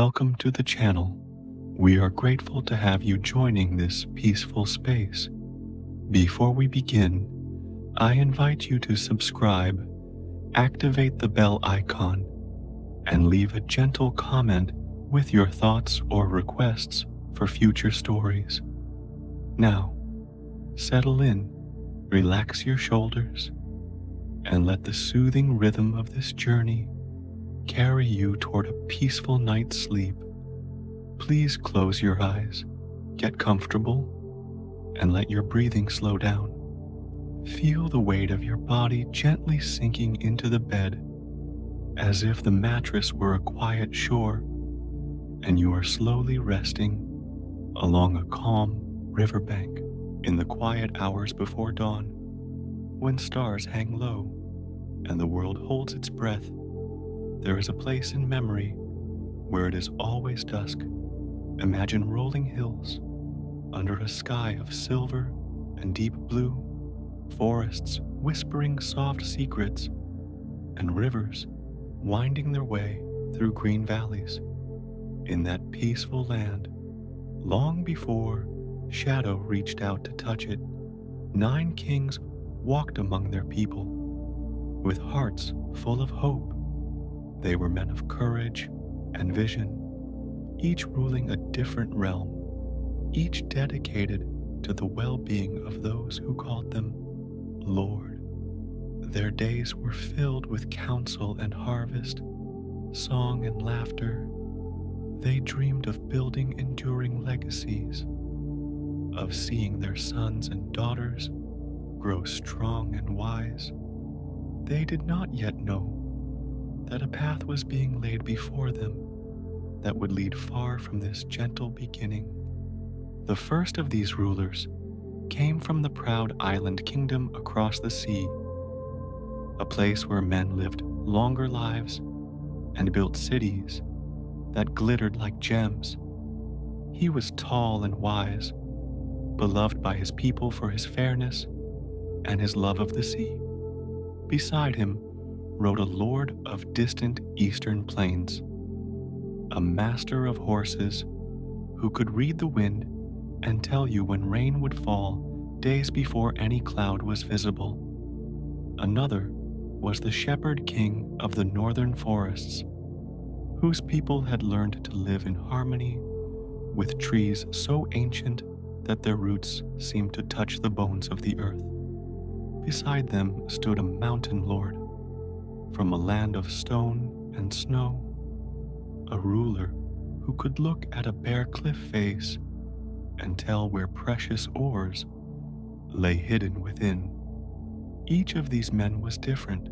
Welcome to the channel. We are grateful to have you joining this peaceful space. Before we begin, I invite you to subscribe, activate the bell icon, and leave a gentle comment with your thoughts or requests for future stories. Now, settle in, relax your shoulders, and let the soothing rhythm of this journey carry you toward a peaceful night's sleep. Please close your eyes, get comfortable, and let your breathing slow down. Feel the weight of your body gently sinking into the bed, as if the mattress were a quiet shore, and you are slowly resting along a calm riverbank in the quiet hours before dawn, when stars hang low and the world holds its breath. There is a place in memory where it is always dusk. Imagine rolling hills under a sky of silver and deep blue, forests whispering soft secrets, and rivers winding their way through green valleys. In that peaceful land, long before shadow reached out to touch it, 9 kings walked among their people with hearts full of hope. They were men of courage and vision, each ruling a different realm, each dedicated to the well-being of those who called them Lord. Their days were filled with counsel and harvest, song and laughter. They dreamed of building enduring legacies, of seeing their sons and daughters grow strong and wise. They did not yet know that a path was being laid before them that would lead far from this gentle beginning. The first of these rulers came from the proud island kingdom across the sea, a place where men lived longer lives and built cities that glittered like gems. He was tall and wise, beloved by his people for his fairness and his love of the sea. Beside him rode a lord of distant eastern plains, a master of horses who could read the wind and tell you when rain would fall days before any cloud was visible. Another was the shepherd king of the northern forests, whose people had learned to live in harmony with trees so ancient that their roots seemed to touch the bones of the earth. Beside them stood a mountain lord from a land of stone and snow, a ruler who could look at a bare cliff face and tell where precious ores lay hidden within. Each of these men was different,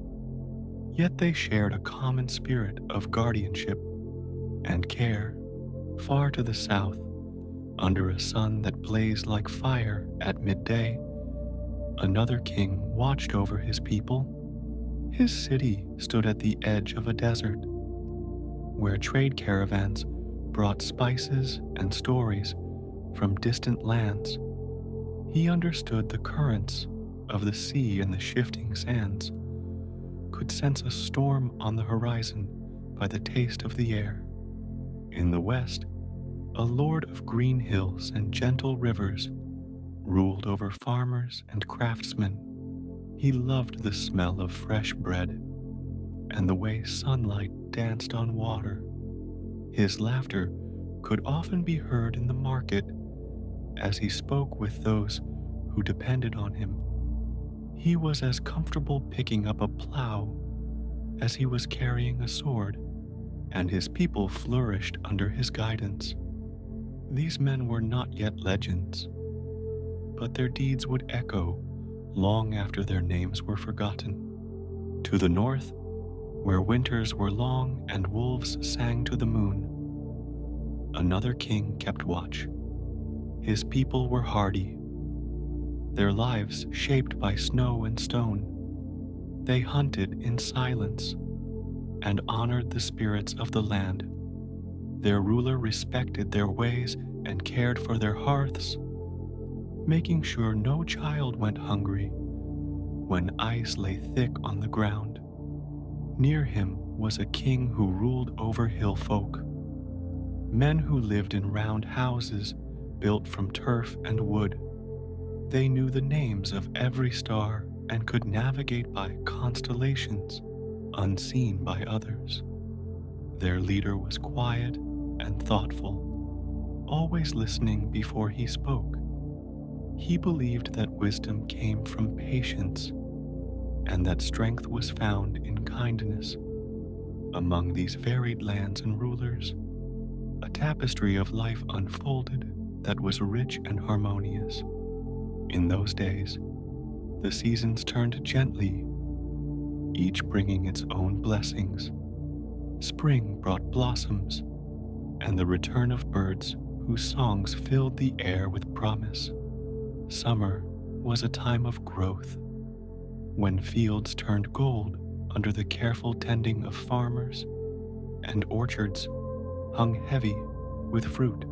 yet they shared a common spirit of guardianship and care. Far to the south, under a sun that blazed like fire at midday, another king watched over his people. His city stood at the edge of a desert, where trade caravans brought spices and stories from distant lands. He understood the currents of the sea and the shifting sands, could sense a storm on the horizon by the taste of the air. In the west, a lord of green hills and gentle rivers ruled over farmers and craftsmen. He loved the smell of fresh bread and the way sunlight danced on water. His laughter could often be heard in the market as he spoke with those who depended on him. He was as comfortable picking up a plow as he was carrying a sword, and his people flourished under his guidance. These men were not yet legends, but their deeds would echo long after their names were forgotten. To the north, where winters were long and wolves sang to the moon, another king kept watch. His people were hardy, their lives shaped by snow and stone. They hunted in silence and honored the spirits of the land. Their ruler respected their ways and cared for their hearths, making sure no child went hungry when ice lay thick on the ground. Near him was a king who ruled over hill folk, men who lived in round houses built from turf and wood. They knew the names of every star and could navigate by constellations unseen by others. Their leader was quiet and thoughtful, always listening before he spoke. He believed that wisdom came from patience and that strength was found in kindness. Among these varied lands and rulers, a tapestry of life unfolded that was rich and harmonious. In those days, the seasons turned gently, each bringing its own blessings. Spring brought blossoms, and the return of birds whose songs filled the air with promise. Summer was a time of growth, when fields turned gold under the careful tending of farmers, and orchards hung heavy with fruit.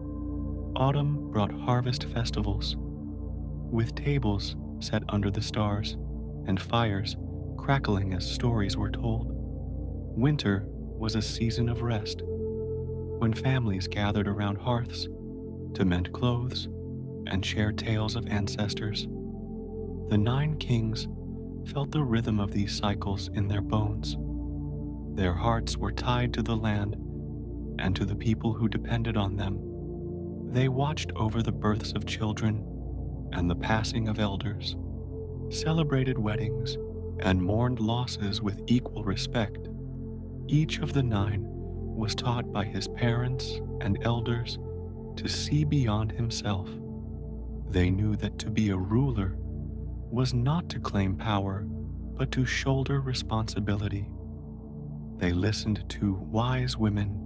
Autumn brought harvest festivals, with tables set under the stars and fires crackling as stories were told. Winter was a season of rest, when families gathered around hearths to mend clothes and share tales of ancestors. The 9 kings felt the rhythm of these cycles in their bones. Their hearts were tied to the land and to the people who depended on them. They watched over the births of children and the passing of elders, celebrated weddings, and mourned losses with equal respect. Each of the 9 was taught by his parents and elders to see beyond himself. They knew that to be a ruler was not to claim power, but to shoulder responsibility. They listened to wise women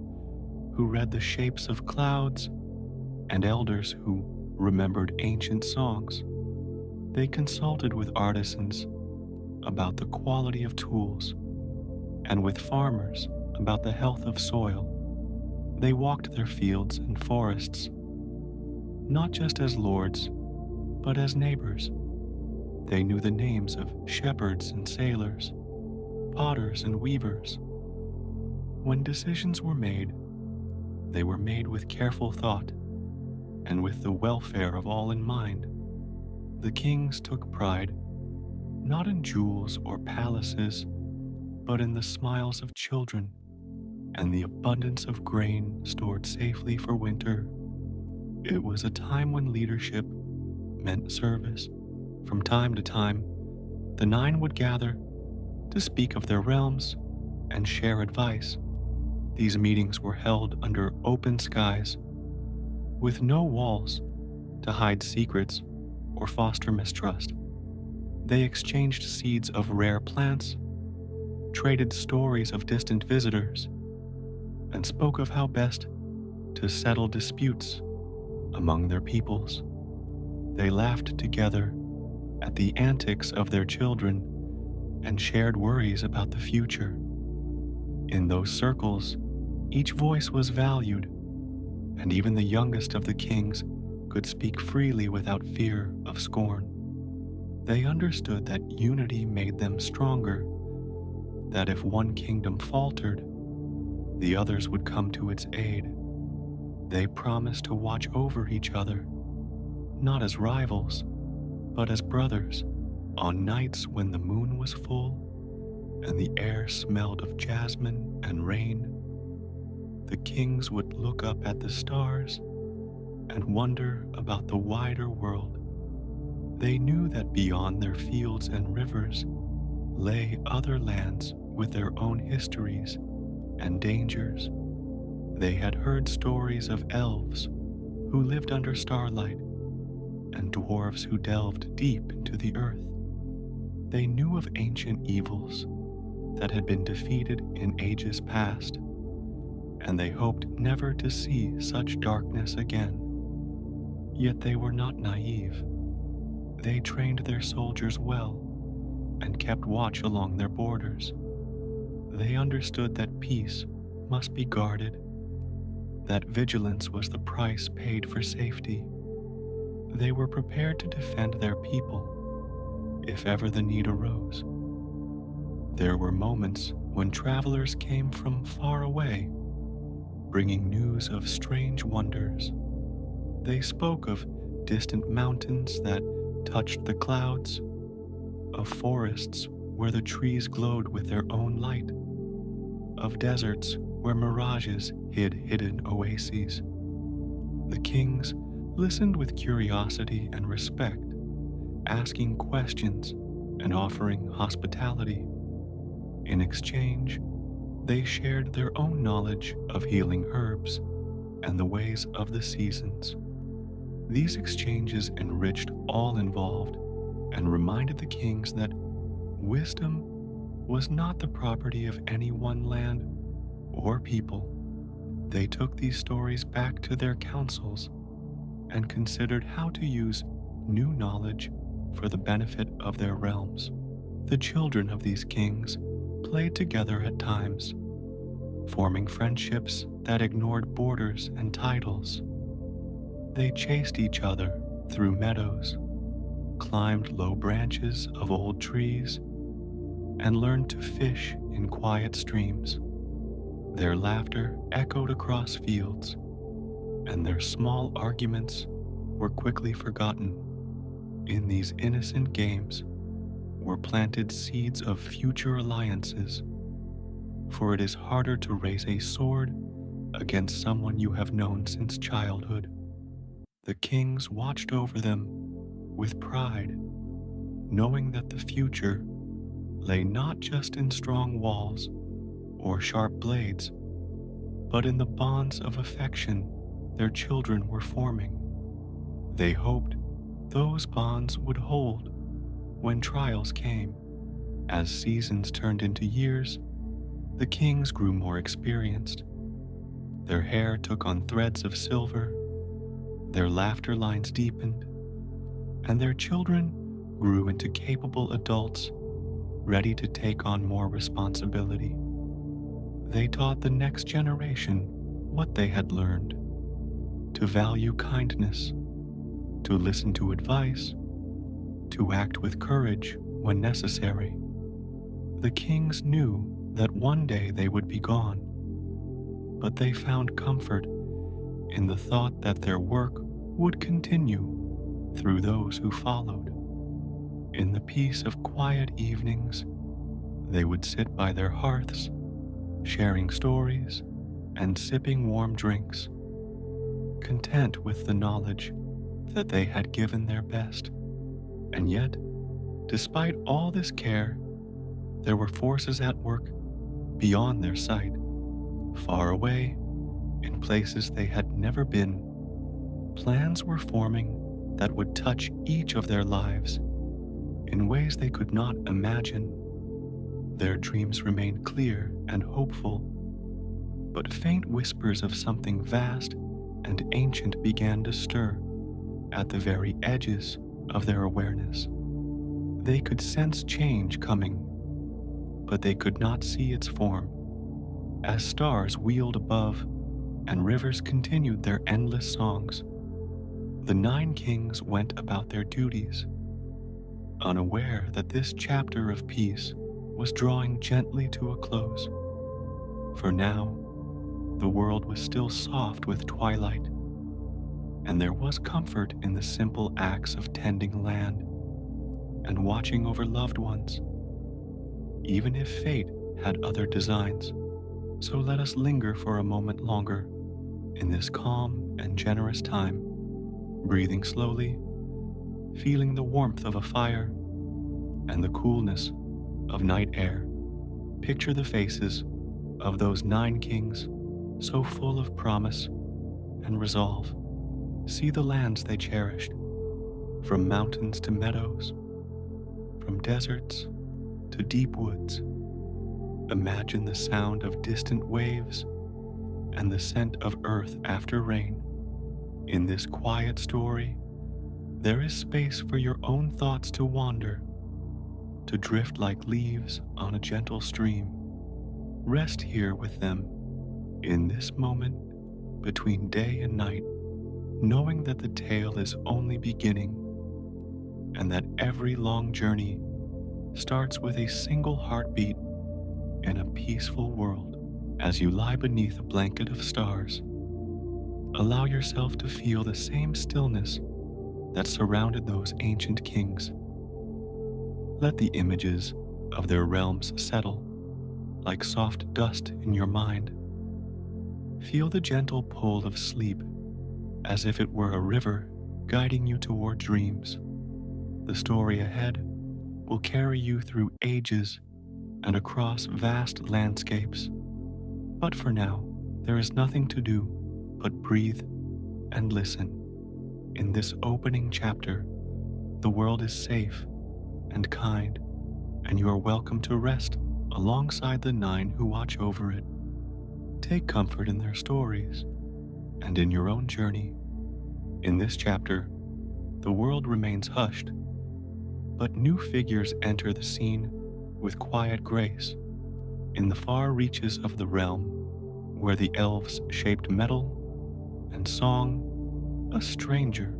who read the shapes of clouds and elders who remembered ancient songs. They consulted with artisans about the quality of tools and with farmers about the health of soil. They walked their fields and forests, not just as lords, but as neighbors. They knew the names of shepherds and sailors, potters and weavers. When decisions were made, they were made with careful thought and with the welfare of all in mind. The kings took pride, not in jewels or palaces, but in the smiles of children and the abundance of grain stored safely for winter. It was a time when leadership meant service. From time to time, the 9 would gather to speak of their realms and share advice. These meetings were held under open skies, with no walls to hide secrets or foster mistrust. They exchanged seeds of rare plants, traded stories of distant visitors, and spoke of how best to settle disputes among their peoples. They laughed together at the antics of their children and shared worries about the future. In those circles, each voice was valued, and even the youngest of the kings could speak freely without fear of scorn. They understood that unity made them stronger, that if one kingdom faltered, the others would come to its aid. They promised to watch over each other, not as rivals, but as brothers. On nights when the moon was full and the air smelled of jasmine and rain, the kings would look up at the stars and wonder about the wider world. They knew that beyond their fields and rivers lay other lands with their own histories and dangers. They had heard stories of elves who lived under starlight and dwarves who delved deep into the earth. They knew of ancient evils that had been defeated in ages past, and they hoped never to see such darkness again. Yet they were not naive. They trained their soldiers well and kept watch along their borders. They understood that peace must be guarded, that vigilance was the price paid for safety. They were prepared to defend their people if ever the need arose. There were moments when travelers came from far away, bringing news of strange wonders. They spoke of distant mountains that touched the clouds, of forests where the trees glowed with their own light, of deserts where mirages hid hidden oases. The kings listened with curiosity and respect, asking questions and offering hospitality. In exchange, they shared their own knowledge of healing herbs and the ways of the seasons. These exchanges enriched all involved and reminded the kings that wisdom was not the property of any one land or people. They took these stories back to their councils and considered how to use new knowledge for the benefit of their realms. The children of these kings played together at times, forming friendships that ignored borders and titles. They chased each other through meadows, climbed low branches of old trees, and learned to fish in quiet streams. Their laughter echoed across fields, and their small arguments were quickly forgotten. In these innocent games were planted seeds of future alliances, for it is harder to raise a sword against someone you have known since childhood. The kings watched over them with pride, knowing that the future lay not just in strong walls or sharp blades, but in the bonds of affection their children were forming. They hoped those bonds would hold when trials came. As seasons turned into years, the kings grew more experienced. Their hair took on threads of silver, their laughter lines deepened, and their children grew into capable adults ready to take on more responsibility. They taught the next generation what they had learned: to value kindness, to listen to advice, to act with courage when necessary. The kings knew that one day they would be gone, but they found comfort in the thought that their work would continue through those who followed. In the peace of quiet evenings, they would sit by their hearths, sharing stories and sipping warm drinks, content with the knowledge that they had given their best. And yet, despite all this care, there were forces at work beyond their sight, far away, in places they had never been. Plans were forming that would touch each of their lives in ways they could not imagine. Their dreams remained clear and hopeful, but faint whispers of something vast and ancient began to stir at the very edges of their awareness. They could sense change coming, but they could not see its form. As stars wheeled above and rivers continued their endless songs, the 9 kings went about their duties, unaware that this chapter of peace was drawing gently to a close. For now, the world was still soft with twilight, and there was comfort in the simple acts of tending land and watching over loved ones, even if fate had other designs. So let us linger for a moment longer in this calm and generous time, breathing slowly, feeling the warmth of a fire and the coolness of night air. Picture the faces of those 9 kings, so full of promise and resolve. See the lands they cherished, from mountains to meadows, from deserts to deep woods. Imagine the sound of distant waves and the scent of earth after rain. In this quiet story, there is space for your own thoughts to wander, to drift like leaves on a gentle stream. Rest here with them, in this moment between day and night, knowing that the tale is only beginning, and that every long journey starts with a single heartbeat in a peaceful world. As you lie beneath a blanket of stars, allow yourself to feel the same stillness that surrounded those ancient kings. Let the images of their realms settle like soft dust in your mind. Feel the gentle pull of sleep as if it were a river guiding you toward dreams. The story ahead will carry you through ages and across vast landscapes. But for now, there is nothing to do but breathe and listen. In this opening chapter, the world is safe and kind, and you are welcome to rest alongside the 9 who watch over it. Take comfort in their stories and in your own journey. In this chapter, the world remains hushed, but new figures enter the scene with quiet grace. In the far reaches of the realm, where the elves shaped metal and song, a stranger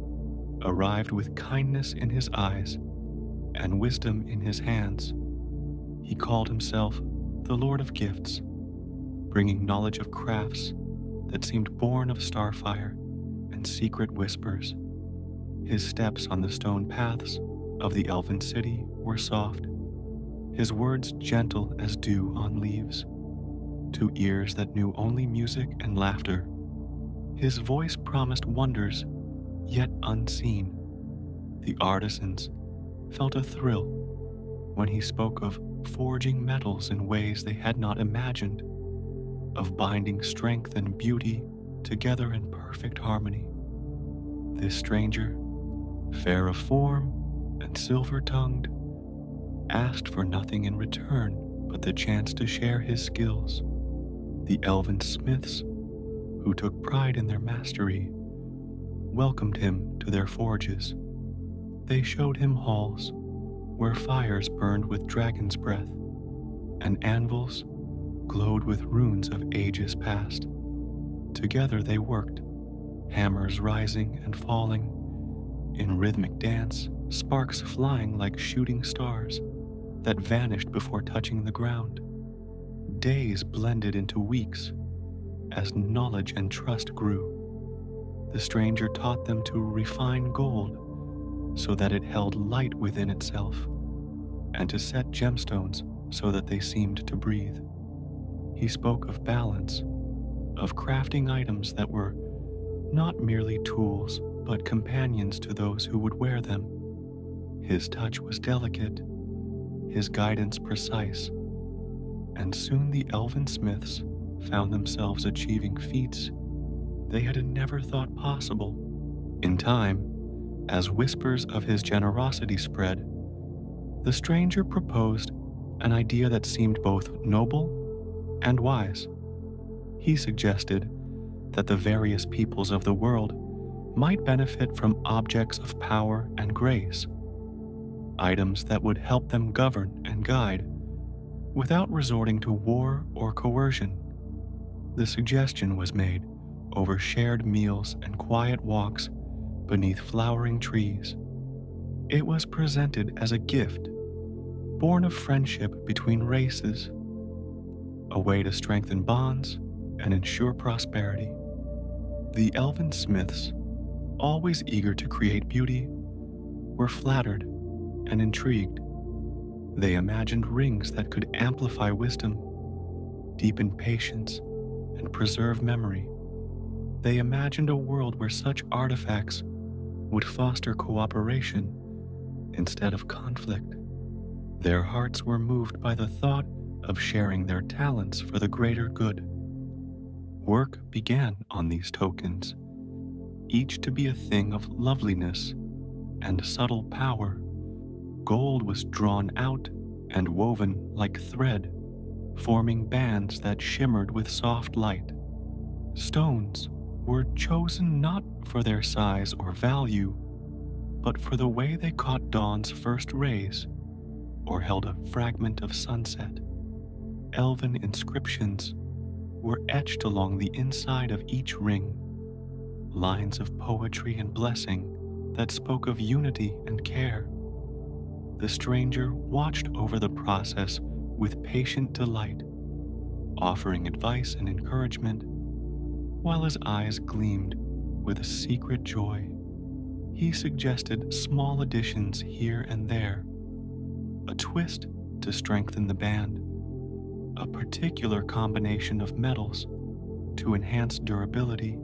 arrived with kindness in his eyes and wisdom in his hands. He called himself the Lord of Gifts, bringing knowledge of crafts that seemed born of starfire and secret whispers. His steps on the stone paths of the elven city were soft, his words gentle as dew on leaves. To ears that knew only music and laughter, his voice promised wonders yet unseen. The artisans felt a thrill when he spoke of forging metals in ways they had not imagined, of binding strength and beauty together in perfect harmony. This stranger, fair of form and silver-tongued, asked for nothing in return but the chance to share his skills. The elven smiths, who took pride in their mastery, welcomed him to their forges. They showed him halls where fires burned with dragon's breath and anvils glowed with runes of ages past. Together they worked, hammers rising and falling, in rhythmic dance, sparks flying like shooting stars that vanished before touching the ground. Days blended into weeks as knowledge and trust grew. The stranger taught them to refine gold so that it held light within itself, and to set gemstones so that they seemed to breathe. He spoke of balance, of crafting items that were not merely tools, but companions to those who would wear them. His touch was delicate, his guidance precise, and soon the elven smiths found themselves achieving feats they had never thought possible. In time, as whispers of his generosity spread, the stranger proposed an idea that seemed both noble and wise. He suggested that the various peoples of the world might benefit from objects of power and grace, items that would help them govern and guide without resorting to war or coercion. The suggestion was made over shared meals and quiet walks beneath flowering trees. It was presented as a gift, born of friendship between races, a way to strengthen bonds and ensure prosperity. The elven smiths, always eager to create beauty, were flattered and intrigued. They imagined rings that could amplify wisdom, deepen patience, and preserve memory. They imagined a world where such artifacts would foster cooperation instead of conflict. Their hearts were moved by the thought of sharing their talents for the greater good. Work began on these tokens, each to be a thing of loveliness and subtle power. Gold was drawn out and woven like thread, forming bands that shimmered with soft light. Stones were chosen not for their size or value, but for the way they caught dawn's first rays or held a fragment of sunset. Elven inscriptions were etched along the inside of each ring, lines of poetry and blessing that spoke of unity and care. The stranger watched over the process with patient delight, offering advice and encouragement, while his eyes gleamed with a secret joy. He suggested small additions here and there, a twist to strengthen the band, a particular combination of metals to enhance durability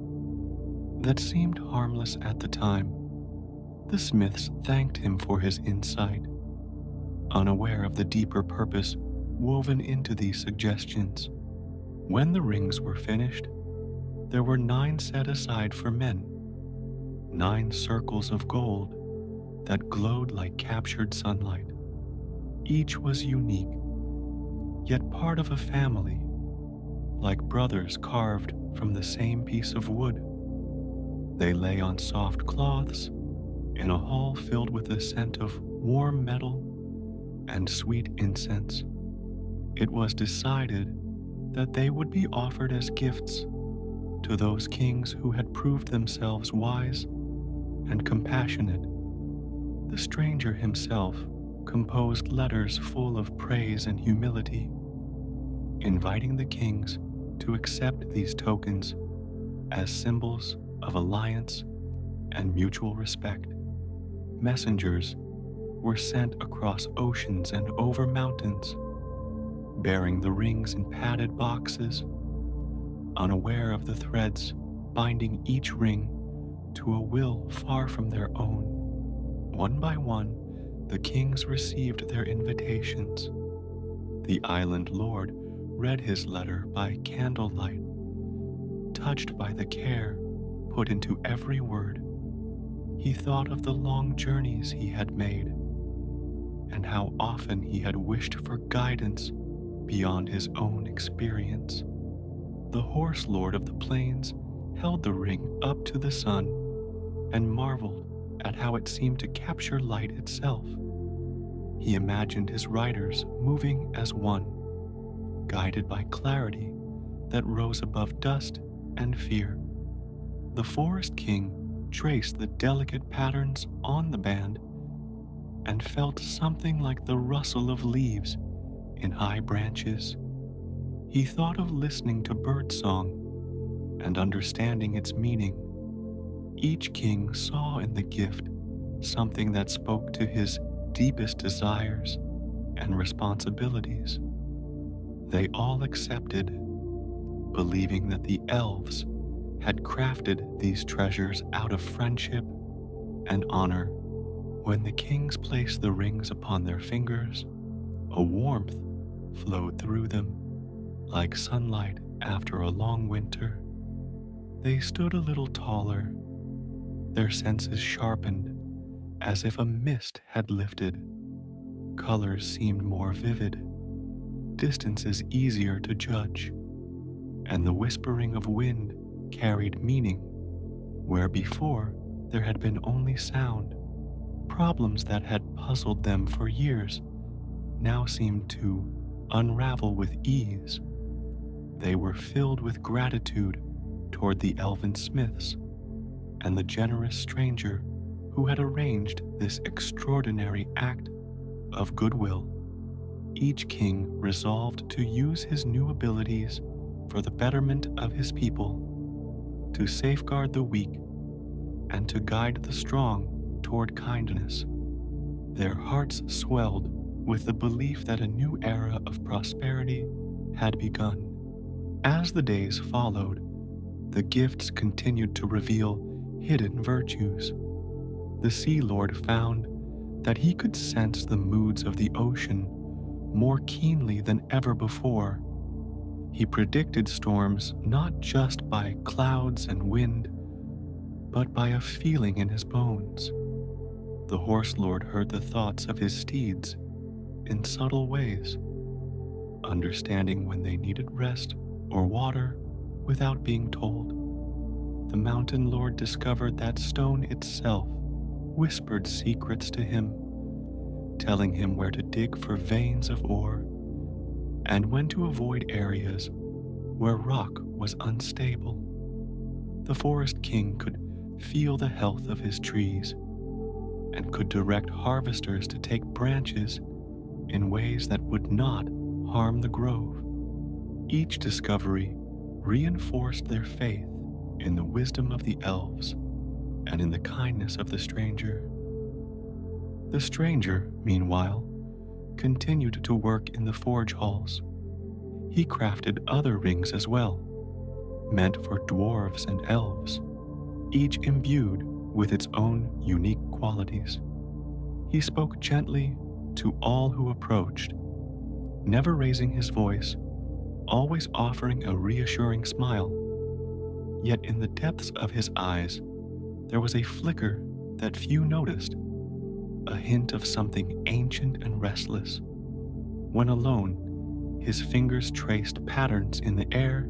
that seemed harmless at the time. The smiths thanked him for his insight, unaware of the deeper purpose woven into these suggestions. When the rings were finished, there were 9 set aside for men, 9 circles of gold that glowed like captured sunlight. Each was unique, yet part of a family, like brothers carved from the same piece of wood. They lay on soft cloths in a hall filled with the scent of warm metal and sweet incense. It was decided that they would be offered as gifts to those kings who had proved themselves wise and compassionate. The stranger himself composed letters full of praise and humility, inviting the kings to accept these tokens as symbols of alliance and mutual respect. Messengers were sent across oceans and over mountains, bearing the rings in padded boxes, unaware of the threads binding each ring to a will far from their own. One by one, the kings received their invitations. The island lord read his letter by candlelight, touched by the care put into every word. He thought of the long journeys he had made and how often he had wished for guidance beyond his own experience. The horse lord of the plains held the ring up to the sun and marveled at how it seemed to capture light itself. He imagined his riders moving as one, guided by clarity that rose above dust and fear. The forest king traced the delicate patterns on the band and felt something like the rustle of leaves in high branches. He thought of listening to birdsong and understanding its meaning. Each king saw in the gift something that spoke to his deepest desires and responsibilities. They all accepted, believing that the elves had crafted these treasures out of friendship and honor. When the kings placed the rings upon their fingers, a warmth flowed through them, like sunlight after a long winter. They stood a little taller, their senses sharpened as if a mist had lifted. Colors seemed more vivid, distances easier to judge, and the whispering of wind carried meaning where before there had been only sound. Problems that had puzzled them for years now seemed to unravel with ease. They were filled with gratitude toward the elven smiths and the generous stranger who had arranged this extraordinary act of goodwill. Each king resolved to use his new abilities for the betterment of his people, to safeguard the weak, and to guide the strong toward kindness. Their hearts swelled with the belief that a new era of prosperity had begun. As the days followed, the gifts continued to reveal hidden virtues. The Sea Lord found that he could sense the moods of the ocean more keenly than ever before. He predicted storms not just by clouds and wind, but by a feeling in his bones. The Horse Lord heard the thoughts of his steeds in subtle ways, understanding when they needed rest or water without being told. The Mountain Lord discovered that stone itself whispered secrets to him, telling him where to dig for veins of ore and when to avoid areas where rock was unstable. The Forest King could feel the health of his trees and could direct harvesters to take branches in ways that would not harm the grove. Each discovery reinforced their faith in the wisdom of the elves and in the kindness of the stranger. The stranger, meanwhile, continued to work in the forge halls. He crafted other rings as well, meant for dwarves and elves, each imbued with its own unique qualities. He spoke gently to all who approached, never raising his voice, always offering a reassuring smile. Yet in the depths of his eyes, there was a flicker that few noticed, a hint of something ancient and restless. When alone, his fingers traced patterns in the air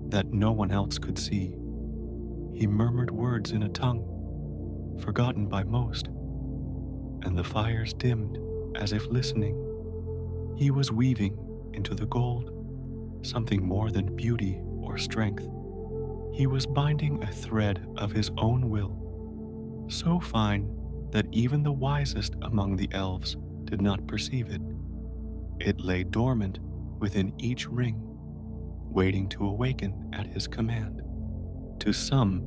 that no one else could see. He murmured words in a tongue forgotten by most, and the fires dimmed as if listening. He was weaving into the gold something more than beauty or strength. He was binding a thread of his own will, so fine that even the wisest among the elves did not perceive it. It lay dormant within each ring, waiting to awaken at his command. To some,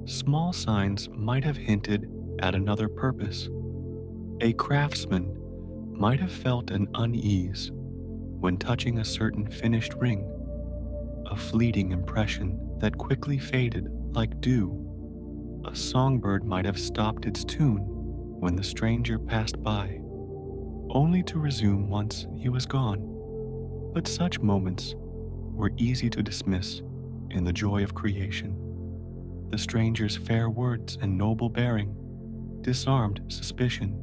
small signs might have hinted at another purpose. A craftsman might have felt an unease when touching a certain finished ring, a fleeting impression that quickly faded like dew. A songbird might have stopped its tune when the stranger passed by, only to resume once he was gone. But such moments were easy to dismiss in the joy of creation. The stranger's fair words and noble bearing disarmed suspicion.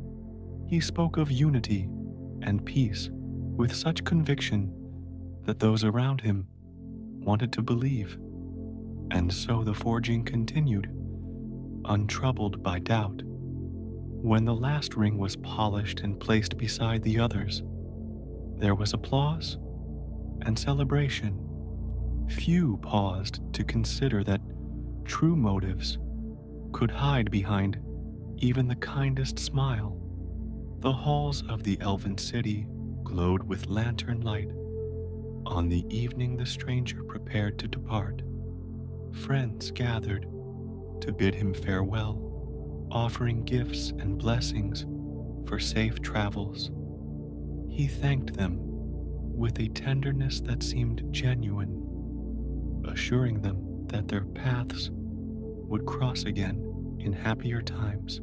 He spoke of unity and peace with such conviction that those around him wanted to believe. And so the forging continued, untroubled by doubt. When the last ring was polished and placed beside the others, there was applause and celebration. Few paused to consider that true motives could hide behind even the kindest smile. The halls of the elven city glowed with lantern light. On the evening the stranger prepared to depart, friends gathered to bid him farewell, offering gifts and blessings for safe travels. He thanked them with a tenderness that seemed genuine, assuring them that their paths would cross again in happier times.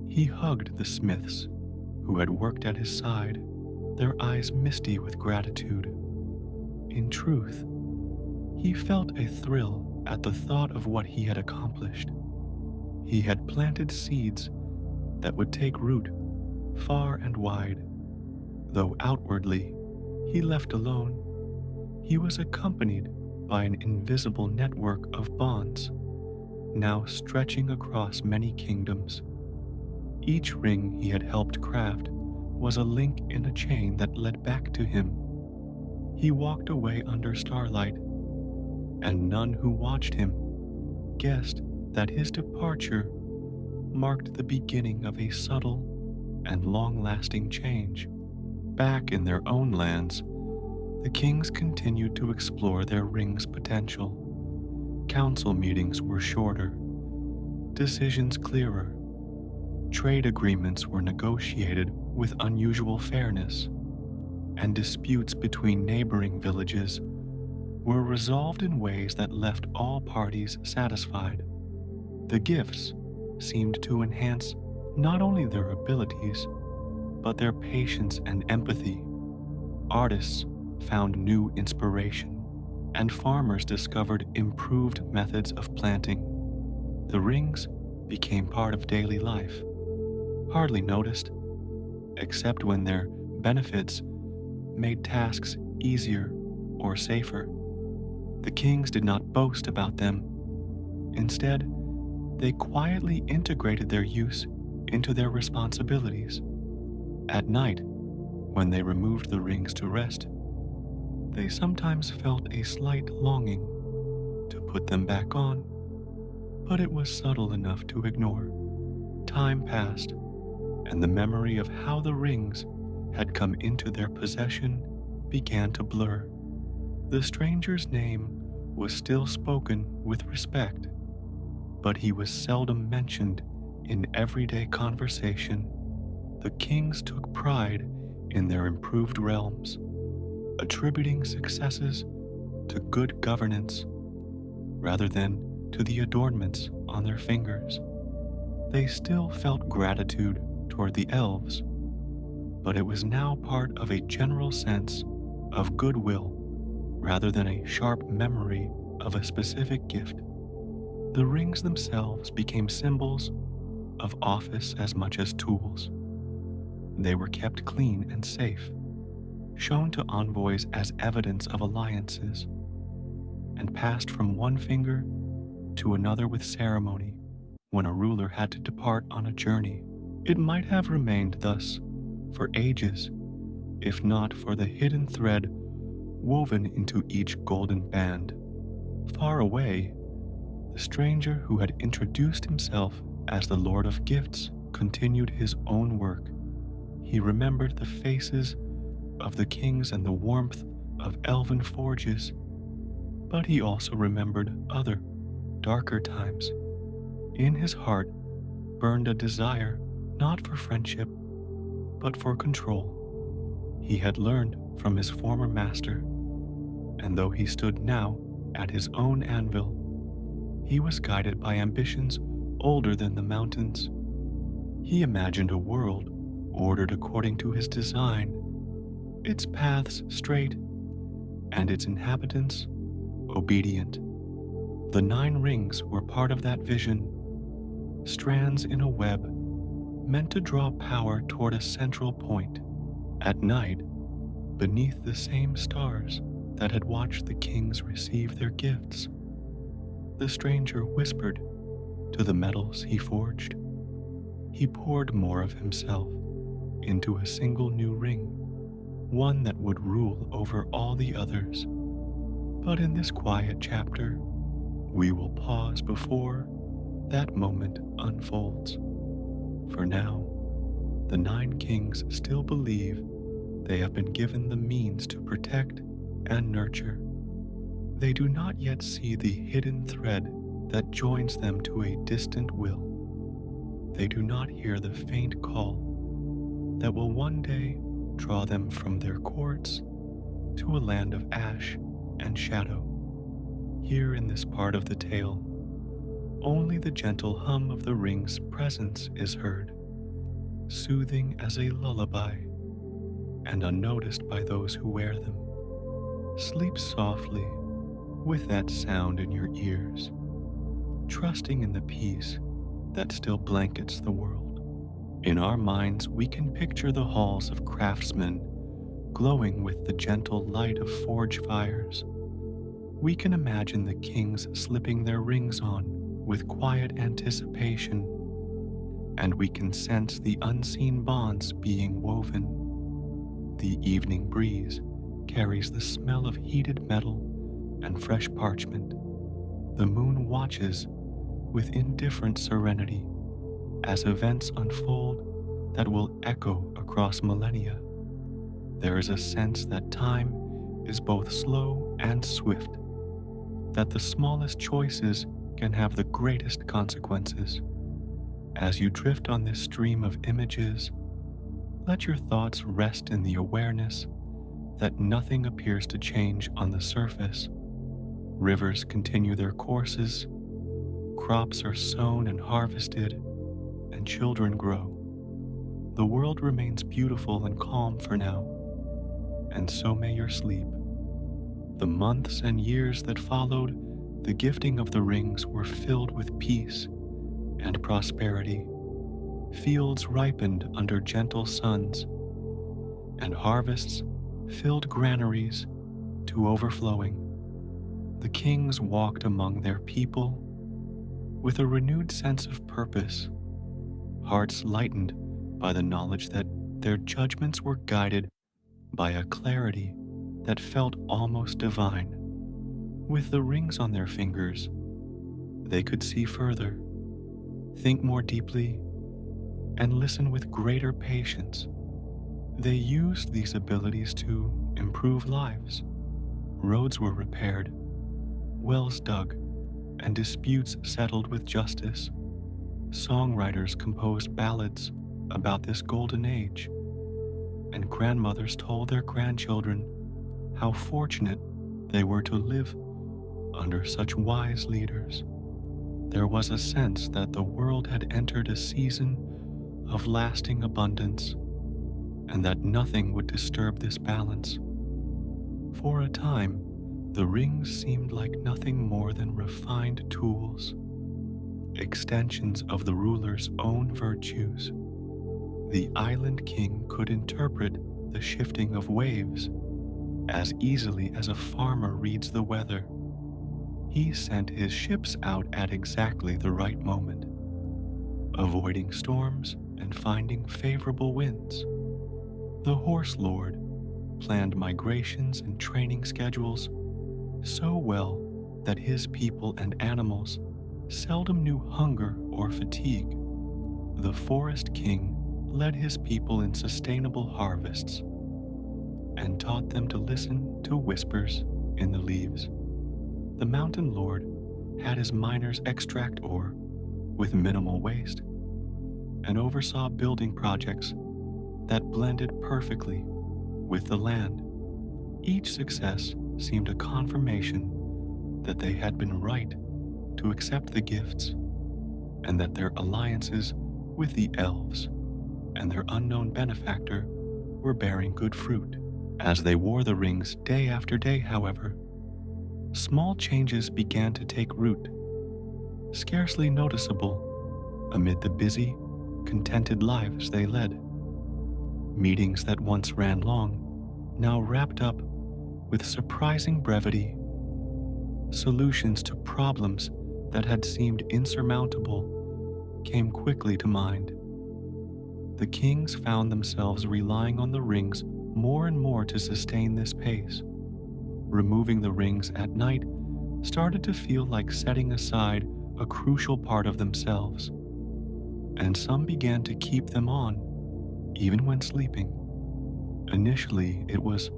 He hugged the smiths who had worked at his side, their eyes misty with gratitude. In truth, he felt a thrill at the thought of what he had accomplished. He had planted seeds that would take root far and wide. Though outwardly he left alone, he was accompanied by an invisible network of bonds, now stretching across many kingdoms. Each ring he had helped craft was a link in a chain that led back to him. He walked away under starlight, and none who watched him guessed that his departure marked the beginning of a subtle and long-lasting change. Back in their own lands, the kings continued to explore their ring's potential. Council meetings were shorter, decisions clearer. Trade agreements were negotiated with unusual fairness, and disputes between neighboring villages were resolved in ways that left all parties satisfied. The gifts seemed to enhance not only their abilities, but their patience and empathy. Artists found new inspiration, and farmers discovered improved methods of planting. The rings became part of daily life, hardly noticed, except when their benefits made tasks easier or safer. The kings did not boast about them. Instead, they quietly integrated their use into their responsibilities. At night, when they removed the rings to rest, they sometimes felt a slight longing to put them back on, but it was subtle enough to ignore. Time passed, and the memory of how the rings had come into their possession began to blur. The stranger's name was still spoken with respect, but he was seldom mentioned in everyday conversation. The kings took pride in their improved realms, attributing successes to good governance rather than to the adornments on their fingers. They still felt gratitude toward the elves, but it was now part of a general sense of goodwill rather than a sharp memory of a specific gift. The rings themselves became symbols of office as much as tools. They were kept clean and safe, shown to envoys as evidence of alliances, and passed from one finger to another with ceremony when a ruler had to depart on a journey. It might have remained thus for ages, if not for the hidden thread woven into each golden band. Far away, the stranger who had introduced himself as the Lord of Gifts continued his own work. He remembered the faces of the kings and the warmth of elven forges, but he also remembered other, darker times. In his heart burned a desire not for friendship, but for control. He had learned from his former master, and though he stood now at his own anvil, he was guided by ambitions older than the mountains. He imagined a world ordered according to his design, its paths straight, and its inhabitants obedient. The 9 rings were part of that vision, strands in a web meant to draw power toward a central point. At night, beneath the same stars that had watched the kings receive their gifts, the stranger whispered to the metals he forged. He poured more of himself into a single new ring, one that would rule over all the others. But in this quiet chapter, we will pause before that moment unfolds. For now, the 9 kings still believe they have been given the means to protect and nurture. They do not yet see the hidden thread that joins them to a distant will. They do not hear the faint call that will one day draw them from their courts to a land of ash and shadow. Here in this part of the tale, only the gentle hum of the ring's presence is heard, soothing as a lullaby, and unnoticed by those who wear them. Sleep softly with that sound in your ears, trusting in the peace that still blankets the world. In our minds, we can picture the halls of craftsmen glowing with the gentle light of forge fires. We can imagine the kings slipping their rings on with quiet anticipation, and we can sense the unseen bonds being woven. The evening breeze carries the smell of heated metal and fresh parchment. The moon watches with indifferent serenity as events unfold that will echo across millennia. There is a sense that time is both slow and swift, that the smallest choices can have the greatest consequences. As you drift on this stream of images, let your thoughts rest in the awareness that nothing appears to change on the surface. Rivers continue their courses, crops are sown and harvested, and children grow. The world remains beautiful and calm for now, and so may your sleep. The months and years that followed the gifting of the rings were filled with peace and prosperity. Fields ripened under gentle suns, and harvests filled granaries to overflowing. The kings walked among their people with a renewed sense of purpose, hearts lightened by the knowledge that their judgments were guided by a clarity that felt almost divine. With the rings on their fingers, they could see further, think more deeply, and listen with greater patience. They used these abilities to improve lives, Roads were repaired, wells dug, and disputes settled with justice. Songwriters composed ballads about this golden age, and grandmothers told their grandchildren how fortunate they were to live under such wise leaders. There was a sense that the world had entered a season of lasting abundance, and that nothing would disturb this balance. For a time, the rings seemed like nothing more than refined tools, extensions of the ruler's own virtues. The island king could interpret the shifting of waves as easily as a farmer reads the weather. He sent his ships out at exactly the right moment, avoiding storms and finding favorable winds. The Horse Lord planned migrations and training schedules so well that his people and animals seldom knew hunger or fatigue. The Forest King led his people in sustainable harvests and taught them to listen to whispers in the leaves. The Mountain Lord had his miners extract ore with minimal waste and oversaw building projects that blended perfectly with the land. Each success seemed a confirmation that they had been right to accept the gifts, and that their alliances with the elves and their unknown benefactor were bearing good fruit. As they wore the rings day after day, however, small changes began to take root, scarcely noticeable amid the busy, contented lives they led. Meetings that once ran long now wrapped up with surprising brevity. Solutions to problems that had seemed insurmountable came quickly to mind. The kings found themselves relying on the rings more and more to sustain this pace. Removing the rings at night started to feel like setting aside a crucial part of themselves, and some began to keep them on even when sleeping. Initially, it was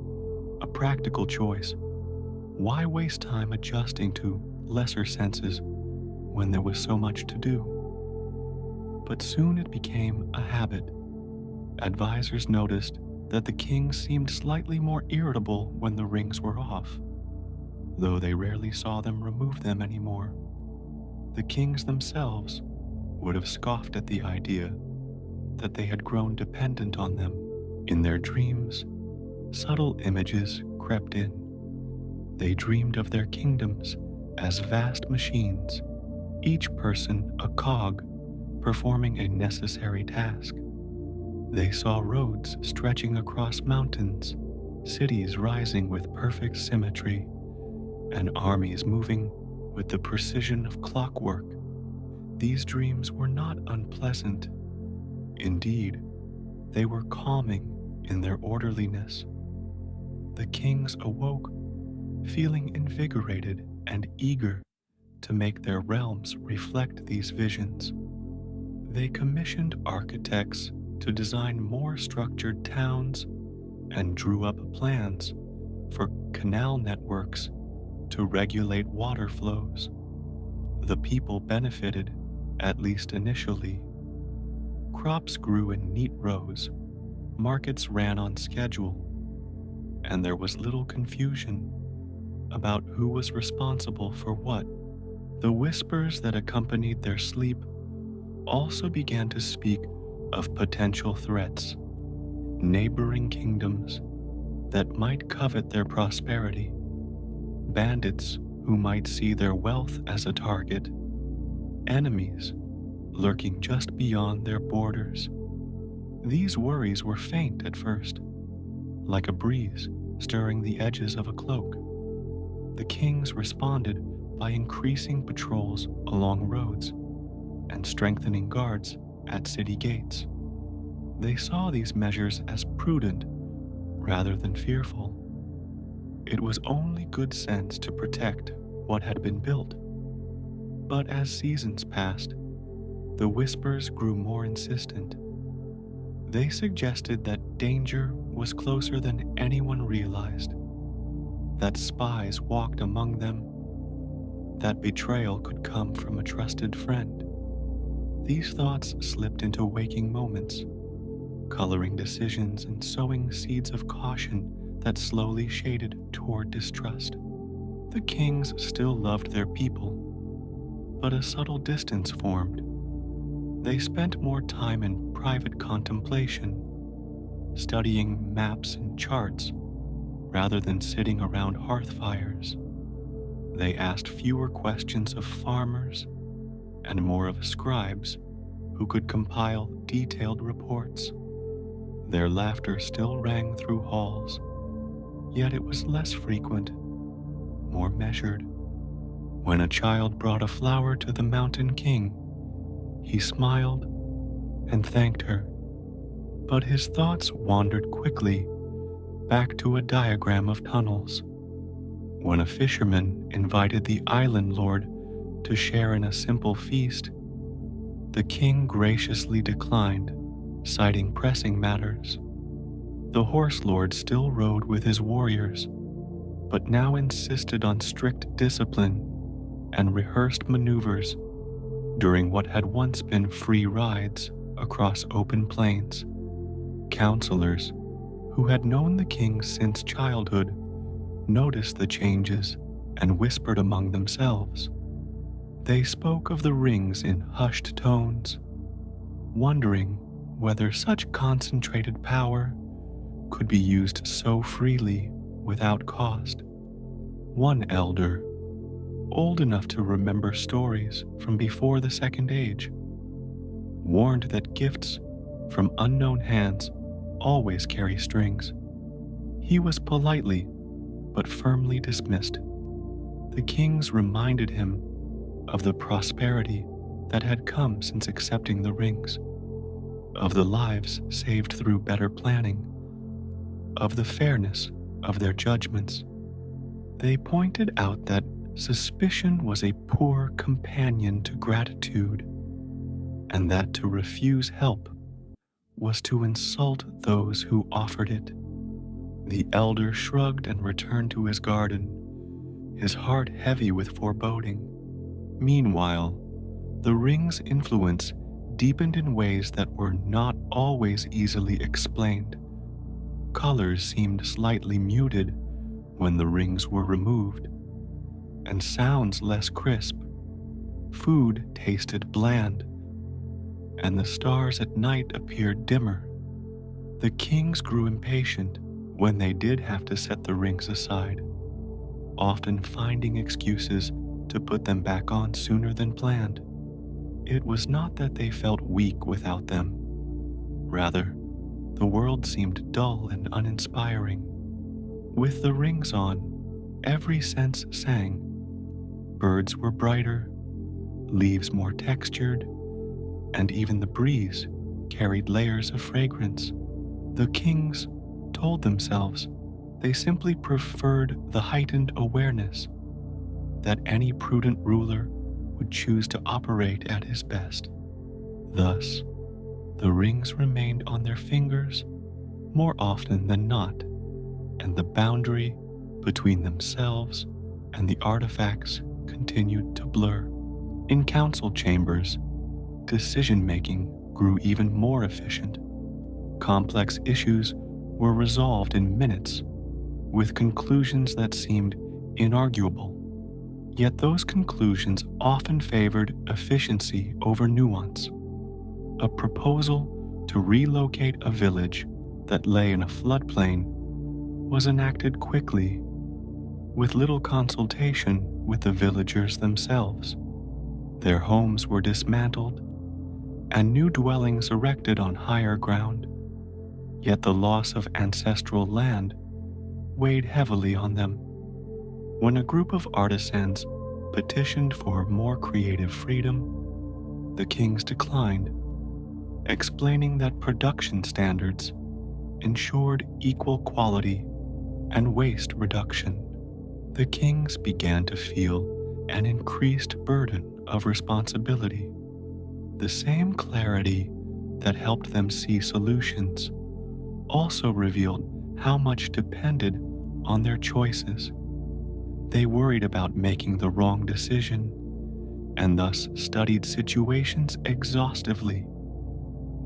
a practical choice. Why waste time adjusting to lesser senses when there was so much to do? But soon it became a habit. Advisors noticed that the kings seemed slightly more irritable when the rings were off, though they rarely saw them remove them anymore. The kings themselves would have scoffed at the idea that they had grown dependent on them. In their dreams, subtle images crept in. They dreamed of their kingdoms as vast machines, each person a cog performing a necessary task. They saw roads stretching across mountains, cities rising with perfect symmetry, and armies moving with the precision of clockwork. These dreams were not unpleasant. Indeed, they were calming in their orderliness. The kings awoke, feeling invigorated and eager to make their realms reflect these visions. They commissioned architects to design more structured towns and drew up plans for canal networks to regulate water flows. The people benefited, at least initially. Crops grew in neat rows, markets ran on schedule, and there was little confusion about who was responsible for what. The whispers that accompanied their sleep also began to speak of potential threats, neighboring kingdoms that might covet their prosperity, bandits who might see their wealth as a target, enemies lurking just beyond their borders. These worries were faint at first, like a breeze stirring the edges of a cloak. The kings responded by increasing patrols along roads and strengthening guards at city gates. They saw these measures as prudent rather than fearful. It was only good sense to protect what had been built. But as seasons passed, the whispers grew more insistent. They suggested that danger was closer than anyone realized. that spies walked among them, that betrayal could come from a trusted friend. These thoughts slipped into waking moments, coloring decisions and sowing seeds of caution that slowly shaded toward distrust. The kings still loved their people, but a subtle distance formed. They spent more time in private contemplation, studying maps and charts rather than sitting around hearth fires. They asked fewer questions of farmers and more of scribes who could compile detailed reports. Their laughter still rang through halls, yet it was less frequent, more measured. When a child brought a flower to the mountain king, he smiled and thanked her, but his thoughts wandered quickly back to a diagram of tunnels. When a fisherman invited the island lord to share in a simple feast, the king graciously declined, citing pressing matters. The horse lord still rode with his warriors, but now insisted on strict discipline and rehearsed maneuvers during what had once been free rides across open plains. Counselors, who had known the king since childhood, noticed the changes and whispered among themselves. They spoke of the rings in hushed tones, wondering whether such concentrated power could be used so freely without cost. One elder, old enough to remember stories from before the Second Age, warned that gifts from unknown hands always carry strings. He was politely but firmly dismissed. The kings reminded him of the prosperity that had come since accepting the rings, of the lives saved through better planning, of the fairness of their judgments. They pointed out that suspicion was a poor companion to gratitude, and that to refuse help was to insult those who offered it. The elder shrugged and returned to his garden, his heart heavy with foreboding. Meanwhile, the ring's influence deepened in ways that were not always easily explained. Colors seemed slightly muted when the rings were removed, and sounds less crisp. Food tasted bland, and the stars at night appeared dimmer. The kings grew impatient when they did have to set the rings aside, often finding excuses to put them back on sooner than planned. It was not that they felt weak without them. Rather, the world seemed dull and uninspiring. With the rings on, every sense sang. Birds were brighter, leaves more textured, and even the breeze carried layers of fragrance. The kings told themselves they simply preferred the heightened awareness that any prudent ruler would choose to operate at his best. Thus, the rings remained on their fingers more often than not, and the boundary between themselves and the artifacts continued to blur. In council chambers, decision-making grew even more efficient. Complex issues were resolved in minutes, with conclusions that seemed inarguable. Yet those conclusions often favored efficiency over nuance. A proposal to relocate a village that lay in a floodplain was enacted quickly, with little consultation with the villagers themselves. Their homes were dismantled and new dwellings erected on higher ground, yet the loss of ancestral land weighed heavily on them. When a group of artisans petitioned for more creative freedom, the kings declined, explaining that production standards ensured equal quality and waste reduction. The kings began to feel an increased burden of responsibility. The same clarity that helped them see solutions also revealed how much depended on their choices. They worried about making the wrong decision and thus studied situations exhaustively.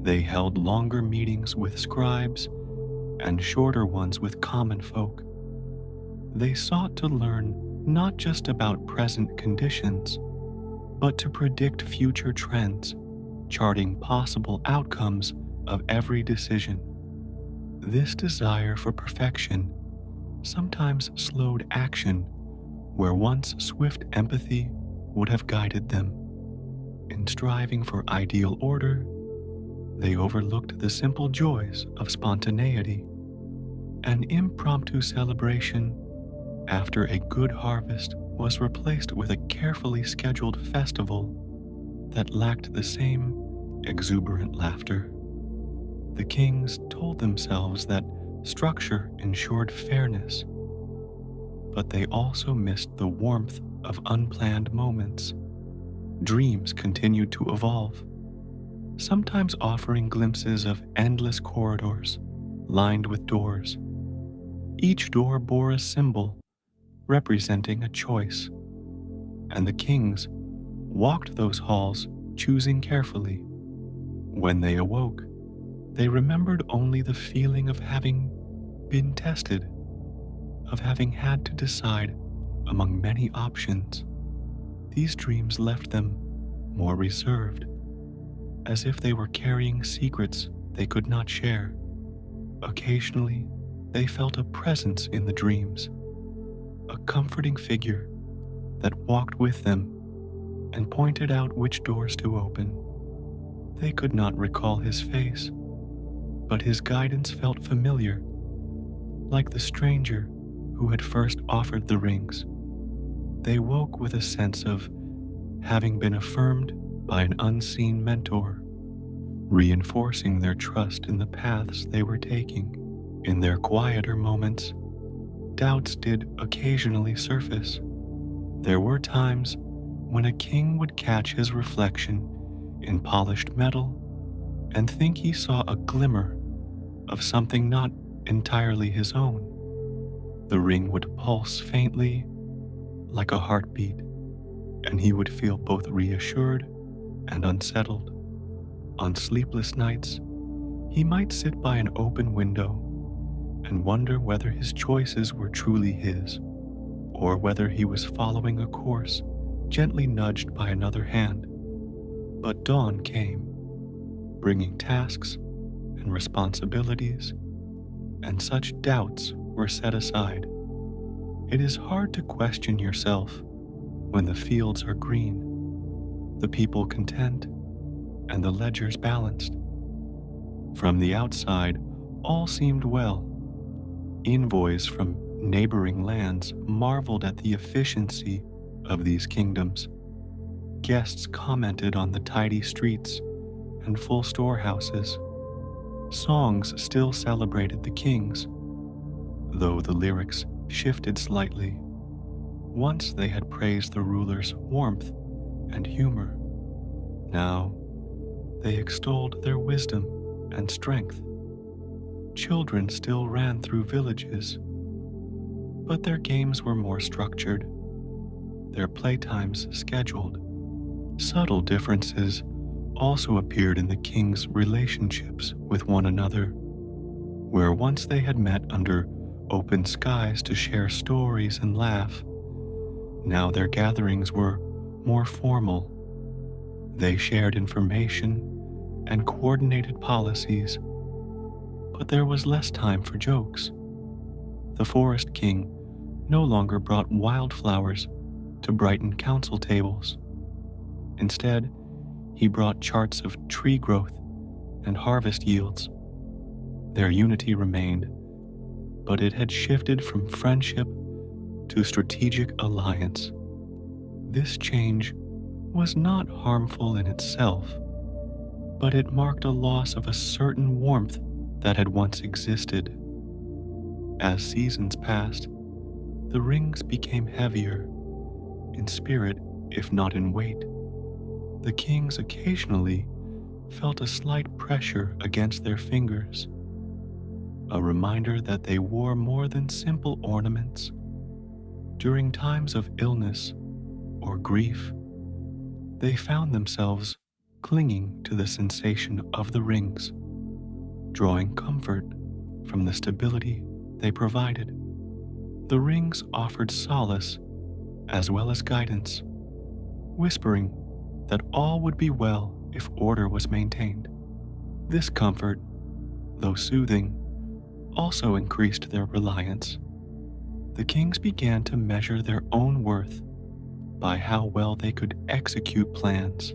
They held longer meetings with scribes and shorter ones with common folk. They sought to learn not just about present conditions, but to predict future trends, charting possible outcomes of every decision. This desire for perfection sometimes slowed action where once swift empathy would have guided them. In striving for ideal order, they overlooked the simple joys of spontaneity. An impromptu celebration after a good harvest was replaced with a carefully scheduled festival that lacked the same exuberant laughter. The kings told themselves that structure ensured fairness, but they also missed the warmth of unplanned moments. Dreams continued to evolve, sometimes offering glimpses of endless corridors lined with doors. Each door bore a symbol representing a choice, and the kings walked those halls, choosing carefully. When they awoke, they remembered only the feeling of having been tested, of having had to decide among many options. These dreams left them more reserved, as if they were carrying secrets they could not share. Occasionally, they felt a presence in the dreams, a comforting figure that walked with them and pointed out which doors to open. They could not recall his face, but his guidance felt familiar, like the stranger who had first offered the rings. They woke with a sense of having been affirmed by an unseen mentor, reinforcing their trust in the paths they were taking. In their quieter moments, doubts did occasionally surface. There were times when a king would catch his reflection in polished metal and think he saw a glimmer of something not entirely his own. The ring would pulse faintly, like a heartbeat, and he would feel both reassured and unsettled. On sleepless nights, he might sit by an open window and wonder whether his choices were truly his, or whether he was following a course gently nudged by another hand. But dawn came, bringing tasks and responsibilities, and such doubts were set aside. It is hard to question yourself when the fields are green, the people content, and the ledgers balanced. From the outside, all seemed well. Envoys from neighboring lands marveled at the efficiency of these kingdoms. Guests commented on the tidy streets and full storehouses. Songs still celebrated the kings, though the lyrics shifted slightly. Once they had praised the ruler's warmth and humor. Now they extolled their wisdom and strength. Children still ran through villages, but their games were more structured, their playtimes scheduled. Subtle differences also appeared in the king's relationships with one another, where once they had met under open skies to share stories and laugh, now their gatherings were more formal. They shared information and coordinated policies, but there was less time for jokes. The forest king no longer brought wildflowers to brighten council tables. Instead, he brought charts of tree growth and harvest yields. Their unity remained, but it had shifted from friendship to strategic alliance. This change was not harmful in itself, but it marked a loss of a certain warmth that had once existed. As seasons passed, the rings became heavier, in spirit if not in weight. The kings occasionally felt a slight pressure against their fingers, a reminder that they wore more than simple ornaments. During times of illness or grief, they found themselves clinging to the sensation of the rings, drawing comfort from the stability they provided. The rings offered solace as well as guidance, whispering that all would be well if order was maintained. This comfort, though soothing, also increased their reliance. The kings began to measure their own worth by how well they could execute plans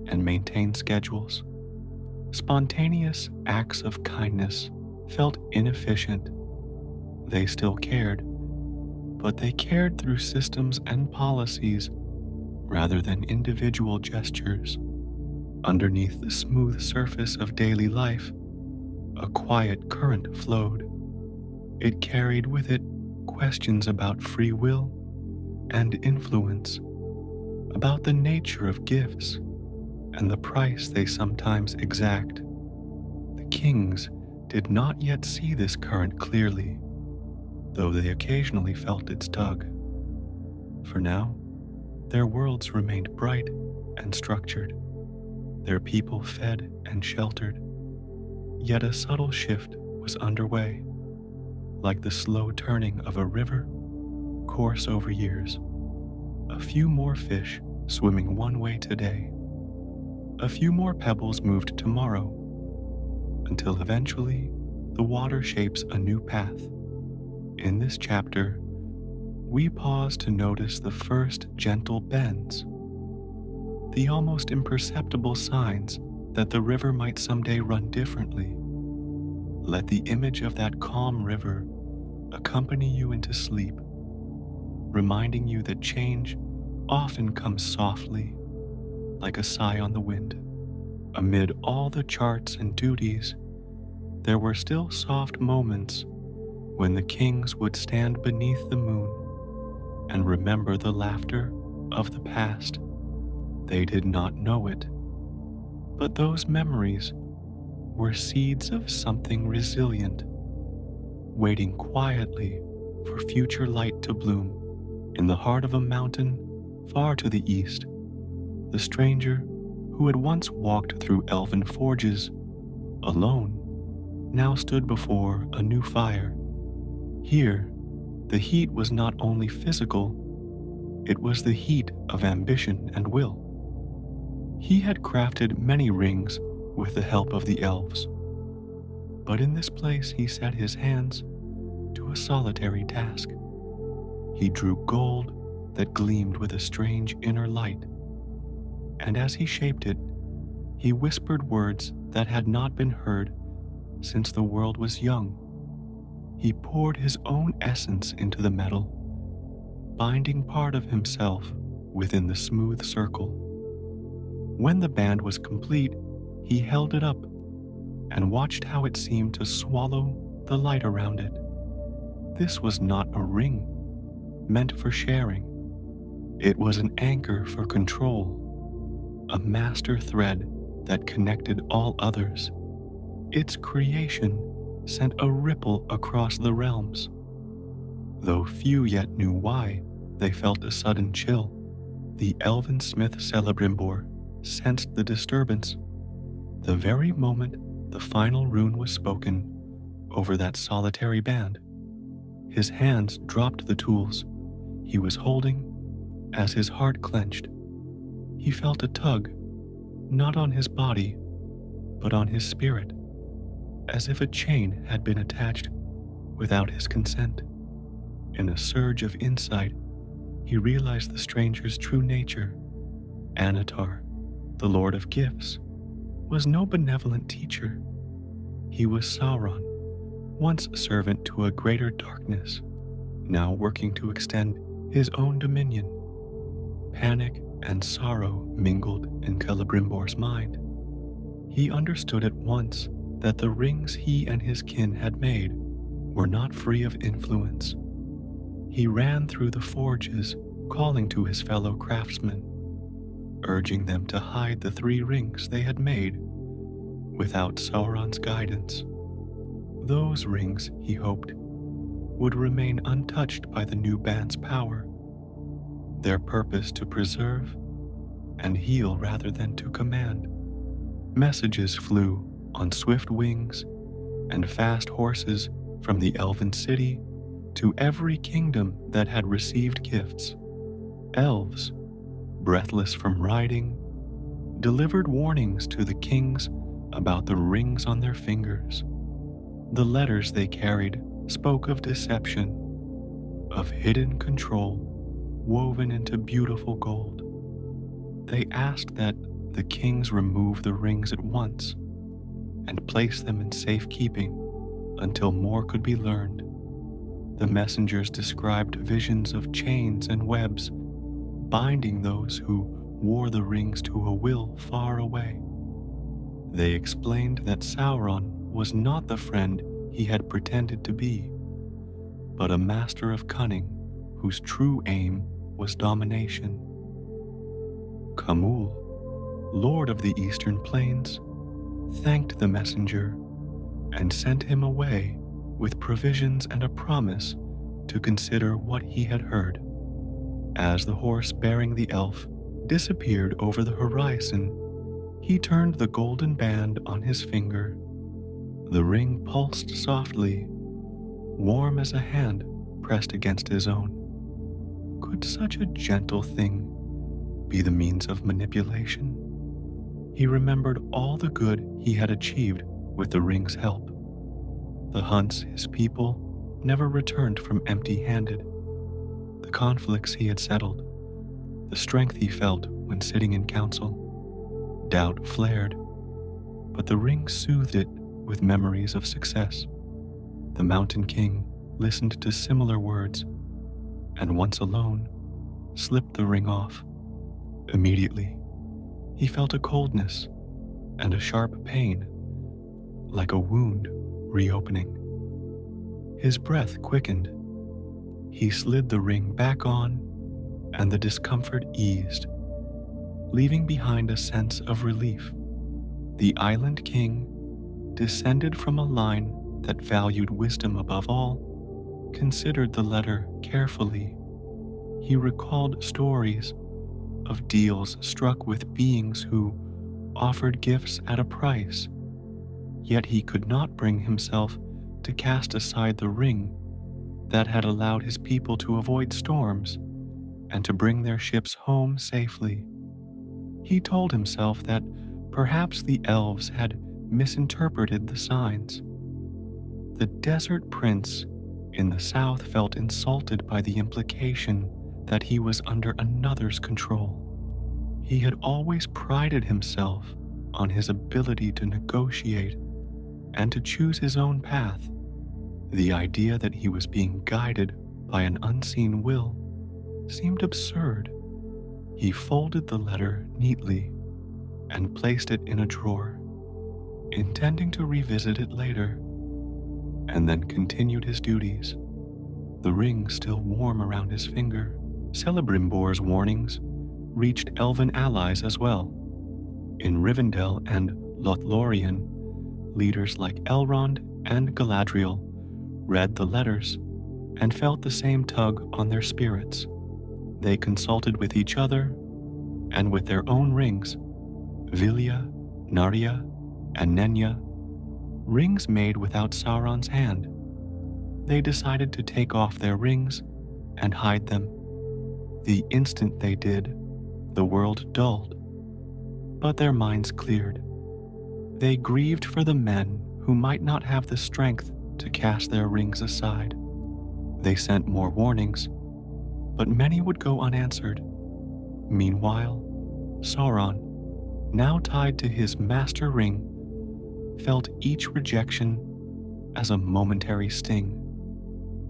and maintain schedules. Spontaneous acts of kindness felt inefficient. They still cared, but they cared through systems and policies rather than individual gestures. Underneath the smooth surface of daily life, a quiet current flowed. It carried with it questions about free will and influence, about the nature of gifts and the price they sometimes exact. The kings did not yet see this current clearly, though they occasionally felt its tug. For now, their worlds remained bright and structured, their people fed and sheltered. Yet a subtle shift was underway, like the slow turning of a river, course over years. A few more fish swimming one way today, a few more pebbles moved tomorrow, until eventually the water shapes a new path. In this chapter, we pause to notice the first gentle bends, the almost imperceptible signs that the river might someday run differently. Let the image of that calm river accompany you into sleep, reminding you that change often comes softly, like a sigh on the wind. Amid all the charts and duties, there were still soft moments when the kings would stand beneath the moon and remember the laughter of the past. They did not know it, but those memories were seeds of something resilient, waiting quietly for future light to bloom. In the heart of a mountain far to the east, the stranger who had once walked through elven forges alone now stood before a new fire. Here, the heat was not only physical, it was the heat of ambition and will. He had crafted many rings with the help of the elves, but in this place he set his hands to a solitary task. He drew gold that gleamed with a strange inner light, and as he shaped it, he whispered words that had not been heard since the world was young. He poured his own essence into the metal, binding part of himself within the smooth circle. When the band was complete, he held it up and watched how it seemed to swallow the light around it. This was not a ring meant for sharing. It was an anchor for control, a master thread that connected all others. Its creation sent a ripple across the realms. Though few yet knew why, they felt a sudden chill. The elven smith Celebrimbor sensed the disturbance. The very moment the final rune was spoken over that solitary band, his hands dropped the tools he was holding as his heart clenched. He felt a tug, not on his body, but on his spirit, as if a chain had been attached without his consent. In a surge of insight, he realized the stranger's true nature. Anatar, the Lord of Gifts, was no benevolent teacher. He was Sauron, once servant to a greater darkness, now working to extend his own dominion. Panic and sorrow mingled in Celebrimbor's mind. He understood at once that the rings he and his kin had made were not free of influence. He ran through the forges, calling to his fellow craftsmen, urging them to hide the 3 rings they had made without Sauron's guidance. Those rings, he hoped, would remain untouched by the new band's power, their purpose to preserve and heal rather than to command. Messages flew on swift wings and fast horses from the elven city to every kingdom that had received gifts. Elves, breathless from riding, delivered warnings to the kings about the rings on their fingers. The letters they carried spoke of deception, of hidden control woven into beautiful gold. They asked that the kings remove the rings at once and place them in safekeeping until more could be learned. The messengers described visions of chains and webs binding those who wore the rings to a will far away. They explained that Sauron was not the friend he had pretended to be, but a master of cunning whose true aim was domination. Kamul, lord of the eastern plains, thanked the messenger and sent him away with provisions and a promise to consider what he had heard. As the horse bearing the elf disappeared over the horizon, he turned the golden band on his finger. The ring pulsed softly, warm as a hand pressed against his own. Could such a gentle thing be the means of manipulation? He remembered all the good he had achieved with the ring's help. The hunts his people never returned from empty-handed, the conflicts he had settled, the strength he felt when sitting in council. Doubt flared, but the ring soothed it with memories of success. The Mountain King listened to similar words, and once alone, slipped the ring off. Immediately, he felt a coldness and a sharp pain, like a wound reopening. His breath quickened. He slid the ring back on, and the discomfort eased, leaving behind a sense of relief. The Island King, descended from a line that valued wisdom above all, considered the letter carefully. He recalled stories of deals struck with beings who offered gifts at a price, yet he could not bring himself to cast aside the ring that had allowed his people to avoid storms and to bring their ships home safely. He told himself that perhaps the elves had misinterpreted the signs. The desert prince in the south felt insulted by the implication that he was under another's control. He had always prided himself on his ability to negotiate and to choose his own path. The idea that he was being guided by an unseen will seemed absurd. He folded the letter neatly and placed it in a drawer, intending to revisit it later, and then continued his duties, the ring still warm around his finger. Celebrimbor's warnings reached elven allies as well. In Rivendell and Lothlorien, leaders like Elrond and Galadriel read the letters and felt the same tug on their spirits. They consulted with each other and with their own rings, Vilya, Narya, and Nenya, rings made without Sauron's hand. They decided to take off their rings and hide them. The instant they did, the world dulled, but their minds cleared. They grieved for the men who might not have the strength to cast their rings aside. They sent more warnings, but many would go unanswered. Meanwhile, Sauron, now tied to his master ring, felt each rejection as a momentary sting.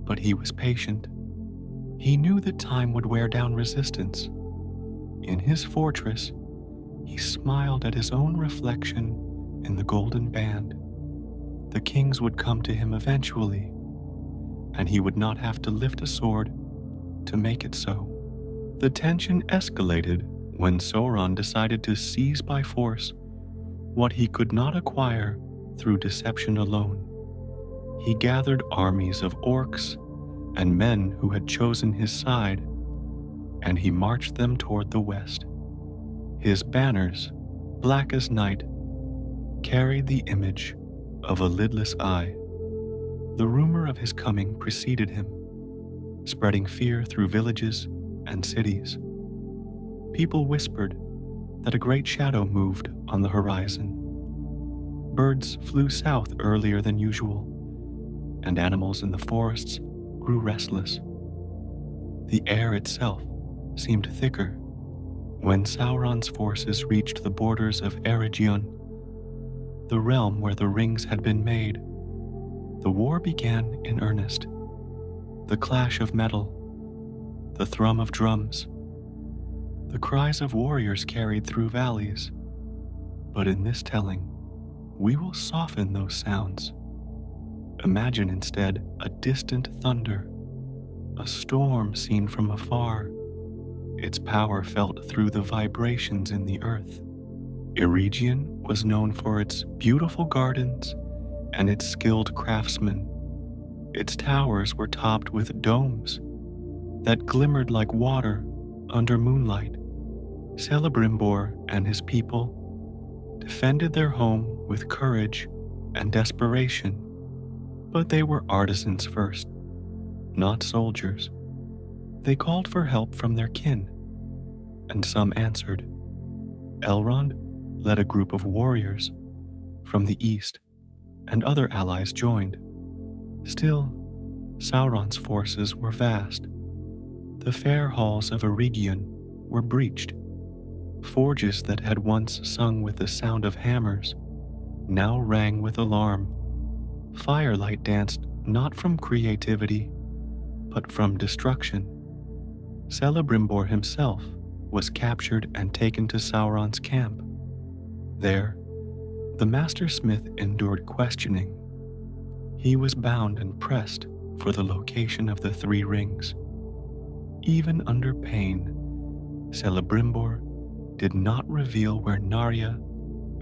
But he was patient. He knew that time would wear down resistance. In his fortress, he smiled at his own reflection in the golden band. The kings would come to him eventually, and he would not have to lift a sword to make it so. The tension escalated when Sauron decided to seize by force what he could not acquire through deception alone. He gathered armies of orcs and men who had chosen his side, and he marched them toward the west. His banners, black as night, carried the image of a lidless eye. The rumor of his coming preceded him, spreading fear through villages and cities. People whispered that a great shadow moved on the horizon. Birds flew south earlier than usual, and animals in the forests grew restless. The air itself seemed thicker. When Sauron's forces reached the borders of Eregion, the realm where the rings had been made, the war began in earnest. The clash of metal, the thrum of drums, the cries of warriors carried through valleys. But in this telling, we will soften those sounds. Imagine instead a distant thunder, a storm seen from afar, its power felt through the vibrations in the earth. Eregion was known for its beautiful gardens and its skilled craftsmen. Its towers were topped with domes that glimmered like water under moonlight. Celebrimbor and his people defended their home with courage and desperation, but they were artisans first, not soldiers. They called for help from their kin, and some answered. Elrond led a group of warriors from the east, and other allies joined. Still, Sauron's forces were vast. The fair halls of Eregion were breached. Forges that had once sung with the sound of hammers now rang with alarm. Firelight danced not from creativity, but from destruction. Celebrimbor himself was captured and taken to Sauron's camp. There, the master smith endured questioning. He was bound and pressed for the location of the three rings. Even under pain, Celebrimbor did not reveal where Narya,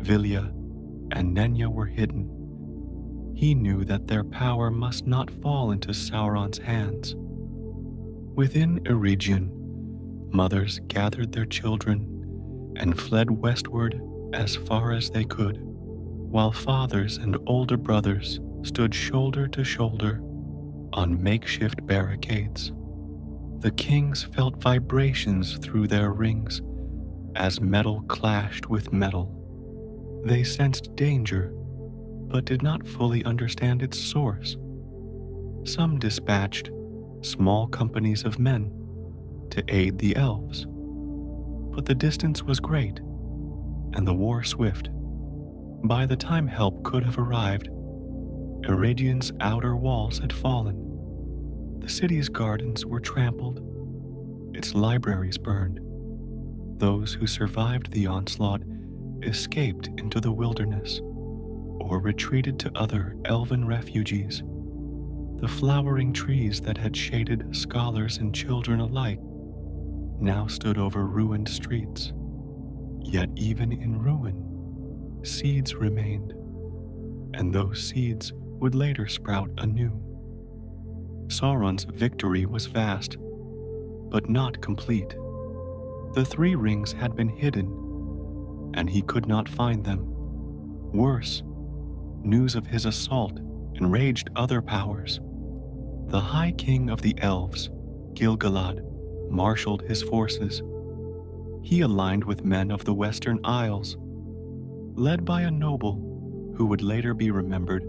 Vilya, and Nenya were hidden. He knew that their power must not fall into Sauron's hands. Within Eregion, mothers gathered their children and fled westward as far as they could, while fathers and older brothers stood shoulder to shoulder on makeshift barricades. The kings felt vibrations through their rings as metal clashed with metal. They sensed danger, but did not fully understand its source. Some dispatched small companies of men to aid the elves, but the distance was great and the war swift. By the time help could have arrived, Eregion's outer walls had fallen. The city's gardens were trampled, its libraries burned. Those who survived the onslaught escaped into the wilderness or retreated to other elven refuges. The flowering trees that had shaded scholars and children alike now stood over ruined streets. Yet even in ruin, seeds remained, and those seeds would later sprout anew. Sauron's victory was vast, but not complete. The three rings had been hidden, and he could not find them. Worse, news of his assault enraged other powers. The High King of the Elves, Gil-galad, marshaled his forces. He aligned with men of the Western Isles, led by a noble who would later be remembered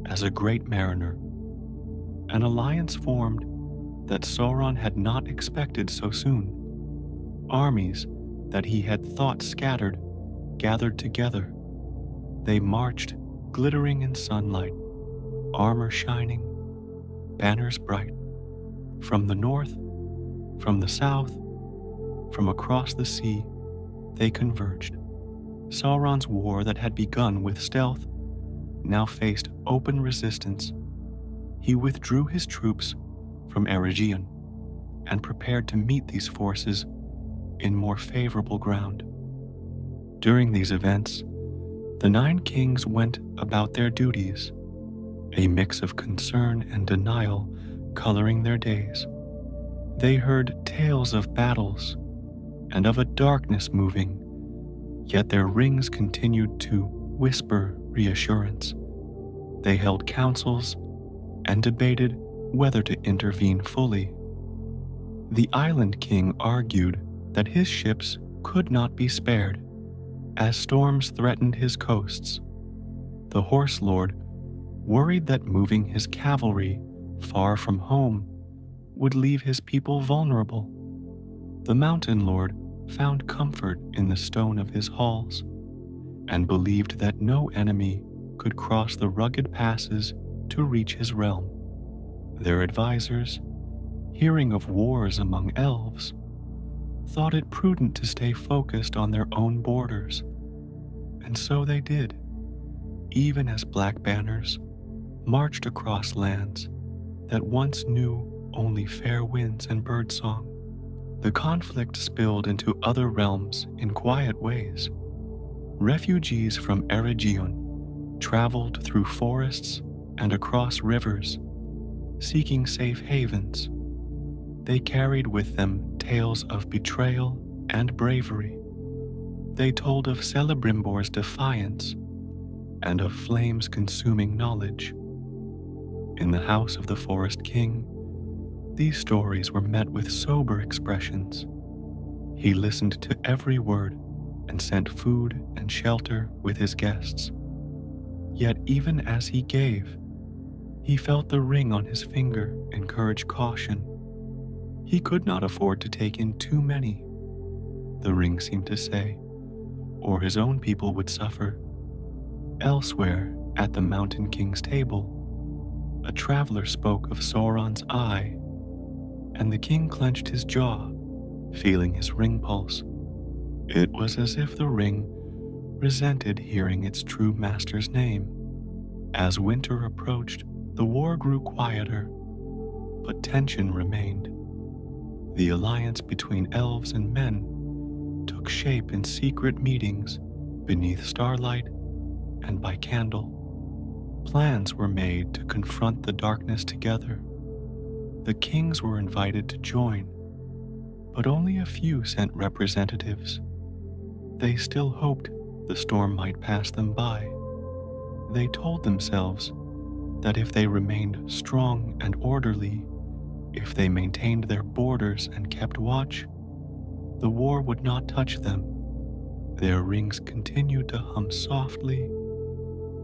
as a great mariner. An alliance formed that Sauron had not expected so soon. Armies that he had thought scattered gathered together. They marched, glittering in sunlight, armor shining, banners bright. From the north, from the south, from across the sea, they converged. Sauron's war that had begun with stealth now faced open resistance. He withdrew his troops from Eregion and prepared to meet these forces in more favorable ground. During these events, the nine kings went about their duties, a mix of concern and denial coloring their days. They heard tales of battles and of a darkness moving, yet their rings continued to whisper reassurance. They held councils and debated whether to intervene fully. The island king argued that his ships could not be spared, as storms threatened his coasts. The horse lord worried that moving his cavalry far from home would leave his people vulnerable. The mountain lord found comfort in the stone of his halls and believed that no enemy could cross the rugged passes to reach his realm. Their advisors, hearing of wars among elves, thought it prudent to stay focused on their own borders, and so they did, even as black banners marched across lands that once knew only fair winds and birdsong. The conflict spilled into other realms in quiet ways. Refugees from Eregion traveled through forests and across rivers, seeking safe havens. They carried with them tales of betrayal and bravery. They told of Celebrimbor's defiance and of flames consuming knowledge. In the house of the Forest King, these stories were met with sober expressions. He listened to every word and sent food and shelter with his guests. Yet even as he gave, he felt the ring on his finger encourage caution. He could not afford to take in too many, the ring seemed to say, or his own people would suffer. Elsewhere, at the Mountain King's table, a traveler spoke of Sauron's eye, and the king clenched his jaw, feeling his ring pulse. It was as if the ring resented hearing its true master's name. As winter approached, the war grew quieter, but tension remained. The alliance between elves and men took shape in secret meetings beneath starlight and by candle. Plans were made to confront the darkness together. The kings were invited to join, but only a few sent representatives. They still hoped the storm might pass them by. They told themselves that if they remained strong and orderly, if they maintained their borders and kept watch, the war would not touch them. Their rings continued to hum softly,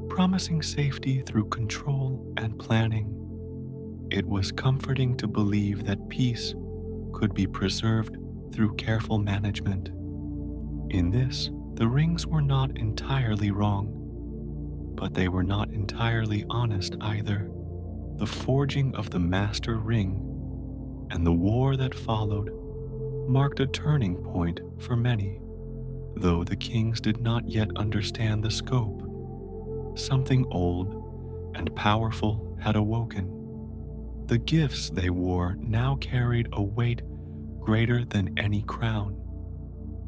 promising safety through control and planning. It was comforting to believe that peace could be preserved through careful management. In this, the rings were not entirely wrong, but they were not entirely honest either. The forging of the Master Ring and the war that followed marked a turning point for many, though the kings did not yet understand the scope. Something old and powerful had awoken. The gifts they wore now carried a weight greater than any crown.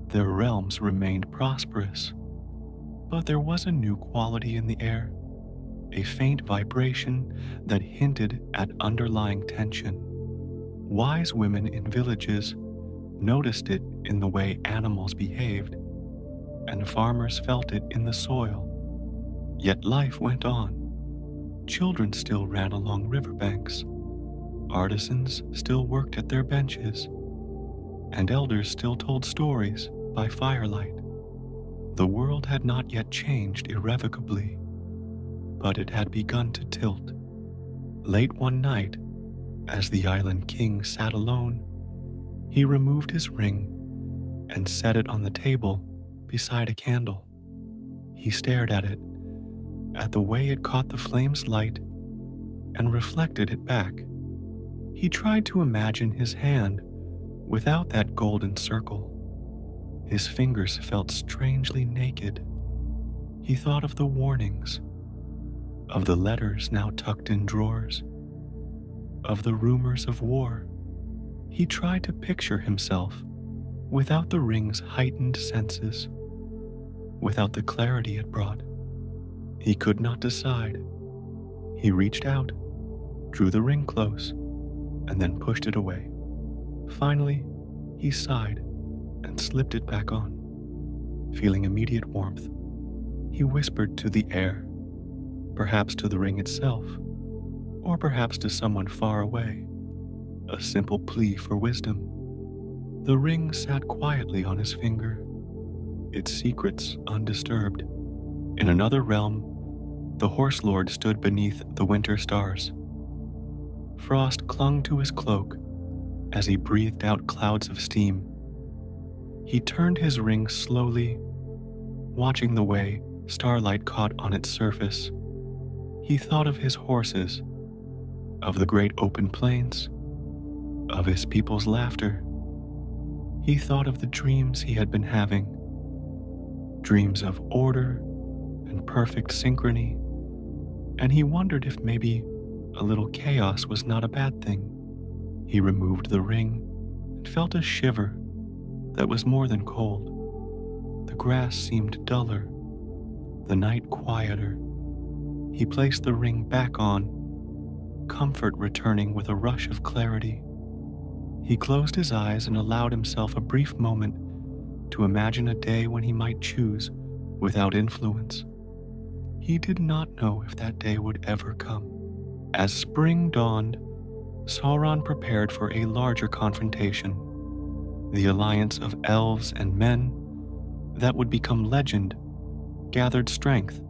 Their realms remained prosperous, but there was a new quality in the air, a faint vibration that hinted at underlying tension. Wise women in villages noticed it in the way animals behaved, and farmers felt it in the soil. Yet life went on. Children still ran along riverbanks. Artisans still worked at their benches, and elders still told stories by firelight. The world had not yet changed irrevocably, but it had begun to tilt. Late one night, as the island king sat alone, he removed his ring and set it on the table beside a candle. He stared at it, at the way it caught the flame's light and reflected it back. He tried to imagine his hand without that golden circle. His fingers felt strangely naked. He thought of the warnings, of the letters now tucked in drawers, of the rumors of war. He tried to picture himself without the ring's heightened senses, without the clarity it brought. He could not decide. He reached out, drew the ring close, and then pushed it away. Finally, he sighed and slipped it back on. Feeling immediate warmth, he whispered to the air, perhaps to the ring itself, or perhaps to someone far away, a simple plea for wisdom. The ring sat quietly on his finger, its secrets undisturbed. In another realm, the Horse Lord stood beneath the winter stars. Frost clung to his cloak as he breathed out clouds of steam. He turned his ring slowly, watching the way starlight caught on its surface. He thought of his horses, of the great open plains, of his people's laughter. He thought of the dreams he had been having, dreams of order and perfect synchrony, and he wondered if maybe a little chaos was not a bad thing. He removed the ring and felt a shiver that was more than cold. The grass seemed duller, the night quieter. He placed the ring back on, comfort returning with a rush of clarity. He closed his eyes and allowed himself a brief moment to imagine a day when he might choose without influence. He did not know if that day would ever come. As spring dawned, Sauron prepared for a larger confrontation, the alliance of elves and men that would become legend gathered strength.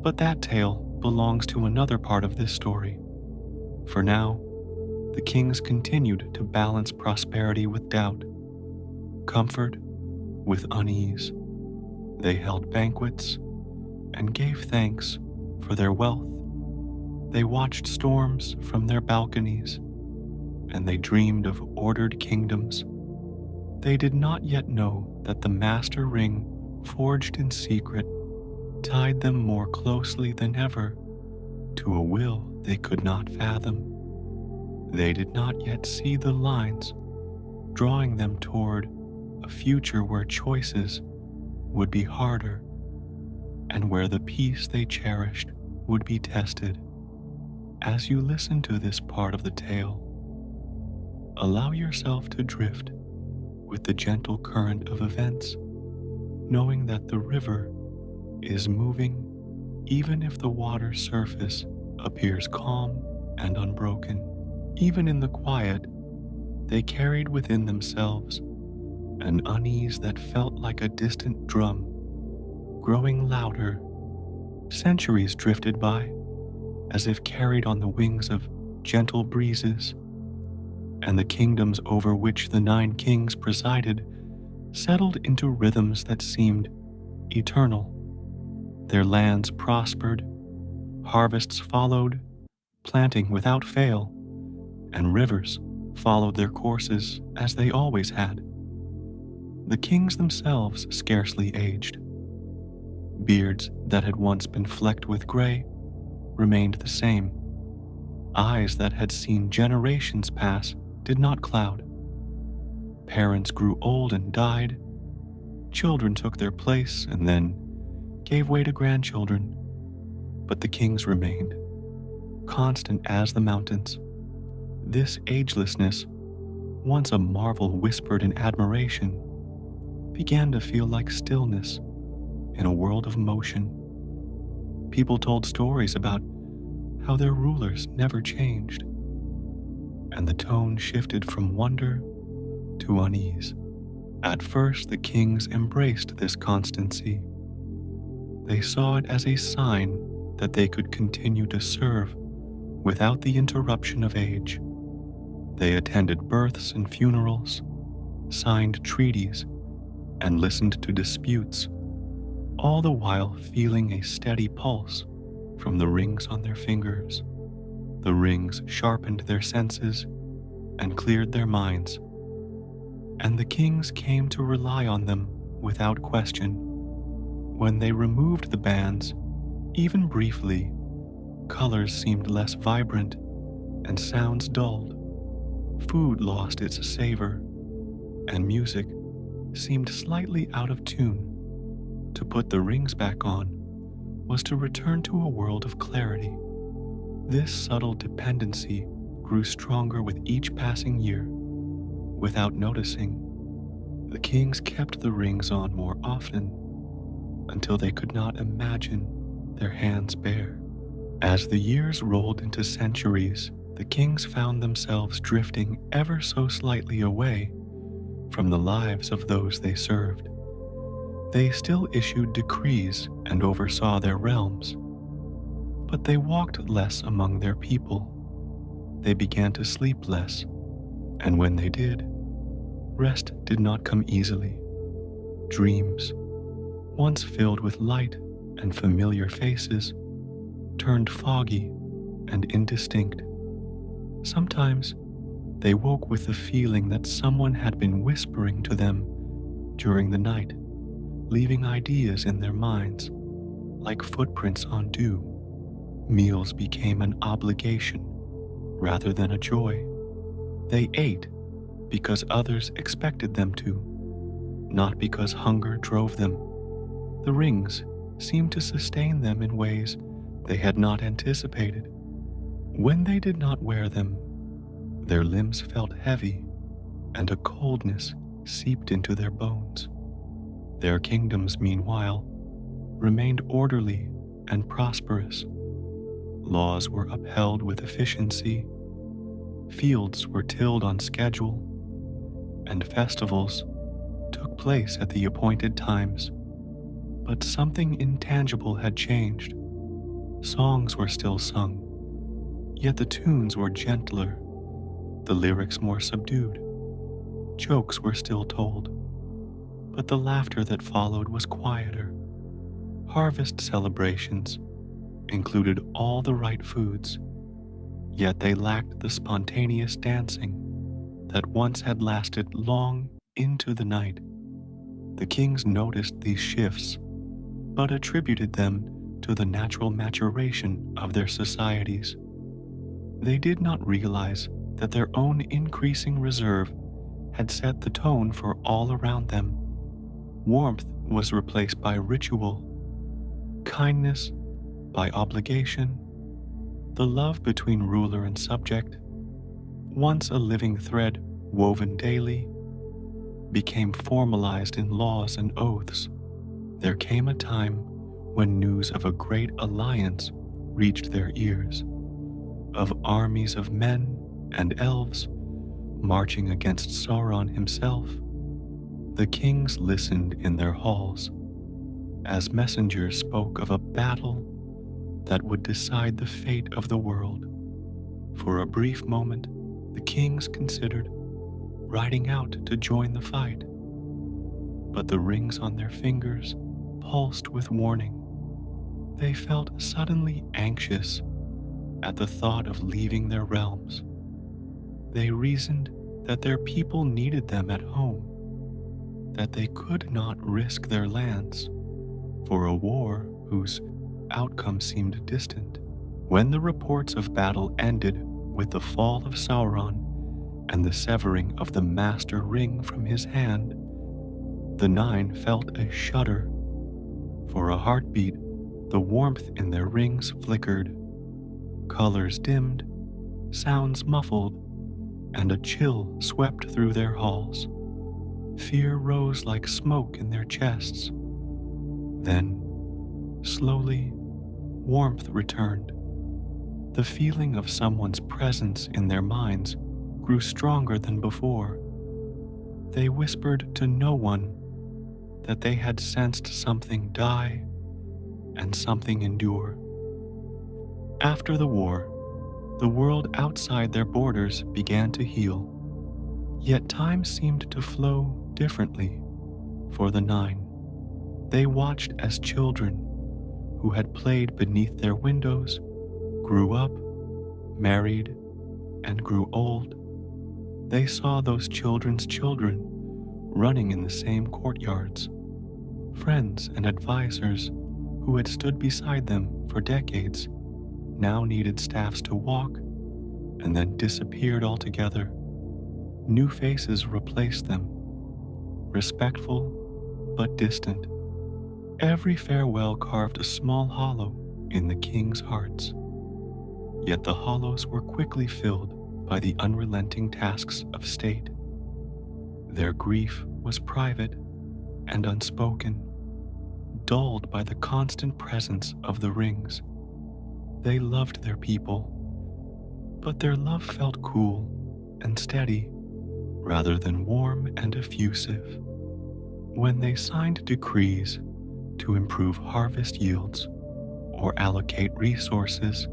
But that tale belongs to another part of this story. For now, the kings continued to balance prosperity with doubt, comfort with unease. They held banquets and gave thanks for their wealth. They watched storms from their balconies, and they dreamed of ordered kingdoms. They did not yet know that the master ring, forged in secret, tied them more closely than ever to a will they could not fathom. They did not yet see the lines drawing them toward a future where choices would be harder and where the peace they cherished would be tested. As you listen to this part of the tale, allow yourself to drift with the gentle current of events, knowing that the river is moving even if the water's surface appears calm and unbroken. Even in the quiet, they carried within themselves an unease that felt like a distant drum, growing louder. Centuries drifted by, as if carried on the wings of gentle breezes, and the kingdoms over which the 9 kings presided settled into rhythms that seemed eternal. Their lands prospered, harvests followed, planting without fail, and rivers followed their courses as they always had. The kings themselves scarcely aged. Beards that had once been flecked with gray remained the same. Eyes that had seen generations pass did not cloud. Parents grew old and died. Children took their place and then gave way to grandchildren. But the kings remained, constant as the mountains. This agelessness, once a marvel whispered in admiration, began to feel like stillness in a world of motion. People told stories about how their rulers never changed, and the tone shifted from wonder to unease. At first, the kings embraced this constancy. They saw it as a sign that they could continue to serve without the interruption of age. They attended births and funerals, signed treaties, and listened to disputes, all the while feeling a steady pulse from the rings on their fingers. The rings sharpened their senses and cleared their minds, and the kings came to rely on them without question. When they removed the bands, even briefly, colors seemed less vibrant and sounds dulled. Food lost its savor, and music seemed slightly out of tune. To put the rings back on was to return to a world of clarity. This subtle dependency grew stronger with each passing year. Without noticing, the kings kept the rings on more often until they could not imagine their hands bare. As the years rolled into centuries, the kings found themselves drifting ever so slightly away from the lives of those they served. They still issued decrees and oversaw their realms, but they walked less among their people. They began to sleep less, and when they did, rest did not come easily. Dreams, once filled with light and familiar faces, turned foggy and indistinct. Sometimes they woke with the feeling that someone had been whispering to them during the night, leaving ideas in their minds like footprints on dew. Meals became an obligation rather than a joy. They ate because others expected them to, not because hunger drove them. The rings seemed to sustain them in ways they had not anticipated. When they did not wear them, their limbs felt heavy, and a coldness seeped into their bones. Their kingdoms, meanwhile, remained orderly and prosperous. Laws were upheld with efficiency, fields were tilled on schedule, and festivals took place at the appointed times. But something intangible had changed. Songs were still sung, yet the tunes were gentler, the lyrics more subdued. Jokes were still told, but the laughter that followed was quieter. Harvest celebrations included all the right foods, yet they lacked the spontaneous dancing that once had lasted long into the night. The kings noticed these shifts, but attributed them to the natural maturation of their societies. They did not realize that their own increasing reserve had set the tone for all around them. Warmth was replaced by ritual, kindness by obligation. The love between ruler and subject, once a living thread woven daily, became formalized in laws and oaths. There came a time when news of a great alliance reached their ears, of armies of men and elves marching against Sauron himself. The kings listened in their halls as messengers spoke of a battle that would decide the fate of the world. For a brief moment, the kings considered riding out to join the fight, but the rings on their fingers pulsed with warning. They felt suddenly anxious at the thought of leaving their realms. They reasoned that their people needed them at home, that they could not risk their lands for a war whose outcome seemed distant. When the reports of battle ended with the fall of Sauron and the severing of the Master Ring from his hand, the Nine felt a shudder. For a heartbeat, the warmth in their rings flickered, colors dimmed, sounds muffled, and a chill swept through their halls. Fear rose like smoke in their chests. Then, slowly, warmth returned. The feeling of someone's presence in their minds grew stronger than before. They whispered to no one that they had sensed something die and something endure. After the war, the world outside their borders began to heal. Yet time seemed to flow differently for the Nine. They watched as children who had played beneath their windows grew up, married, and grew old. They saw those children's children running in the same courtyards. Friends and advisors who had stood beside them for decades now needed staffs to walk and then disappeared altogether. New faces replaced them, respectful but distant. Every farewell carved a small hollow in the king's hearts. Yet the hollows were quickly filled by the unrelenting tasks of state. Their grief was private and unspoken, dulled by the constant presence of the rings. They loved their people, but their love felt cool and steady rather than warm and effusive. When they signed decrees to improve harvest yields or allocate resources,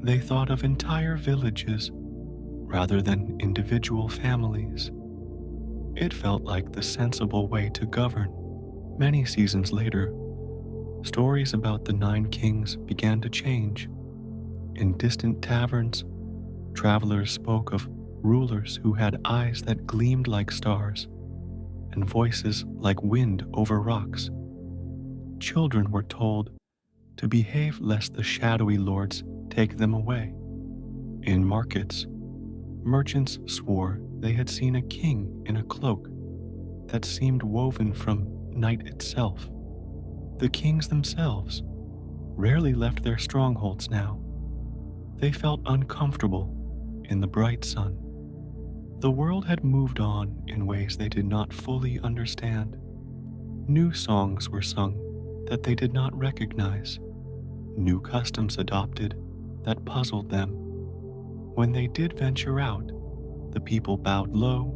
they thought of entire villages rather than individual families. It felt like the sensible way to govern. Many seasons later, stories about the Nine Kings began to change. In distant taverns, travelers spoke of rulers who had eyes that gleamed like stars and voices like wind over rocks. Children were told to behave lest the shadowy lords take them away. In markets, merchants swore they had seen a king in a cloak that seemed woven from night itself. The kings themselves rarely left their strongholds now. They felt uncomfortable in the bright sun. The world had moved on in ways they did not fully understand. New songs were sung that they did not recognize, new customs adopted that puzzled them. When they did venture out, the people bowed low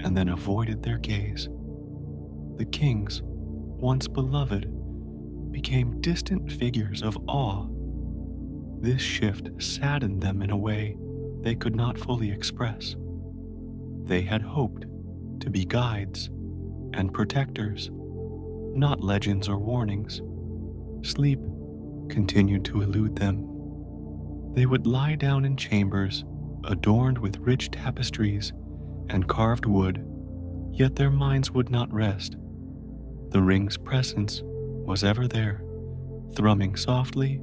and then avoided their gaze. The kings, once beloved, became distant figures of awe. This shift saddened them in a way they could not fully express. They had hoped to be guides and protectors, not legends or warnings. Sleep continued to elude them. They would lie down in chambers adorned with rich tapestries and carved wood, yet their minds would not rest. The ring's presence was ever there, thrumming softly,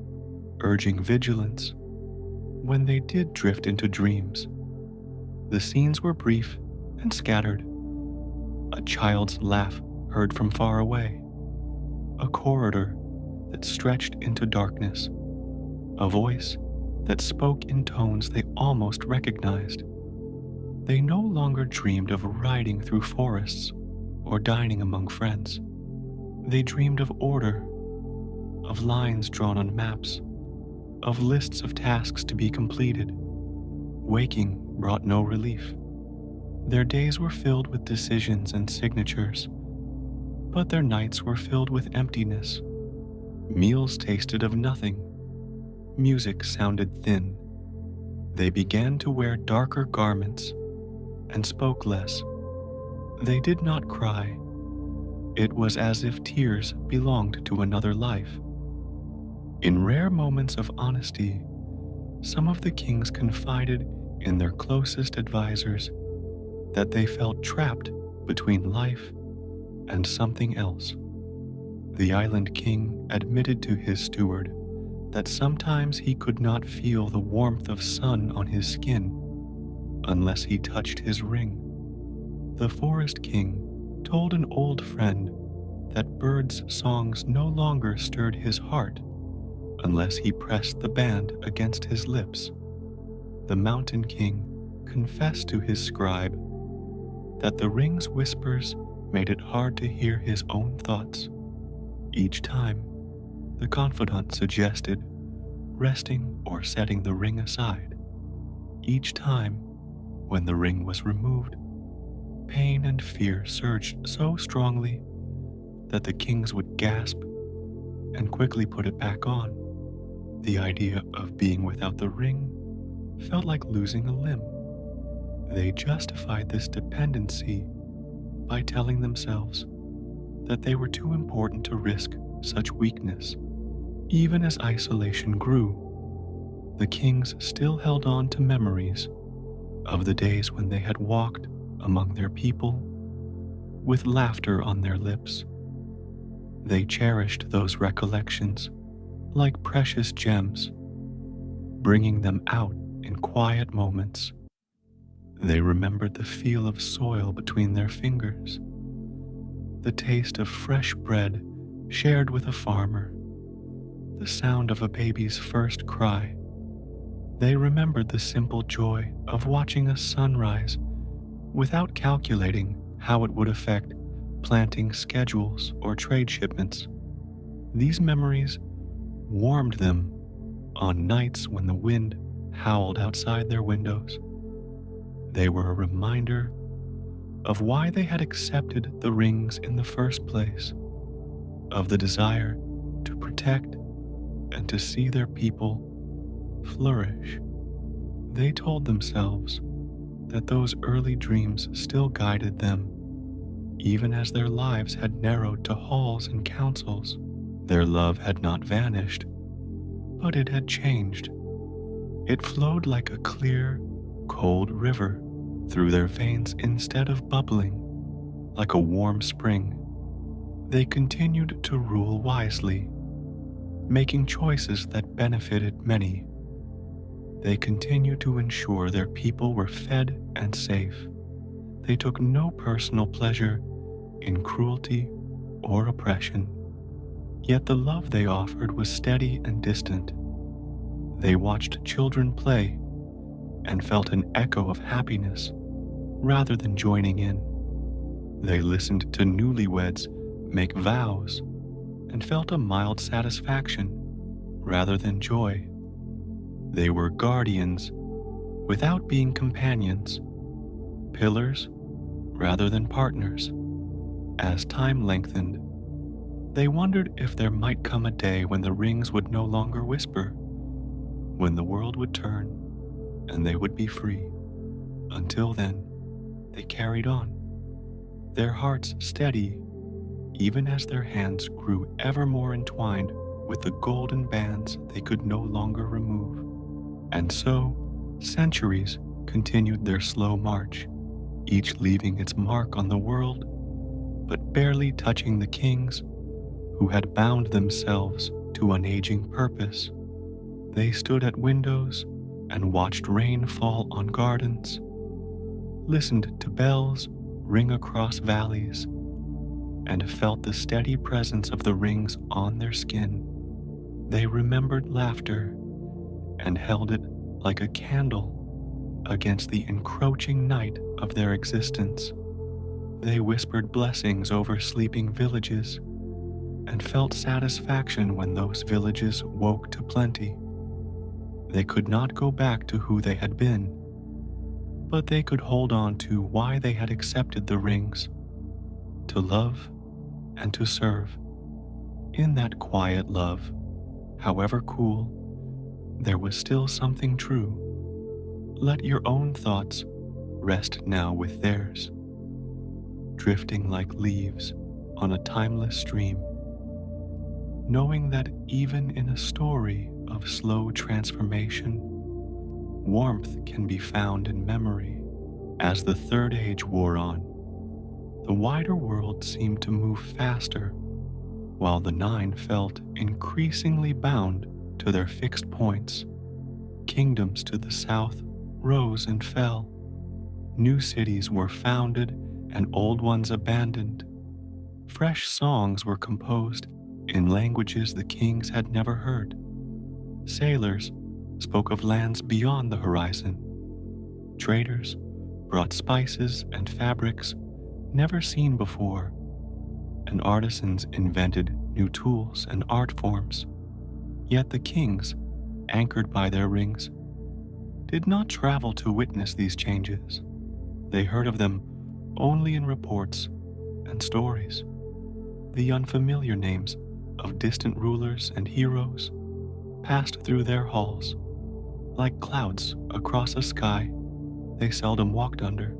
urging vigilance. When they did drift into dreams, the scenes were brief and scattered. A child's laugh heard from far away, a corridor that stretched into darkness, a voice that spoke in tones they almost recognized. They no longer dreamed of riding through forests or dining among friends. They dreamed of order, of lines drawn on maps, of lists of tasks to be completed. Waking brought no relief. Their days were filled with decisions and signatures, but their nights were filled with emptiness. Meals tasted of nothing. Music sounded thin. They began to wear darker garments and spoke less. They did not cry. It was as if tears belonged to another life. In rare moments of honesty, some of the kings confided in their closest advisors that they felt trapped between life and something else. The island king admitted to his steward that sometimes he could not feel the warmth of sun on his skin unless he touched his ring. The forest king told an old friend that birds' songs no longer stirred his heart unless he pressed the band against his lips. The mountain king confessed to his scribe that the ring's whispers made it hard to hear his own thoughts. Each time, the confidant suggested resting or setting the ring aside. Each time, when the ring was removed, pain and fear surged so strongly that the kings would gasp and quickly put it back on. The idea of being without the ring felt like losing a limb. They justified this dependency by telling themselves that they were too important to risk such weakness. Even as isolation grew, the kings still held on to memories of the days when they had walked among their people with laughter on their lips. They cherished those recollections like precious gems, bringing them out in quiet moments. They remembered the feel of soil between their fingers, the taste of fresh bread shared with a farmer, the sound of a baby's first cry. They remembered the simple joy of watching a sunrise without calculating how it would affect planting schedules or trade shipments. These memories warmed them on nights when the wind howled outside their windows. They were a reminder of why they had accepted the rings in the first place, of the desire to protect and to see their people flourish. They told themselves that those early dreams still guided them, even as their lives had narrowed to halls and councils. Their love had not vanished, but it had changed. It flowed like a clear, cold river through their veins instead of bubbling like a warm spring. They continued to rule wisely, making choices that benefited many. They continued to ensure their people were fed and safe. They took no personal pleasure in cruelty or oppression. Yet the love they offered was steady and distant. They watched children play and felt an echo of happiness rather than joining in. They listened to newlyweds make vows and felt a mild satisfaction rather than joy. They were guardians without being companions, pillars rather than partners. As time lengthened, they wondered if there might come a day when the rings would no longer whisper, when the world would turn and they would be free. Until then, they carried on, their hearts steady, even as their hands grew ever more entwined with the golden bands they could no longer remove. And so, centuries continued their slow march, each leaving its mark on the world, but barely touching the kings who had bound themselves to unaging purpose. They stood at windows and watched rain fall on gardens, listened to bells ring across valleys, and felt the steady presence of the rings on their skin. They remembered laughter and held it like a candle against the encroaching night of their existence. They whispered blessings over sleeping villages and felt satisfaction when those villages woke to plenty. They could not go back to who they had been, but they could hold on to why they had accepted the rings, to love and to serve. In that quiet love, however cool, there was still something true. Let your own thoughts rest now with theirs, drifting like leaves on a timeless stream, knowing that even in a story of slow transformation, warmth can be found in memory. As the Third Age wore on, the wider world seemed to move faster, while the Nine felt increasingly bound to their fixed points. Kingdoms to the south rose and fell. New cities were founded and old ones abandoned. Fresh songs were composed in languages the kings had never heard. Sailors spoke of lands beyond the horizon. Traders brought spices and fabrics never seen before, and artisans invented new tools and art forms. Yet the kings, anchored by their rings, did not travel to witness these changes. They heard of them only in reports and stories. The unfamiliar names of distant rulers and heroes passed through their halls like clouds across a sky they seldom walked under.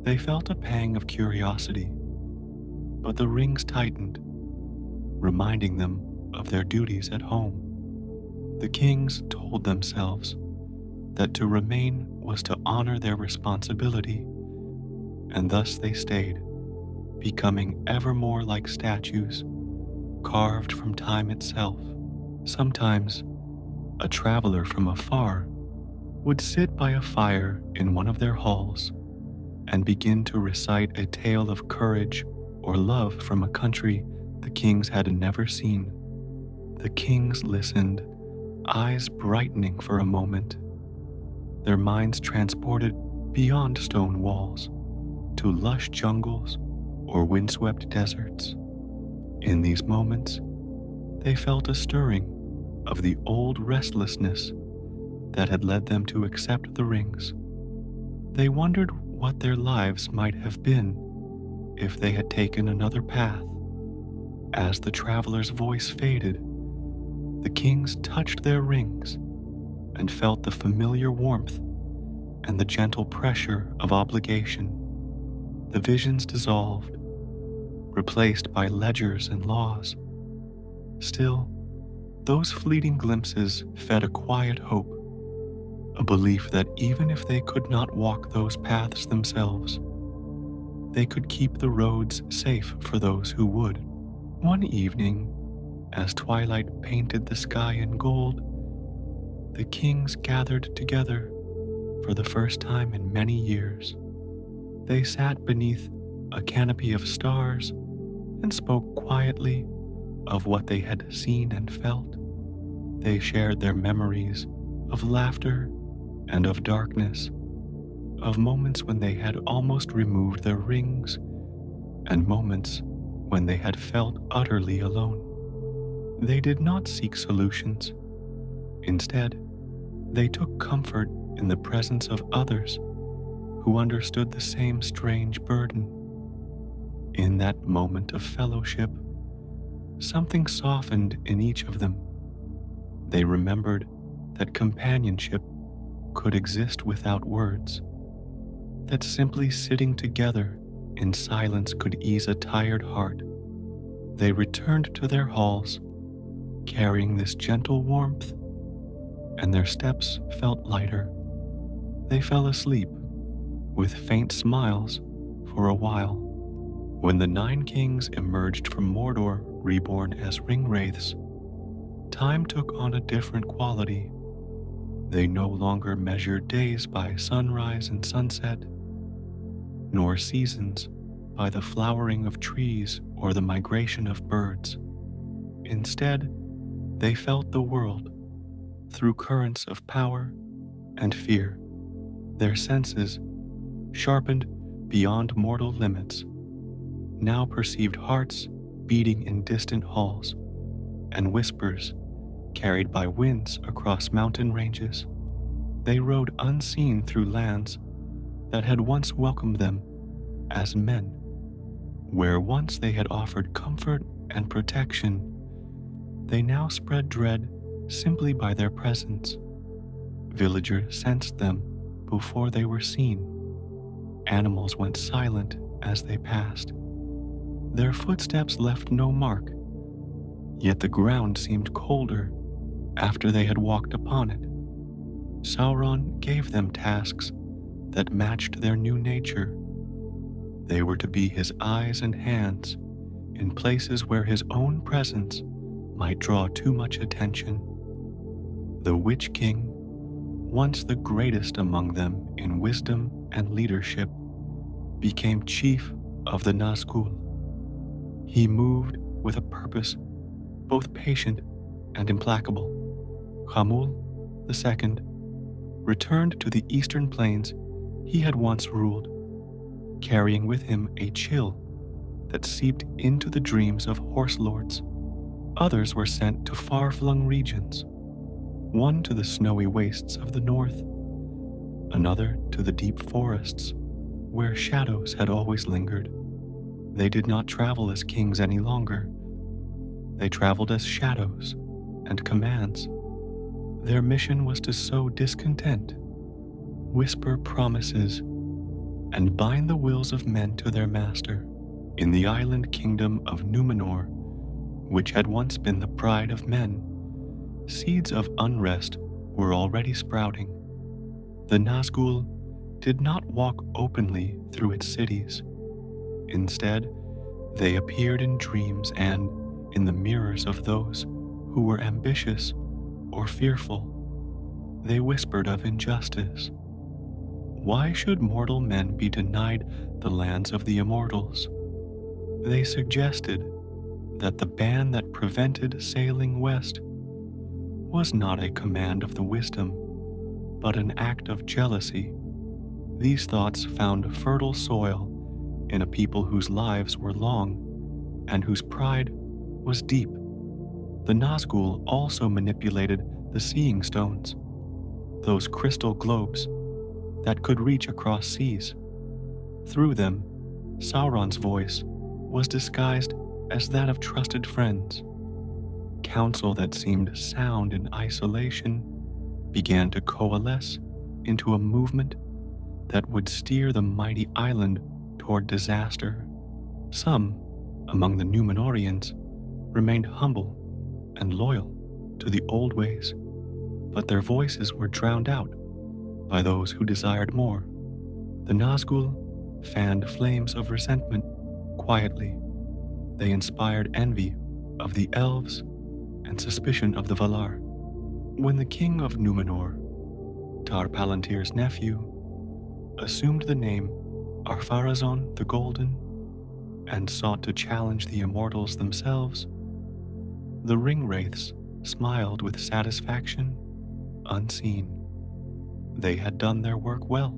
They felt a pang of curiosity, but the rings tightened, reminding them of their duties at home. The kings told themselves that to remain was to honor their responsibility, and thus they stayed, becoming ever more like statues carved from time itself. Sometimes, a traveler from afar would sit by a fire in one of their halls and begin to recite a tale of courage or love from a country the kings had never seen. The kings listened, eyes brightening for a moment, their minds transported beyond stone walls to lush jungles or windswept deserts. In these moments, they felt a stirring of the old restlessness that had led them to accept the rings. They wondered what their lives might have been if they had taken another path. As the traveler's voice faded, the kings touched their rings and felt the familiar warmth and the gentle pressure of obligation. The visions dissolved, replaced by ledgers and laws. Still, those fleeting glimpses fed a quiet hope, a belief that even if they could not walk those paths themselves, they could keep the roads safe for those who would. One evening, as twilight painted the sky in gold, the kings gathered together for the first time in many years. They sat beneath a canopy of stars and spoke quietly of what they had seen and felt. They shared their memories of laughter and of darkness, of moments when they had almost removed their rings, and moments when they had felt utterly alone. They did not seek solutions. Instead, they took comfort in the presence of others who understood the same strange burden. In that moment of fellowship, something softened in each of them. They remembered that companionship could exist without words, that simply sitting together in silence could ease a tired heart. They returned to their halls, carrying this gentle warmth, and their steps felt lighter. They fell asleep with faint smiles for a while. When the 9 kings emerged from Mordor, reborn as ringwraiths, time took on a different quality. They no longer measured days by sunrise and sunset, nor seasons by the flowering of trees or the migration of birds. Instead, they felt the world through currents of power and fear. Their senses, sharpened beyond mortal limits, now perceived hearts beating in distant halls and whispers carried by winds across mountain ranges. They rode unseen through lands that had once welcomed them as men. Where once they had offered comfort and protection, they now spread dread simply by their presence. Villagers sensed them before they were seen. Animals went silent as they passed. Their footsteps left no mark, yet the ground seemed colder after they had walked upon it. Sauron gave them tasks that matched their new nature. They were to be his eyes and hands in places where his own presence might draw too much attention. The Witch King, once the greatest among them in wisdom and leadership, became chief of the Nazgul. He moved with a purpose both patient and implacable. Khamul II returned to the eastern plains he had once ruled, carrying with him a chill that seeped into the dreams of horse lords. Others were sent to far-flung regions, one to the snowy wastes of the north, another to the deep forests where shadows had always lingered. They did not travel as kings any longer. They traveled as shadows and commands. Their mission was to sow discontent, whisper promises, and bind the wills of men to their master. In the island kingdom of Numenor, which had once been the pride of men, seeds of unrest were already sprouting. The Nazgul did not walk openly through its cities. Instead, they appeared in dreams and in the mirrors of those who were ambitious or fearful. They whispered of injustice. Why should mortal men be denied the lands of the immortals? They suggested that the ban that prevented sailing west was not a command of the wisdom, but an act of jealousy. These thoughts found fertile soil in a people whose lives were long and whose pride was deep. The Nazgul also manipulated the seeing stones, those crystal globes that could reach across seas. Through them, Sauron's voice was disguised as that of trusted friends. Counsel that seemed sound in isolation began to coalesce into a movement that would steer the mighty island toward disaster. Some among the Númenóreans remained humble and loyal to the old ways, but their voices were drowned out by those who desired more. The Nazgul fanned flames of resentment quietly. They inspired envy of the elves and suspicion of the Valar. When the king of Númenor, Tar-Palantir's nephew, assumed the name Ar-Pharazôn the Golden and sought to challenge the immortals themselves, the ring-wraiths smiled with satisfaction, unseen. They had done their work well.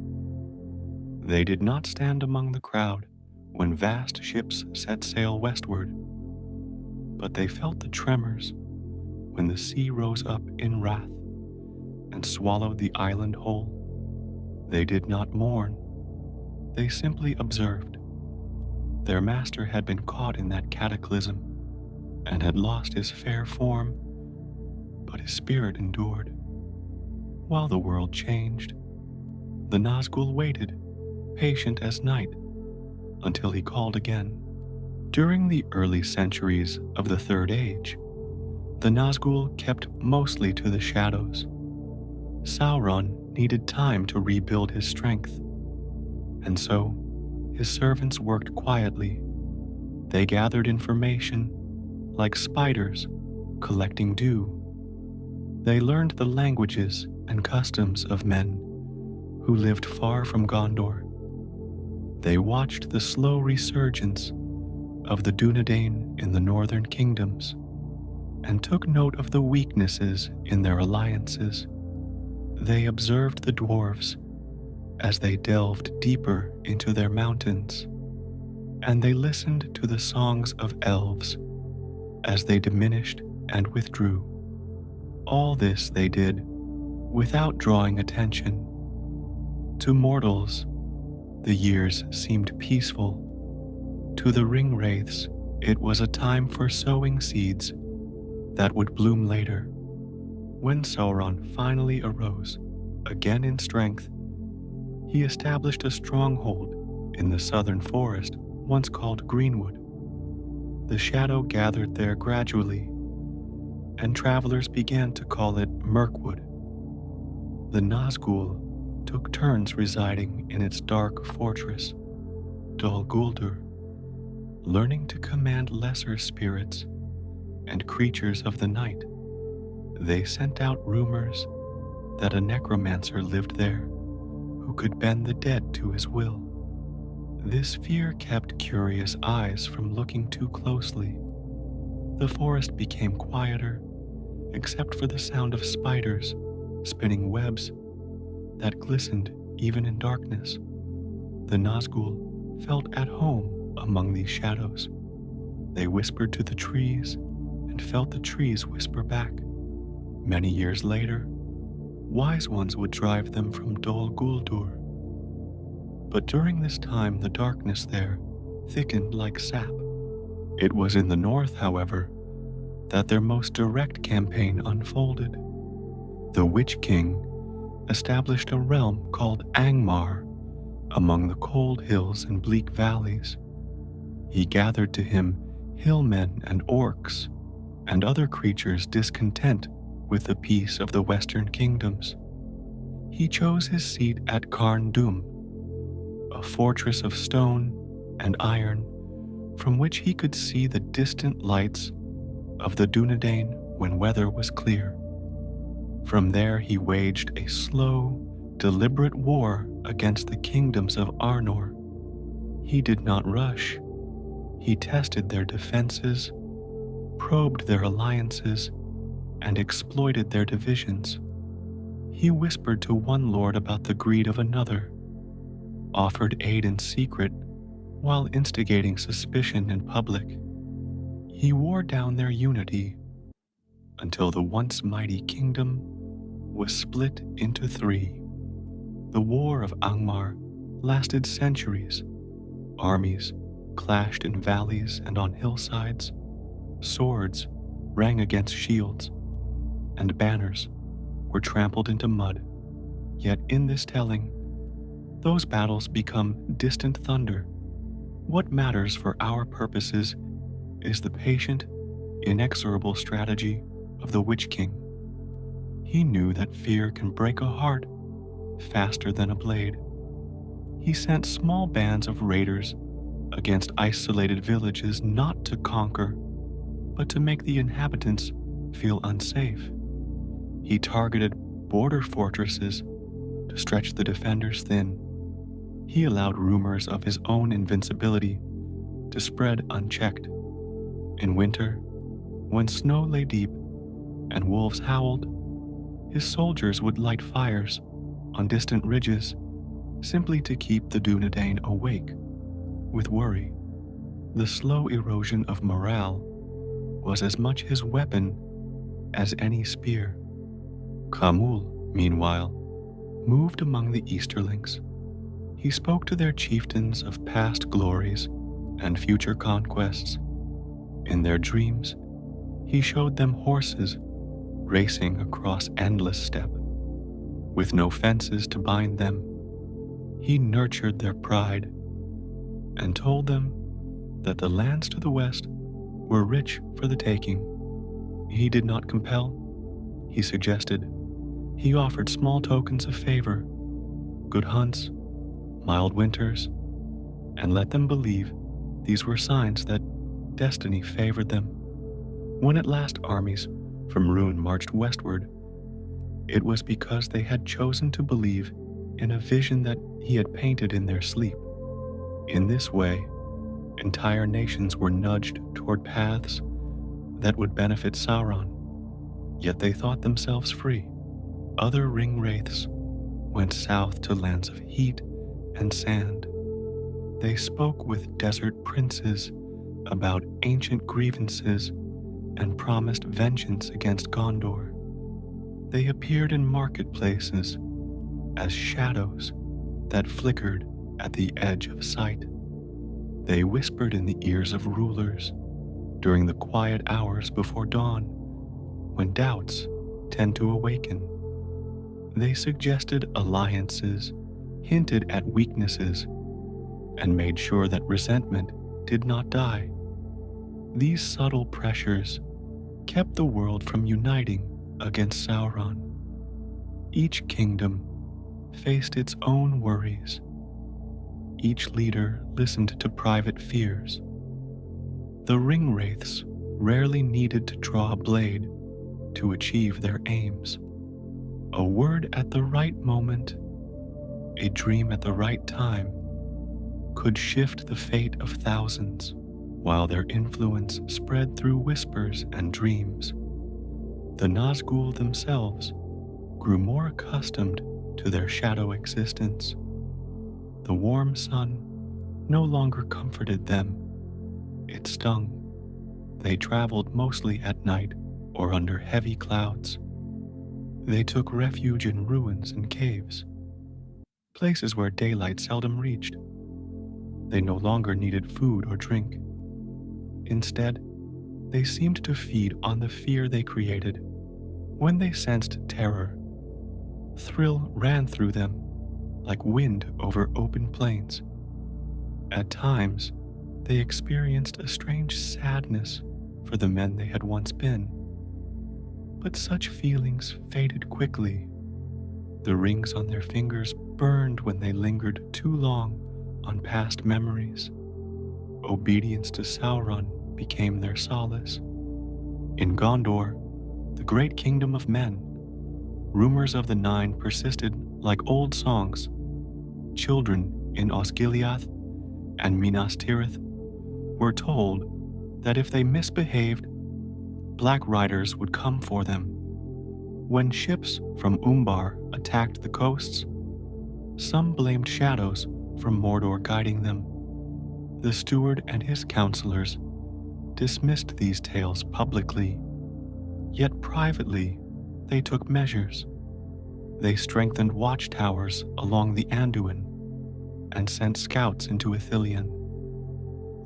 They did not stand among the crowd when vast ships set sail westward, but they felt the tremors when the sea rose up in wrath and swallowed the island whole. They did not mourn. They simply observed. Their master had been caught in that cataclysm and had lost his fair form, but his spirit endured. While the world changed, the Nazgul waited, patient as night, until he called again. During the early centuries of the Third Age, the Nazgul kept mostly to the shadows. Sauron needed time to rebuild his strength, and so his servants worked quietly. They gathered information like spiders collecting dew. They learned the languages and customs of men who lived far from Gondor. They watched the slow resurgence of the Dunedain in the northern kingdoms and took note of the weaknesses in their alliances. They observed the dwarves as they delved deeper into their mountains, and they listened to the songs of elves as they diminished and withdrew. All this they did without drawing attention. To mortals, the years seemed peaceful. To the ring-wraiths, it was a time for sowing seeds that would bloom later. When Sauron finally arose, again in strength, he established a stronghold in the southern forest once called Greenwood. The shadow gathered there gradually, and travelers began to call it Mirkwood. The Nazgul took turns residing in its dark fortress, Dol Guldur, learning to command lesser spirits and creatures of the night. They sent out rumors that a necromancer lived there who could bend the dead to his will. This fear kept curious eyes from looking too closely. The forest became quieter, except for the sound of spiders spinning webs that glistened even in darkness. The Nazgul felt at home among these shadows. They whispered to the trees and felt the trees whisper back. Many years later, wise ones would drive them from Dol Guldur. But during this time, the darkness there thickened like sap. It was in the north, however, that their most direct campaign unfolded. The Witch King established a realm called Angmar among the cold hills and bleak valleys. He gathered to him hillmen and orcs and other creatures discontent with the peace of the western kingdoms. He chose his seat at Carn Dûm, a fortress of stone and iron from which he could see the distant lights of the Dunedain when weather was clear. From there he waged a slow, deliberate war against the kingdoms of Arnor. He did not rush. He tested their defenses, probed their alliances, and exploited their divisions. He whispered to one lord about the greed of another, offered aid in secret while instigating suspicion in public. He wore down their unity until the once mighty kingdom was split into three. The War of Angmar lasted centuries. Armies clashed in valleys and on hillsides. Swords rang against shields, and banners were trampled into mud. Yet in this telling, those battles become distant thunder. What matters for our purposes is the patient, inexorable strategy of the Witch King. He knew that fear can break a heart faster than a blade. He sent small bands of raiders against isolated villages not to conquer, but to make the inhabitants feel unsafe. He targeted border fortresses to stretch the defenders thin. He allowed rumors of his own invincibility to spread unchecked. In winter, when snow lay deep and wolves howled, his soldiers would light fires on distant ridges simply to keep the Dunedain awake with worry. The slow erosion of morale was as much his weapon as any spear. Kamul, meanwhile, moved among the Easterlings. He spoke to their chieftains of past glories and future conquests. In their dreams, he showed them horses racing across endless steppe. With no fences to bind them, he nurtured their pride and told them that the lands to the west were rich for the taking. He did not compel, he suggested. He offered small tokens of favor, good hunts, mild winters, and let them believe these were signs that destiny favored them. When at last armies from Ruin marched westward, it was because they had chosen to believe in a vision that he had painted in their sleep. In this way, entire nations were nudged toward paths that would benefit Sauron, yet they thought themselves free. Other ring wraiths went south to lands of heat and sand. They spoke with desert princes about ancient grievances and promised vengeance against Gondor. They appeared in marketplaces as shadows that flickered at the edge of sight. They whispered in the ears of rulers during the quiet hours before dawn, when doubts tend to awaken. They suggested alliances, hinted at weaknesses, and made sure that resentment did not die. These subtle pressures kept the world from uniting against Sauron. Each kingdom faced its own worries. Each leader listened to private fears. The ring wraiths rarely needed to draw a blade to achieve their aims. A word at the right moment, a dream at the right time, could shift the fate of thousands, while their influence spread through whispers and dreams. The Nazgul themselves grew more accustomed to their shadow existence. The warm sun no longer comforted them. It stung. They traveled mostly at night or under heavy clouds. They took refuge in ruins and caves, places where daylight seldom reached. They no longer needed food or drink. Instead, they seemed to feed on the fear they created. When they sensed terror, thrill ran through them like wind over open plains. At times, they experienced a strange sadness for the men they had once been. But such feelings faded quickly. The rings on their fingers burned when they lingered too long on past memories. Obedience to Sauron became their solace. In Gondor, the great kingdom of men, rumors of the Nine persisted like old songs. Children in Osgiliath and Minas Tirith were told that if they misbehaved, black riders would come for them. When ships from Umbar attacked the coasts, some blamed shadows from Mordor guiding them. The steward and his counselors dismissed these tales publicly, yet privately they took measures. They strengthened watchtowers along the Anduin and sent scouts into Ithilien.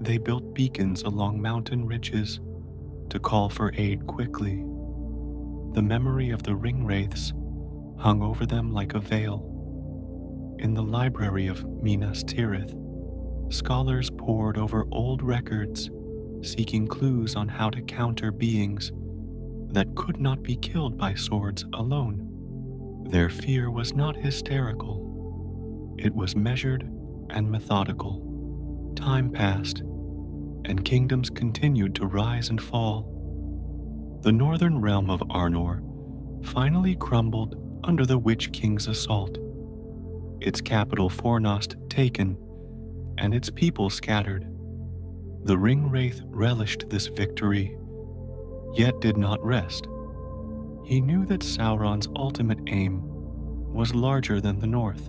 They built beacons along mountain ridges to call for aid quickly. The memory of the ring wraiths hung over them like a veil. In the library of Minas Tirith, scholars pored over old records, seeking clues on how to counter beings that could not be killed by swords alone. Their fear was not hysterical. It was measured and methodical. Time passed, and kingdoms continued to rise and fall. The northern realm of Arnor finally crumbled under the Witch King's assault. Its capital Fornost taken, and its people scattered. The ring wraith relished this victory, yet did not rest. He knew that Sauron's ultimate aim was larger than the north.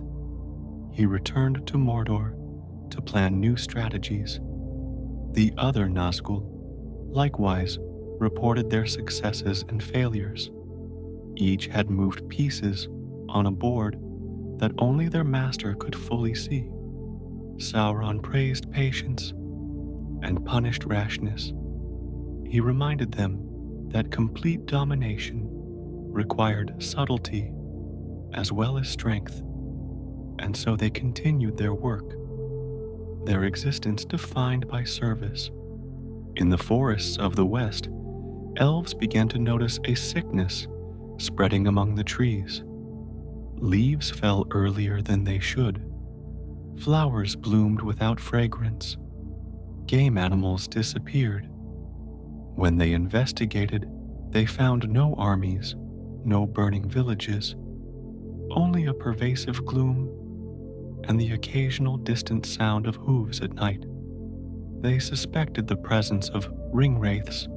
He returned to Mordor to plan new strategies. The other Nazgul likewise reported their successes and failures. Each had moved pieces on a board that only their master could fully see. Sauron praised patience and punished rashness. He reminded them that complete domination required subtlety as well as strength, and so they continued their work, their existence defined by service. In the forests of the west, elves began to notice a sickness spreading among the trees. Leaves fell earlier than they should. Flowers bloomed without fragrance. Game animals disappeared. When they investigated, they found no armies, no burning villages, only a pervasive gloom and the occasional distant sound of hooves at night. They suspected the presence of ring wraiths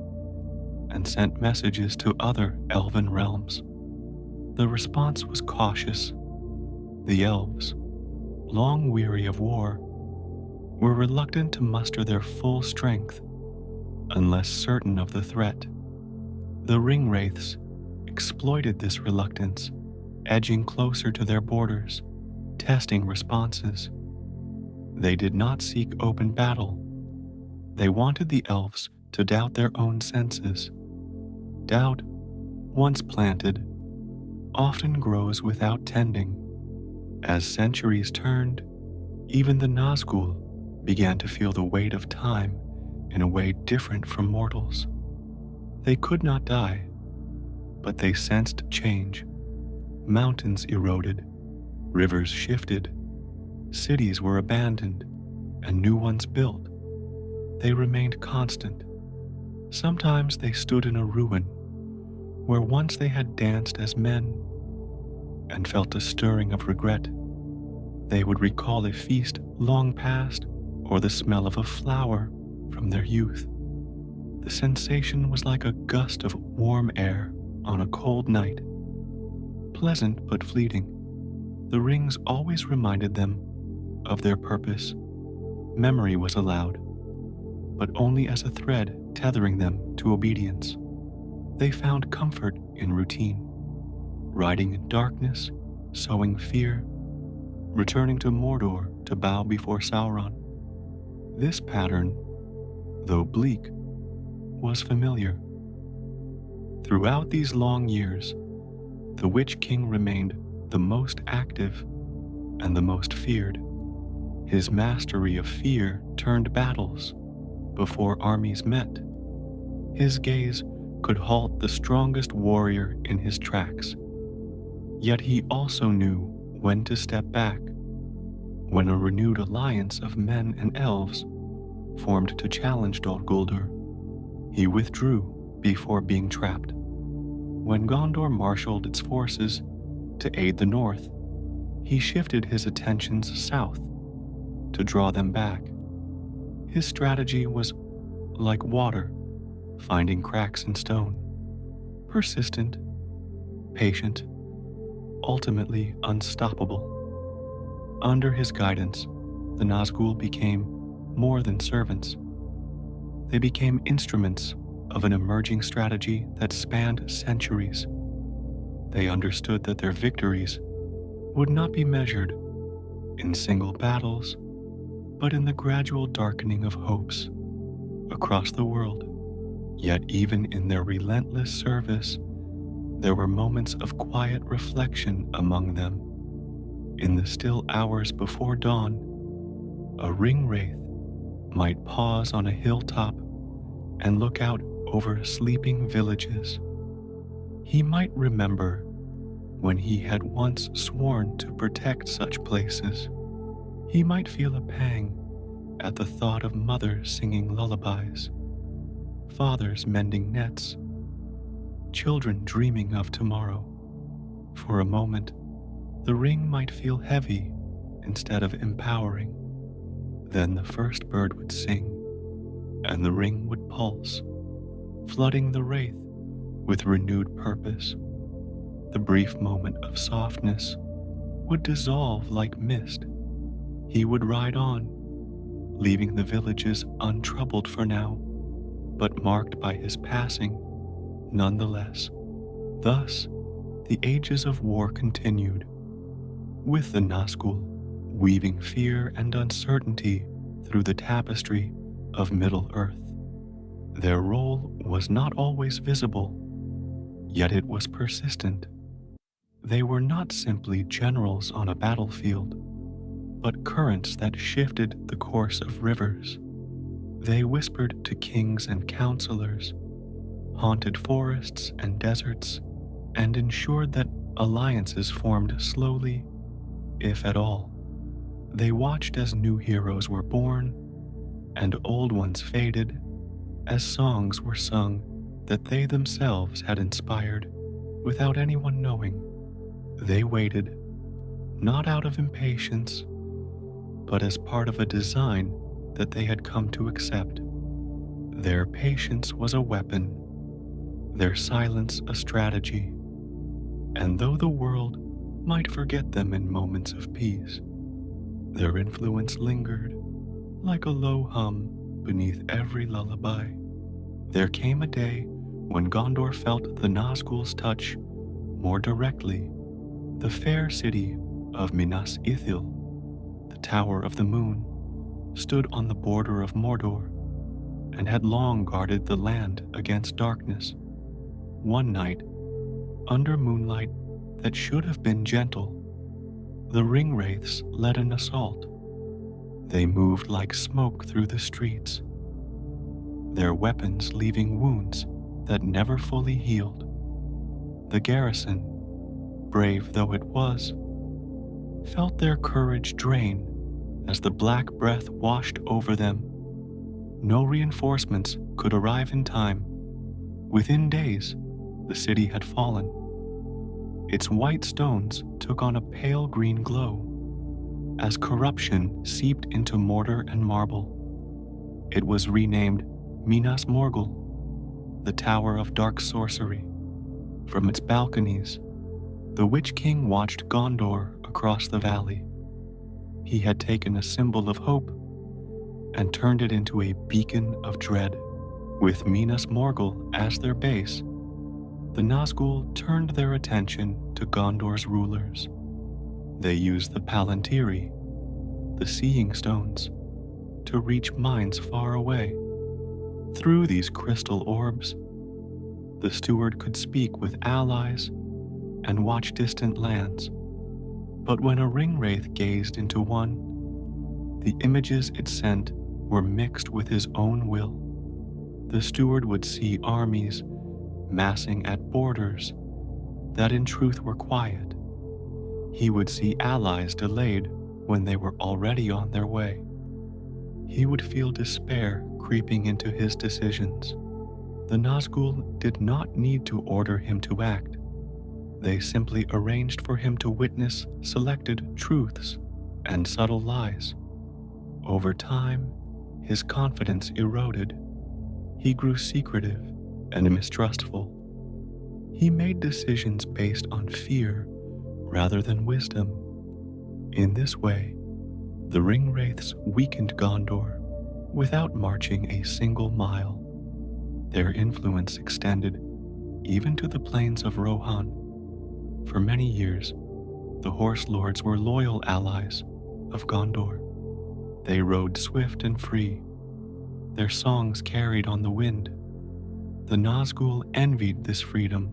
and sent messages to other elven realms. The response was cautious. The elves, long weary of war, were reluctant to muster their full strength unless certain of the threat. The ring wraiths exploited this reluctance, edging closer to their borders, testing responses. They did not seek open battle. They wanted the elves to doubt their own senses. Doubt, once planted, often grows without tending. As centuries turned, even the Nazgul began to feel the weight of time in a way different from mortals. They could not die, but they sensed change. Mountains eroded, rivers shifted, cities were abandoned, and new ones built. They remained constant. Sometimes they stood in a ruin where once they had danced as men and felt a stirring of regret. They would recall a feast long past or the smell of a flower from their youth. The sensation was like a gust of warm air on a cold night, pleasant but fleeting. The rings always reminded them of their purpose. Memory was allowed, but only as a thread tethering them to obedience. They found comfort in routine, riding in darkness, sowing fear, returning to Mordor to bow before Sauron. This pattern, though bleak, was familiar. Throughout these long years, the Witch King remained the most active and the most feared. His mastery of fear turned battles before armies met. His gaze could halt the strongest warrior in his tracks. Yet he also knew when to step back. When a renewed alliance of men and elves formed to challenge Dol Guldur, he withdrew before being trapped. When Gondor marshaled its forces to aid the north, he shifted his attentions south to draw them back. His strategy was like water, finding cracks in stone, persistent patient, ultimately unstoppable. Under his guidance, the Nazgul became more than servants. They became instruments of an emerging strategy that spanned centuries. They understood that their victories would not be measured in single battles, but in the gradual darkening of hopes across the world. Yet even in their relentless service, there were moments of quiet reflection among them. In the still hours before dawn, a ring wraith might pause on a hilltop and look out over sleeping villages. He might remember when he had once sworn to protect such places. He might feel a pang at the thought of mothers singing lullabies, fathers mending nets, children dreaming of tomorrow. For a moment, the ring might feel heavy instead of empowering. Then the first bird would sing, and the ring would pulse, flooding the wraith with renewed purpose. The brief moment of softness would dissolve like mist. He would ride on, leaving the villages untroubled for now, but marked by his passing nonetheless. Thus, the ages of war continued, with the Nazgul weaving fear and uncertainty through the tapestry of Middle-earth. Their role was not always visible, yet it was persistent. They were not simply generals on a battlefield, but currents that shifted the course of rivers. They whispered to kings and counselors, haunted forests and deserts, and ensured that alliances formed slowly, if at all. They watched as new heroes were born and old ones faded, as songs were sung that they themselves had inspired without anyone knowing. They waited, not out of impatience, but as part of a design that they had come to accept. Their patience was a weapon, their silence a strategy, and though the world might forget them in moments of peace, their influence lingered like a low hum beneath every lullaby. There came a day when Gondor felt the Nazgul's touch more directly. The fair city of Minas Ithil, the Tower of the Moon, stood on the border of Mordor and had long guarded the land against darkness. One night, under moonlight that should have been gentle, the ringwraiths led an assault. They moved like smoke through the streets, their weapons leaving wounds that never fully healed. The garrison, brave though it was, felt their courage drain as the black breath washed over them. No reinforcements could arrive in time. Within days, the city had fallen. Its white stones took on a pale green glow as corruption seeped into mortar and marble. It was renamed Minas Morgul, the Tower of Dark Sorcery. From its balconies, the Witch King watched Gondor across the valley. He had taken a symbol of hope and turned it into a beacon of dread. With Minas Morgul as their base, the Nazgul turned their attention to Gondor's rulers. They used the Palantiri, the Seeing Stones, to reach minds far away. Through these crystal orbs, the steward could speak with allies and watch distant lands. But when a ringwraith gazed into one, the images it sent were mixed with his own will. The steward would see armies massing at borders that in truth were quiet. He would see allies delayed when they were already on their way. He would feel despair creeping into his decisions. The Nazgul did not need to order him to act. They simply arranged for him to witness selected truths and subtle lies. Over time, his confidence eroded. He grew secretive and mistrustful. He made decisions based on fear rather than wisdom. In this way, the ring wraiths weakened Gondor without marching a single mile. Their influence extended even to the plains of Rohan. For many years, the Horse Lords were loyal allies of Gondor. They rode swift and free, their songs carried on the wind. The Nazgul envied this freedom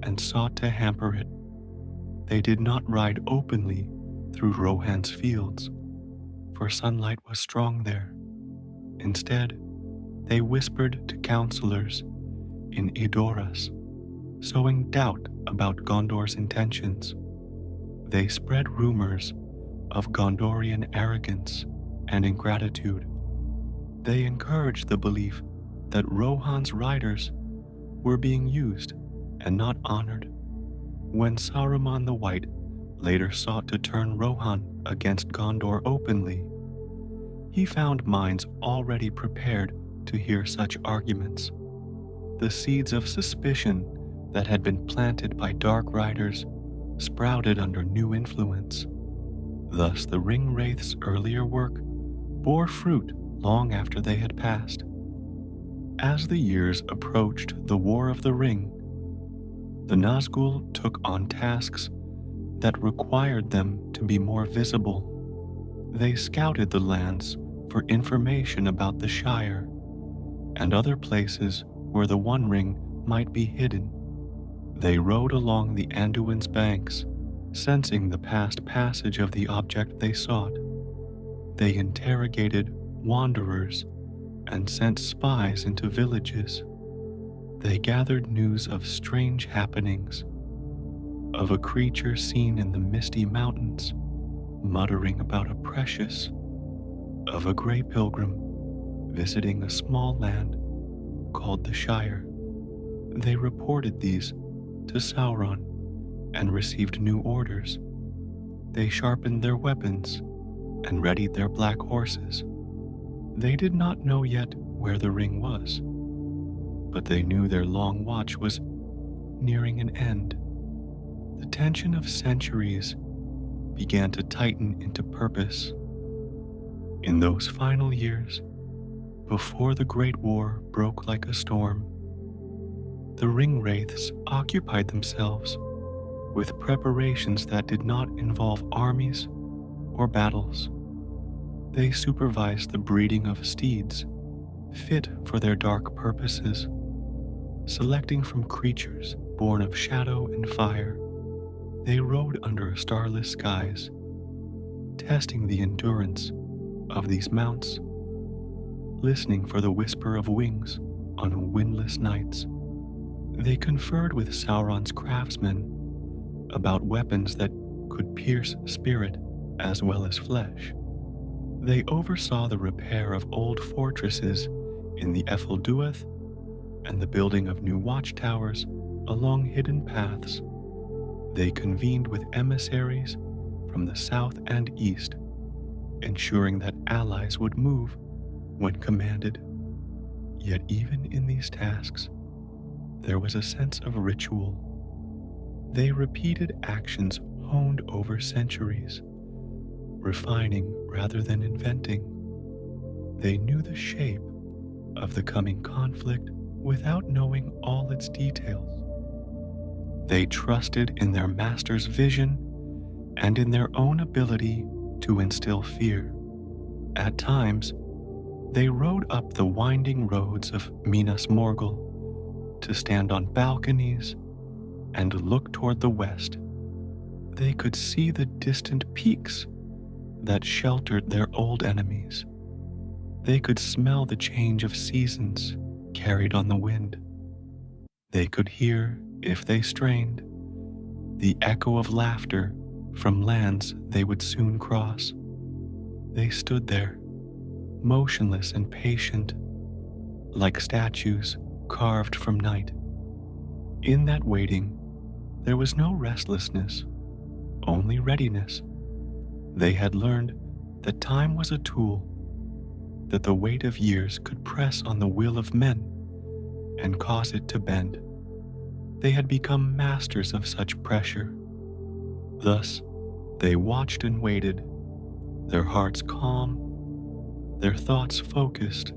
and sought to hamper it. They did not ride openly through Rohan's fields, for sunlight was strong there. Instead, they whispered to counselors in Edoras, sowing doubt about Gondor's intentions. They spread rumors of Gondorian arrogance and ingratitude. They encouraged the belief that Rohan's riders were being used and not honored. When Saruman the White later sought to turn Rohan against Gondor openly, he found minds already prepared to hear such arguments. The seeds of suspicion that had been planted by dark riders sprouted under new influence. Thus, the ring wraith's earlier work bore fruit long after they had passed. As the years approached the War of the Ring, the Nazgul took on tasks that required them to be more visible. They scouted the lands for information about the Shire and other places where the One Ring might be hidden. They rode along the Anduin's banks, sensing the past passage of the object they sought. They interrogated wanderers and sent spies into villages. They gathered news of strange happenings, of a creature seen in the misty mountains, muttering about a precious, of a gray pilgrim visiting a small land called the Shire. They reported these to Sauron and received new orders. They sharpened their weapons and readied their black horses. They did not know yet where the ring was, but they knew their long watch was nearing an end. The tension of centuries began to tighten into purpose. In those final years, before the Great War broke like a storm, the ring wraiths occupied themselves with preparations that did not involve armies or battles. They supervised the breeding of steeds fit for their dark purposes, selecting from creatures born of shadow and fire. They rode under starless skies, testing the endurance of these mounts, listening for the whisper of wings on windless nights. They conferred with Sauron's craftsmen about weapons that could pierce spirit as well as flesh. They oversaw the repair of old fortresses in the Efelduath and the building of new watchtowers along hidden paths. They convened with emissaries from the south and east, ensuring that allies would move when commanded. Yet even in these tasks, there was a sense of ritual. They repeated actions honed over centuries, refining rather than inventing. They knew the shape of the coming conflict without knowing all its details. They trusted in their master's vision and in their own ability to instill fear. At times, they rode up the winding roads of Minas Morgul to stand on balconies and look toward the west. They could see the distant peaks that sheltered their old enemies. They could smell the change of seasons carried on the wind. They could hear, if they strained, the echo of laughter from lands they would soon cross. They stood there, motionless and patient, like statues carved from night. In that waiting, there was no restlessness, only readiness. They had learned that time was a tool, that the weight of years could press on the will of men and cause it to bend. They had become masters of such pressure. Thus, they watched and waited, their hearts calm, their thoughts focused,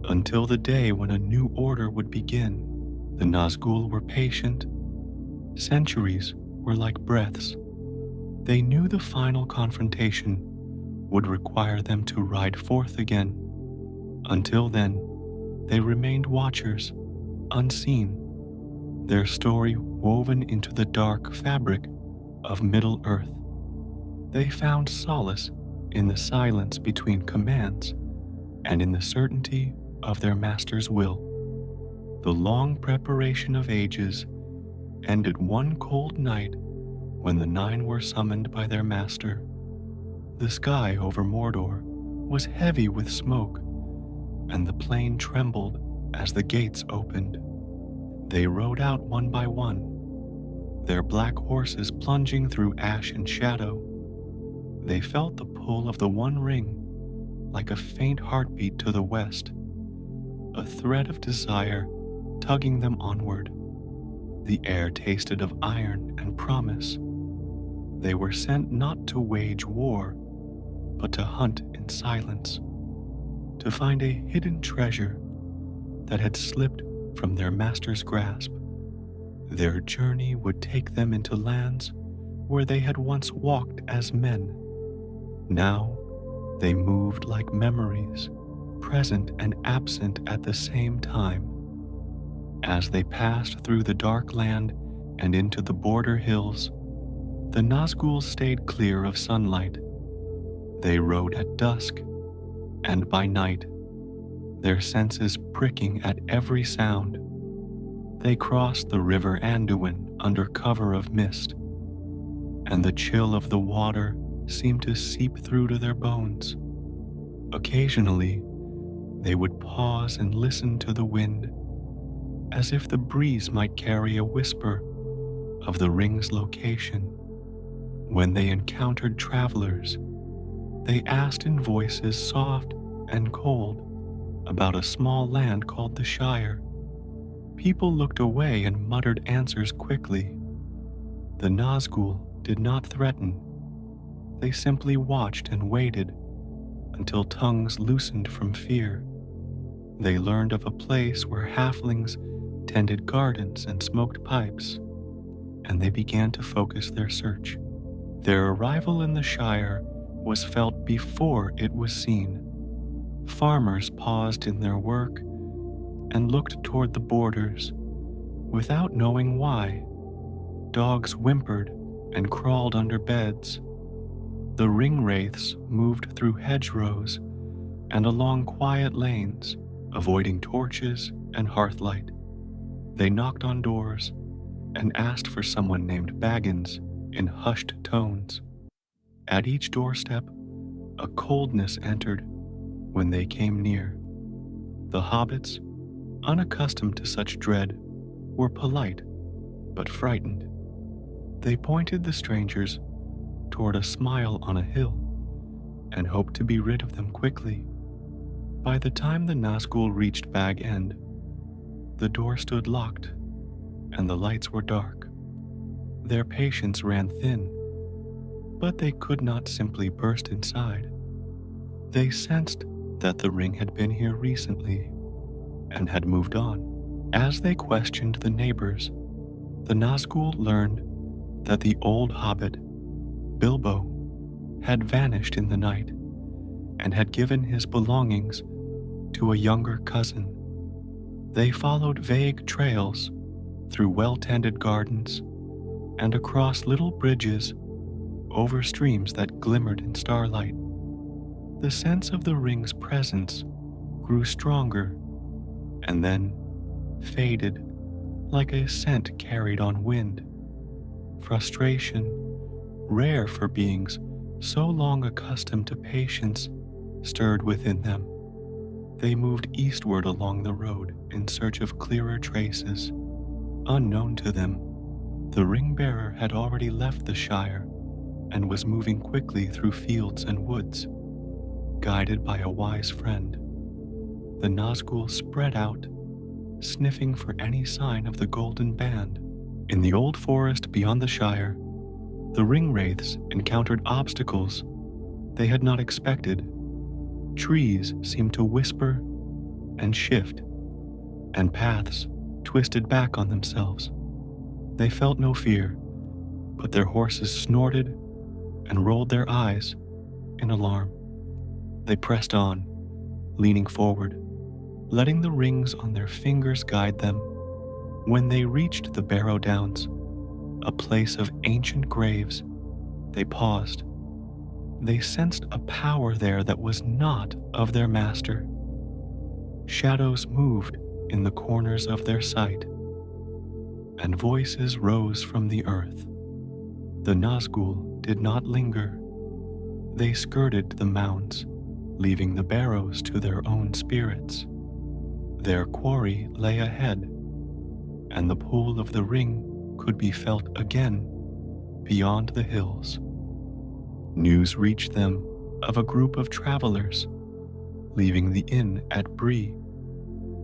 until the day when a new order would begin. The Nazgul were patient. Centuries were like breaths. They knew the final confrontation would require them to ride forth again. Until then, they remained watchers, unseen, their story woven into the dark fabric of Middle-earth. They found solace in the silence between commands and in the certainty of their master's will. The long preparation of ages ended one cold night when the nine were summoned by their master. The sky over Mordor was heavy with smoke, and the plain trembled as the gates opened. They rode out one by one, their black horses plunging through ash and shadow. They felt the pull of the One Ring like a faint heartbeat to the west, a thread of desire tugging them onward. The air tasted of iron and promise. They were sent not to wage war, but to hunt in silence, to find a hidden treasure that had slipped from their master's grasp. Their journey would take them into lands where they had once walked as men. Now they moved like memories, present and absent at the same time. As they passed through the dark land and into the border hills, the Nazgul stayed clear of sunlight. They rode at dusk and by night, their senses pricking at every sound. They crossed the river Anduin under cover of mist, and the chill of the water seemed to seep through to their bones. Occasionally, they would pause and listen to the wind, as if the breeze might carry a whisper of the ring's location. When they encountered travelers, they asked in voices soft and cold about a small land called the Shire. People looked away and muttered answers quickly. The Nazgul did not threaten. They simply watched and waited until tongues loosened from fear. They learned of a place where halflings tended gardens and smoked pipes, and they began to focus their search. Their arrival in the Shire was felt before it was seen. Farmers paused in their work and looked toward the borders without knowing why. Dogs whimpered and crawled under beds. The ring wraiths moved through hedgerows and along quiet lanes, avoiding torches and hearthlight. They knocked on doors and asked for someone named Baggins in hushed tones. At each doorstep, a coldness entered when they came near. The hobbits, unaccustomed to such dread, were polite but frightened. They pointed the strangers toward a smile on a hill and hoped to be rid of them quickly. By the time the Nazgul reached Bag End, the door stood locked and the lights were dark. Their patience ran thin, but they could not simply burst inside. They sensed that the ring had been here recently and had moved on. As they questioned the neighbors, the Nazgul learned that the old hobbit, Bilbo, had vanished in the night and had given his belongings to a younger cousin. They followed vague trails through well-tended gardens and across little bridges over streams that glimmered in starlight. The sense of the ring's presence grew stronger and then faded like a scent carried on wind. Frustration, rare for beings so long accustomed to patience, stirred within them. They moved eastward along the road in search of clearer traces. Unknown to them, the ring-bearer had already left the Shire and was moving quickly through fields and woods, guided by a wise friend. The Nazgul spread out, sniffing for any sign of the golden band. In the old forest beyond the Shire, the ring wraiths encountered obstacles they had not expected. Trees seemed to whisper and shift, and paths twisted back on themselves. They felt no fear, but their horses snorted and rolled their eyes in alarm. They pressed on, leaning forward, letting the rings on their fingers guide them. When they reached the Barrow Downs, a place of ancient graves, they paused. They sensed a power there that was not of their master. Shadows moved in the corners of their sight, and voices rose from the earth. The Nazgul did not linger. They skirted the mounds, leaving the barrows to their own spirits. Their quarry lay ahead, and the pull of the ring could be felt again beyond the hills. News reached them of a group of travelers leaving the inn at Bree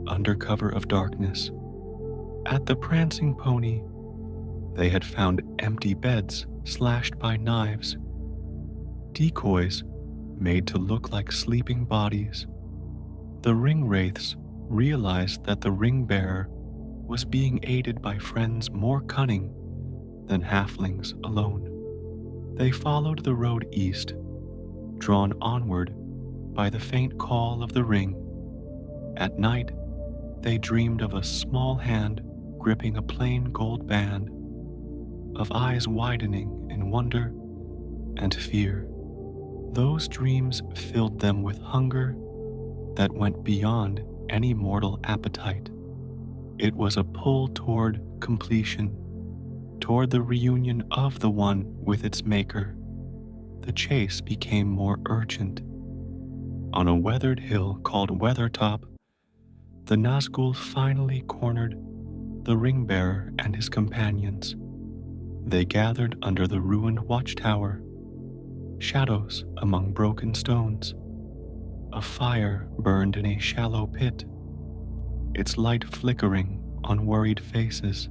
under cover of darkness. At the Prancing Pony, they had found empty beds slashed by knives, decoys made to look like sleeping bodies. The ring wraiths realized that the ring bearer was being aided by friends more cunning than halflings alone. They followed the road east, drawn onward by the faint call of the ring. At night, they dreamed of a small hand gripping a plain gold band, of eyes widening in wonder and fear. Those dreams filled them with hunger that went beyond any mortal appetite. It was a pull toward completion, toward the reunion of the one with its maker. The chase became more urgent. On a weathered hill called Weathertop, the Nazgul finally cornered the ring bearer and his companions. They gathered under the ruined watchtower, shadows among broken stones. A fire burned in a shallow pit, its light flickering on worried faces.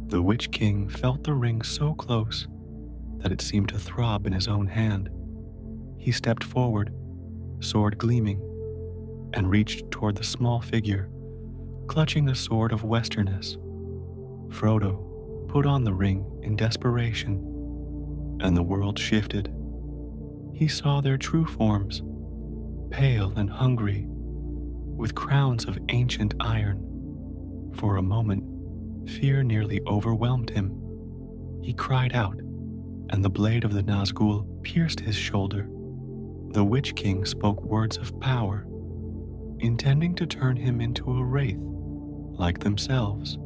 The Witch King felt the ring so close that it seemed to throb in his own hand. He stepped forward, sword gleaming, and reached toward the small figure, clutching a sword of westernness. Frodo put on the ring in desperation, and the world shifted. He saw their true forms, pale and hungry, with crowns of ancient iron. For a moment, fear nearly overwhelmed him. He cried out, and the blade of the Nazgul pierced his shoulder. The Witch King spoke words of power, intending to turn him into a wraith like themselves.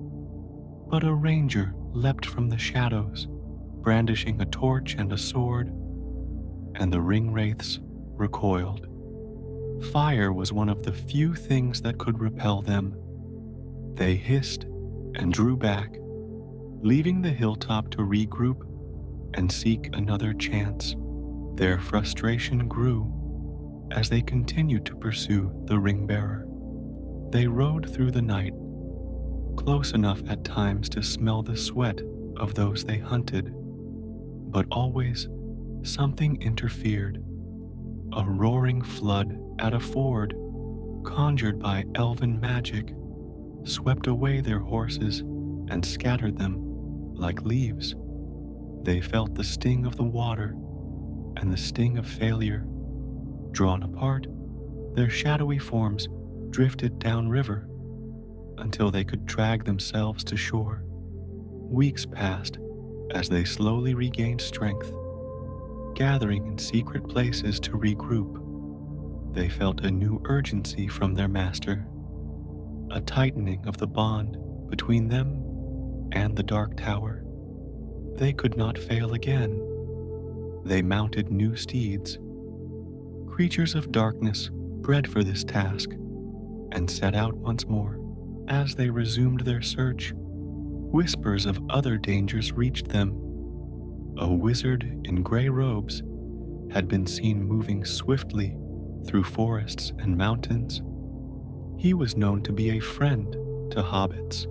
But a ranger leapt from the shadows, brandishing a torch and a sword, and the ring wraiths recoiled. Fire was one of the few things that could repel them. They hissed and drew back, leaving the hilltop to regroup and seek another chance. Their frustration grew as they continued to pursue the ring bearer. They rode through the night, close enough at times to smell the sweat of those they hunted, but always something interfered. A roaring flood at a ford, conjured by elven magic, swept away their horses and scattered them like leaves. They felt the sting of the water and the sting of failure. Drawn apart, their shadowy forms drifted downriver until they could drag themselves to shore. Weeks passed as they slowly regained strength, gathering in secret places to regroup. They felt a new urgency from their master, a tightening of the bond between them and the Dark Tower. They could not fail again. They mounted new steeds, creatures of darkness bred for this task, and set out once more. As they resumed their search, whispers of other dangers reached them. A wizard in gray robes had been seen moving swiftly through forests and mountains. He was known to be a friend to hobbits.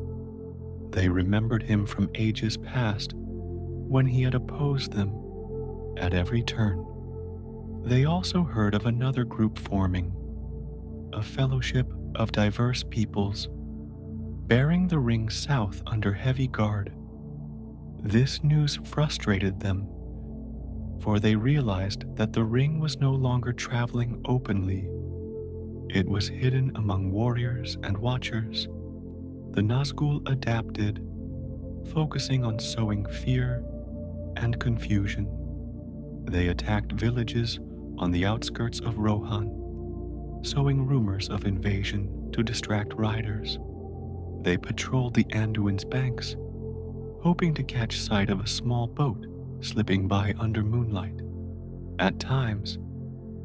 They remembered him from ages past when he had opposed them at every turn. They also heard of another group forming, a fellowship of diverse peoples, bearing the ring south under heavy guard. This news frustrated them, for they realized that the ring was no longer traveling openly. It was hidden among warriors and watchers. The Nazgul adapted, focusing on sowing fear and confusion. They attacked villages on the outskirts of Rohan, sowing rumors of invasion to distract riders. They patrolled the Anduin's banks, hoping to catch sight of a small boat slipping by under moonlight. At times,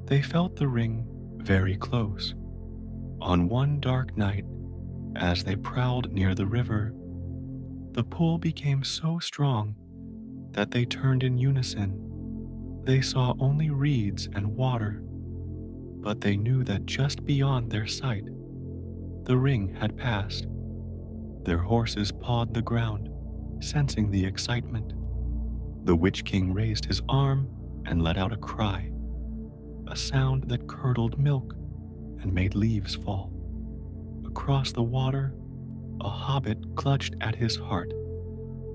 they felt the ring very close. On one dark night, as they prowled near the river, the pull became so strong that they turned in unison. They saw only reeds and water, but they knew that just beyond their sight, the ring had passed. Their horses pawed the ground, sensing the excitement. The Witch King raised his arm and let out a cry, a sound that curdled milk and made leaves fall. Across the water, a hobbit clutched at his heart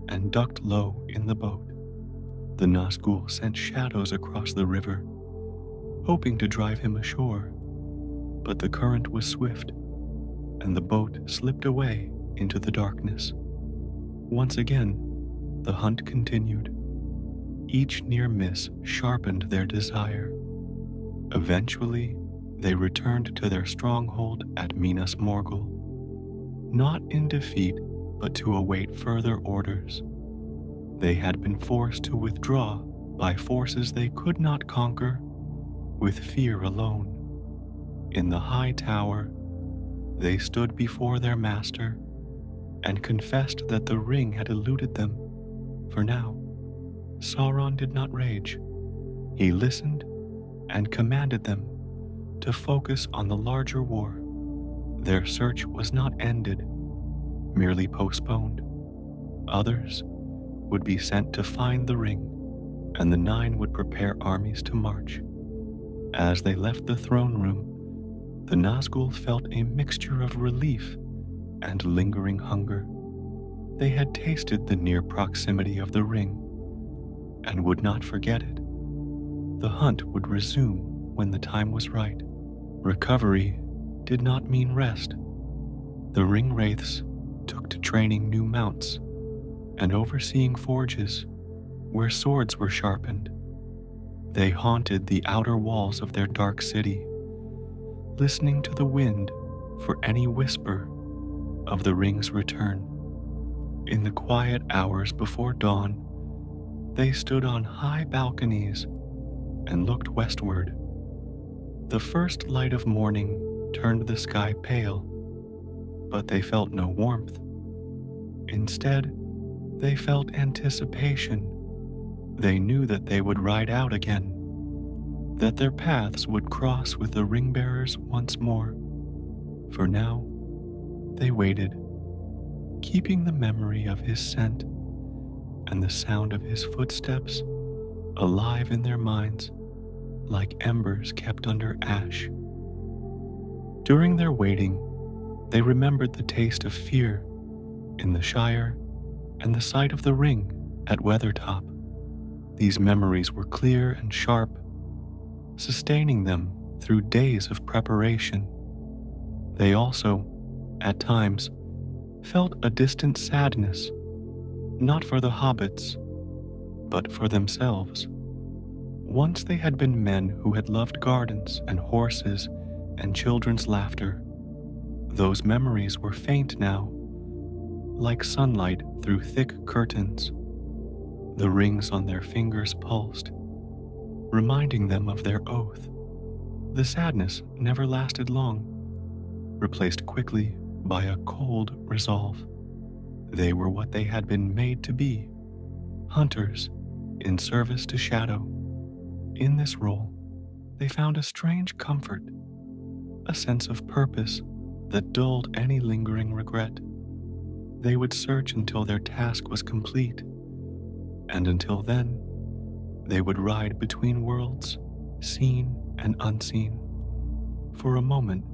and ducked low in the boat. The Nazgul sent shadows across the river, hoping to drive him ashore, but the current was swift, and the boat slipped away into the darkness. Once again, the hunt continued. Each near miss sharpened their desire. Eventually, they returned to their stronghold at Minas Morgul, not in defeat, but to await further orders. They had been forced to withdraw by forces they could not conquer with fear alone. In the high tower, they stood before their master and confessed that the ring had eluded them for now. Sauron did not rage. He listened and commanded them to focus on the larger war. Their search was not ended, merely postponed. Others would be sent to find the ring, and the Nine would prepare armies to march. As they left the throne room, the Nazgul felt a mixture of relief and lingering hunger. They had tasted the near proximity of the ring and would not forget it. The hunt would resume when the time was right. Recovery did not mean rest. The ring wraiths took to training new mounts and overseeing forges where swords were sharpened. They haunted the outer walls of their dark city, listening to the wind for any whisper of the ring's return. In the quiet hours before dawn, they stood on high balconies and looked westward. The first light of morning turned the sky pale, but they felt no warmth. Instead, they felt anticipation. They knew that they would ride out again, that their paths would cross with the ring-bearers once more. For now, they waited, keeping the memory of his scent and the sound of his footsteps alive in their minds like embers kept under ash. During their waiting, they remembered the taste of fear in the Shire and the sight of the ring at Weathertop. These memories were clear and sharp, sustaining them through days of preparation. They also, at times, felt a distant sadness, not for the hobbits, but for themselves. Once they had been men who had loved gardens and horses and children's laughter. Those memories were faint now, like sunlight through thick curtains. The rings on their fingers pulsed, reminding them of their oath. The sadness never lasted long, replaced quickly by a cold resolve. They were what they had been made to be, hunters in service to Shadow. In this role, they found a strange comfort, a sense of purpose that dulled any lingering regret. They would search until their task was complete, and until then, they would ride between worlds, seen and unseen. For a moment,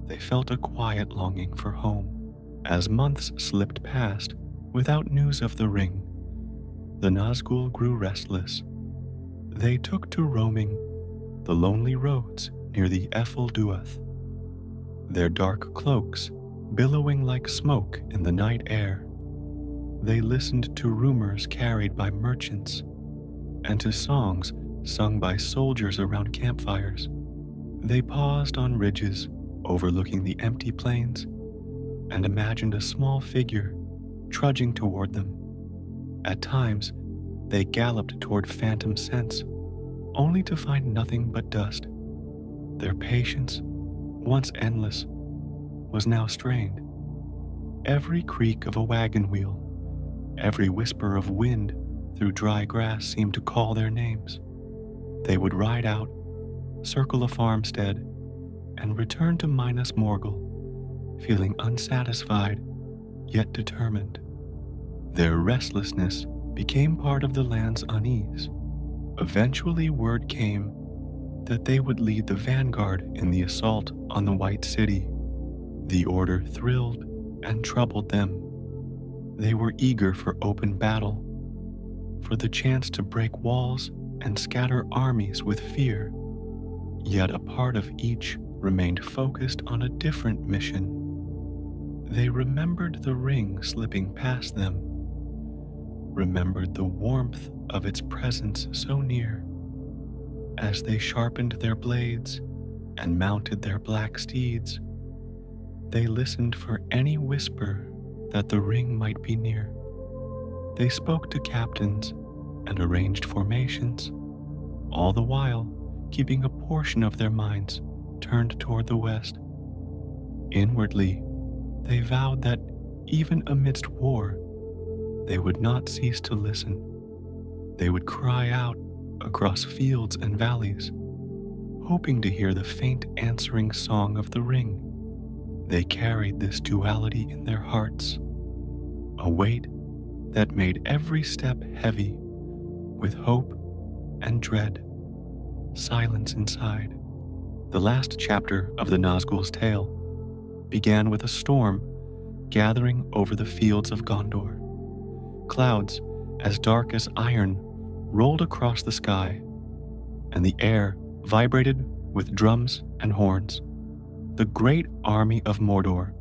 they felt a quiet longing for home. As months slipped past without news of the ring, the Nazgul grew restless. They took to roaming the lonely roads near the Duath, their dark cloaks billowing like smoke in the night air. They listened to rumors carried by merchants and to songs sung by soldiers around campfires. They paused on ridges overlooking the empty plains and imagined a small figure trudging toward them. At times, they galloped toward phantom scents, only to find nothing but dust. Their patience, once endless, was now strained. Every creak of a wagon wheel, every whisper of wind through dry grass seemed to call their names. They would ride out, circle a farmstead, and return to Minas Morgul, feeling unsatisfied yet determined. Their restlessness became part of the land's unease. Eventually, word came that they would lead the vanguard in the assault on the White City. The order thrilled and troubled them. They were eager for open battle, for the chance to break walls and scatter armies with fear. Yet a part of each remained focused on a different mission. They remembered the ring slipping past them, remembered the warmth of its presence so near. As they sharpened their blades and mounted their black steeds, they listened for any whisper that the ring might be near. They spoke to captains and arranged formations, all the while keeping a portion of their minds turned toward the west. Inwardly, they vowed that even amidst war, they would not cease to listen. They would cry out across fields and valleys, hoping to hear the faint answering song of the ring. They carried this duality in their hearts, a weight that made every step heavy with hope and dread. Silence inside. The last chapter of the Nazgul's tale began with a storm gathering over the fields of Gondor. Clouds as dark as iron rolled across the sky, and the air vibrated with drums and horns. The great army of Mordor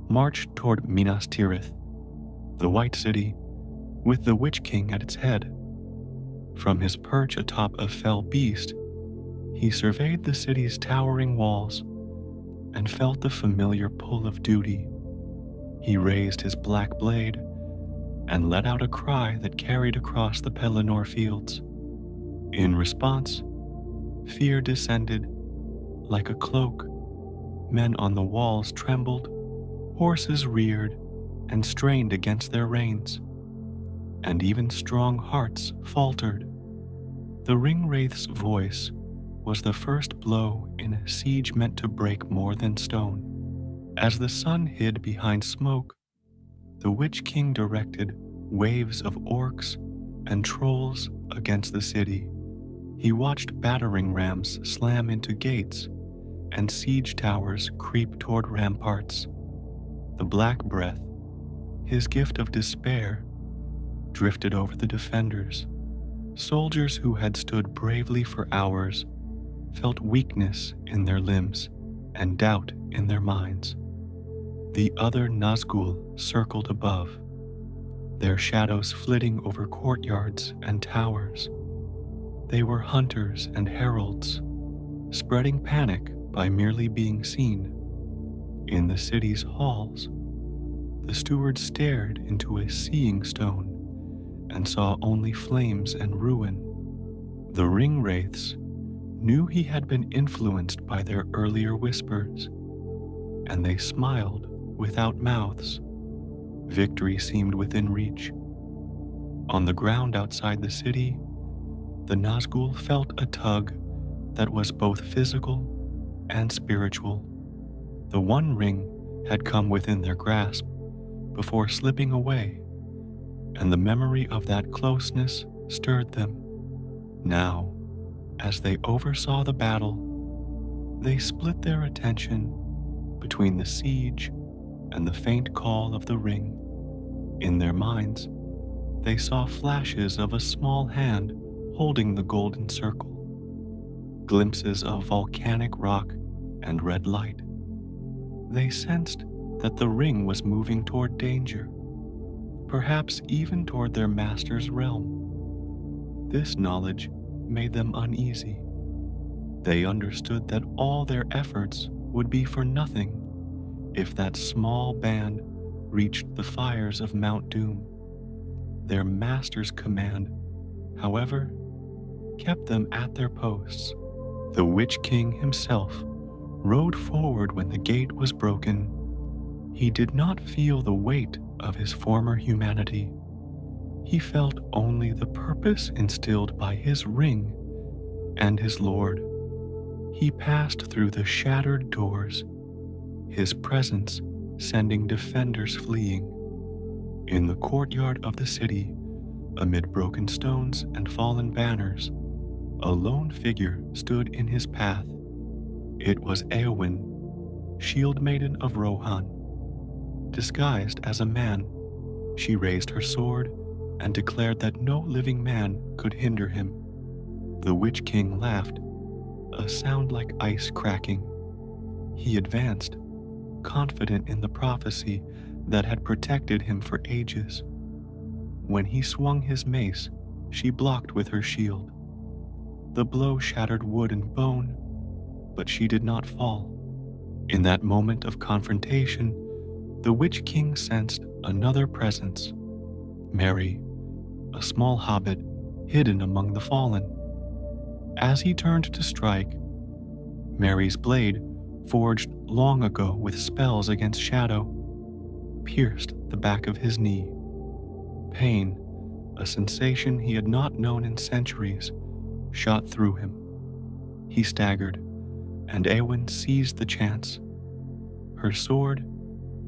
marched toward Minas Tirith, the White City, with the Witch King at its head. From his perch atop a fell beast, he surveyed the city's towering walls and felt the familiar pull of duty. He raised his black blade and let out a cry that carried across the Pelennor fields. In response, fear descended like a cloak. Men on the walls trembled, horses reared and strained against their reins, and even strong hearts faltered. The Ringwraith's voice was the first blow in a siege meant to break more than stone. As the sun hid behind smoke, the Witch King directed waves of orcs and trolls against the city. He watched battering rams slam into gates and siege towers creep toward ramparts. The Black Breath, his gift of despair, drifted over the defenders. Soldiers who had stood bravely for hours felt weakness in their limbs and doubt in their minds. The other Nazgul circled above, their shadows flitting over courtyards and towers. They were hunters and heralds, spreading panic by merely being seen. In the city's halls, the steward stared into a seeing stone and saw only flames and ruin. The Ringwraiths knew he had been influenced by their earlier whispers, and they smiled without mouths. Victory seemed within reach. On the ground outside the city, the Nazgul felt a tug that was both physical and spiritual. The One Ring had come within their grasp before slipping away, and the memory of that closeness stirred them. Now, as they oversaw the battle, they split their attention between the siege and the faint call of the ring. In their minds, they saw flashes of a small hand holding the golden circle, glimpses of volcanic rock and red light. They sensed that the ring was moving toward danger, perhaps even toward their master's realm. This knowledge made them uneasy. They understood that all their efforts would be for nothing if that small band reached the fires of Mount Doom. Their master's command, however, kept them at their posts. The Witch King himself rode forward when the gate was broken. He did not feel the weight of his former humanity. He felt only the purpose instilled by his ring and his lord. He passed through the shattered doors, his presence sending defenders fleeing. In the courtyard of the city, amid broken stones and fallen banners, a lone figure stood in his path. It was Eowyn, shield maiden of Rohan. Disguised as a man, she raised her sword and declared that no living man could hinder him. The Witch King laughed, a sound like ice cracking. He advanced, confident in the prophecy that had protected him for ages. When he swung his mace, she blocked with her shield. The blow shattered wood and bone, but she did not fall. In that moment of confrontation, the Witch King sensed another presence. Mary, a small hobbit hidden among the fallen. As he turned to strike, Mary's blade, forged long ago with spells against shadow, pierced the back of his knee. Pain, a sensation he had not known in centuries, shot through him. He staggered, and Eowyn seized the chance. Her sword,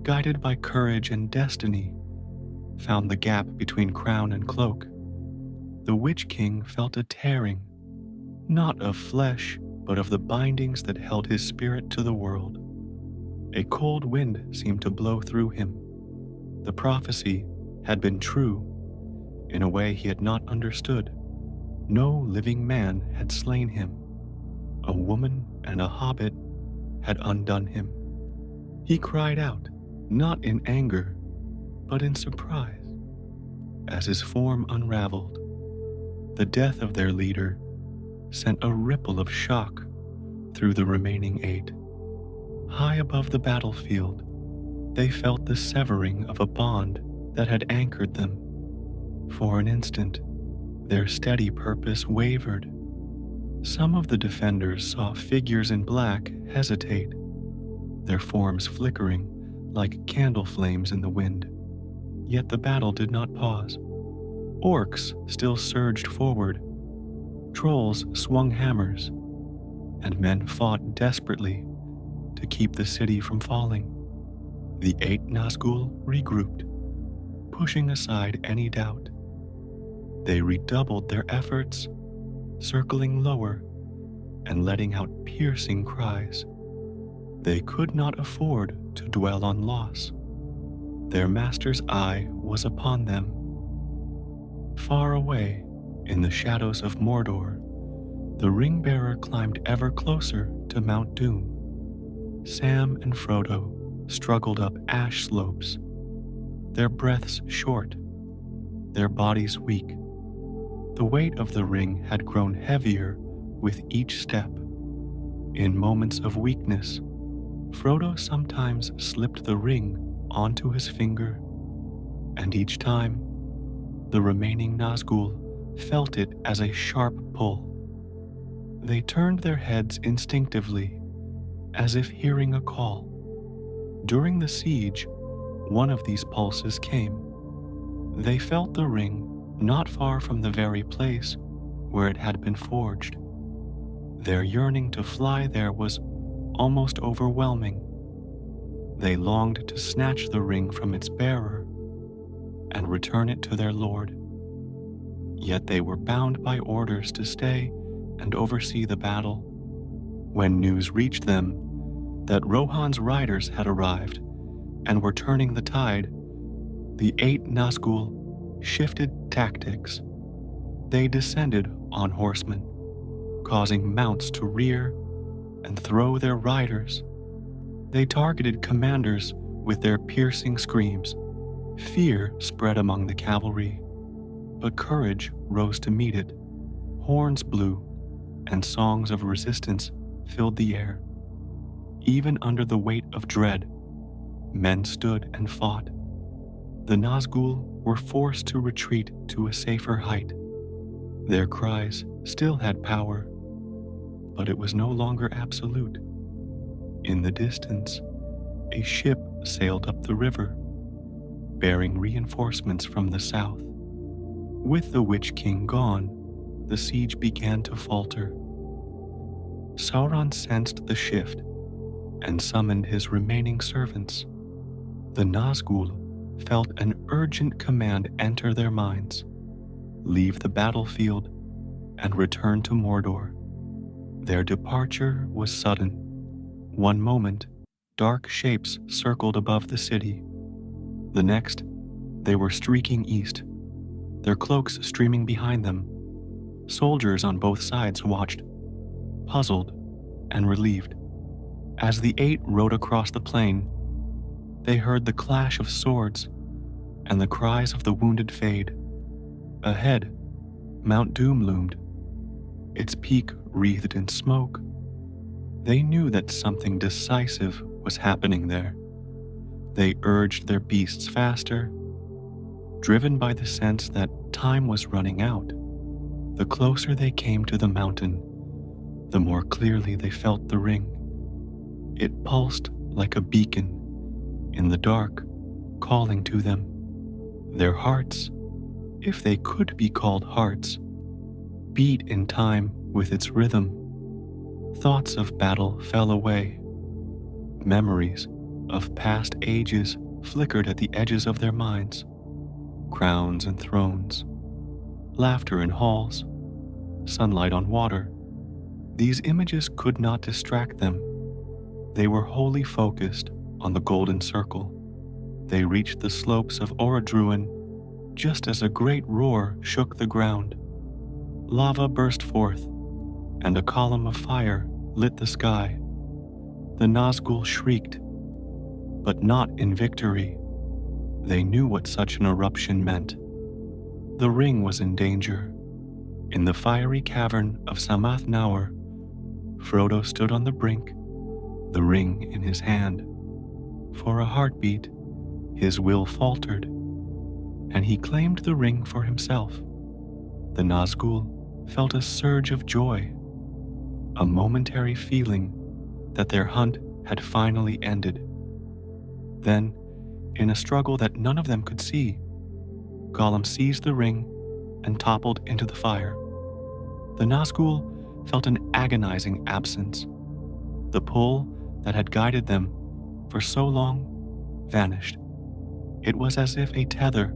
guided by courage and destiny, found the gap between crown and cloak. The Witch King felt a tearing, not of flesh, but of the bindings that held his spirit to the world. A cold wind seemed to blow through him. The prophecy had been true in a way he had not understood. No living man had slain him. A woman and a hobbit had undone him. He cried out, not in anger, but in surprise, as his form unraveled. The death of their leader sent a ripple of shock through the remaining 8. High above the battlefield, they felt the severing of a bond that had anchored them. For an instant, their steady purpose wavered. Some of the defenders saw figures in black hesitate, their forms flickering like candle flames in the wind. Yet the battle did not pause. Orcs still surged forward. Trolls swung hammers, and men fought desperately to keep the city from falling. The 8 Nazgul regrouped, pushing aside any doubt. They redoubled their efforts, circling lower and letting out piercing cries. They could not afford to dwell on loss. Their master's eye was upon them. Far away, in the shadows of Mordor, the ring-bearer climbed ever closer to Mount Doom. Sam and Frodo struggled up ash slopes, their breaths short, their bodies weak. The weight of the ring had grown heavier with each step. In moments of weakness, Frodo sometimes slipped the ring onto his finger, and each time, the remaining Nazgul felt it as a sharp pull. They turned their heads instinctively, as if hearing a call. During the siege, one of these pulses came. They felt the ring not far from the very place where it had been forged. Their yearning to fly there was almost overwhelming. They longed to snatch the ring from its bearer and return it to their lord. Yet they were bound by orders to stay and oversee the battle. When news reached them that Rohan's riders had arrived and were turning the tide, the 8 Nazgul shifted tactics. They descended on horsemen, causing mounts to rear and throw their riders. They targeted commanders with their piercing screams. Fear spread among the cavalry, but courage rose to meet it. Horns blew, and songs of resistance filled the air. Even under the weight of dread, men stood and fought. The Nazgul were forced to retreat to a safer height. Their cries still had power, but it was no longer absolute. In the distance, a ship sailed up the river, bearing reinforcements from the south. With the Witch King gone, the siege began to falter. Sauron sensed the shift and summoned his remaining servants. The Nazgul felt an urgent command enter their minds: leave the battlefield and return to Mordor. Their departure was sudden. One moment, dark shapes circled above the city. The next, they were streaking east, their cloaks streaming behind them. Soldiers on both sides watched, puzzled and relieved. As the 8 rode across the plain, they heard the clash of swords and the cries of the wounded fade. Ahead, Mount Doom loomed, its peak wreathed in smoke. They knew that something decisive was happening there. They urged their beasts faster, driven by the sense that time was running out. The closer they came to the mountain, the more clearly they felt the ring. It pulsed like a beacon in the dark, calling to them. Their hearts, if they could be called hearts, beat in time with its rhythm. Thoughts of battle fell away. Memories of past ages flickered at the edges of their minds. Crowns and thrones, laughter in halls, sunlight on water. These images could not distract them. They were wholly focused on the golden circle. They reached the slopes of Orodruin just as a great roar shook the ground. Lava burst forth, and a column of fire lit the sky. The Nazgul shrieked, but not in victory. They knew what such an eruption meant. The ring was in danger. In the fiery cavern of Samath Naur, Frodo stood on the brink, the ring in his hand. For a heartbeat, his will faltered, and he claimed the ring for himself. The Nazgul felt a surge of joy, a momentary feeling that their hunt had finally ended. Then, in a struggle that none of them could see, Gollum seized the ring and toppled into the fire. The Nazgul felt an agonizing absence. The pull that had guided them for so long vanished. It was as if a tether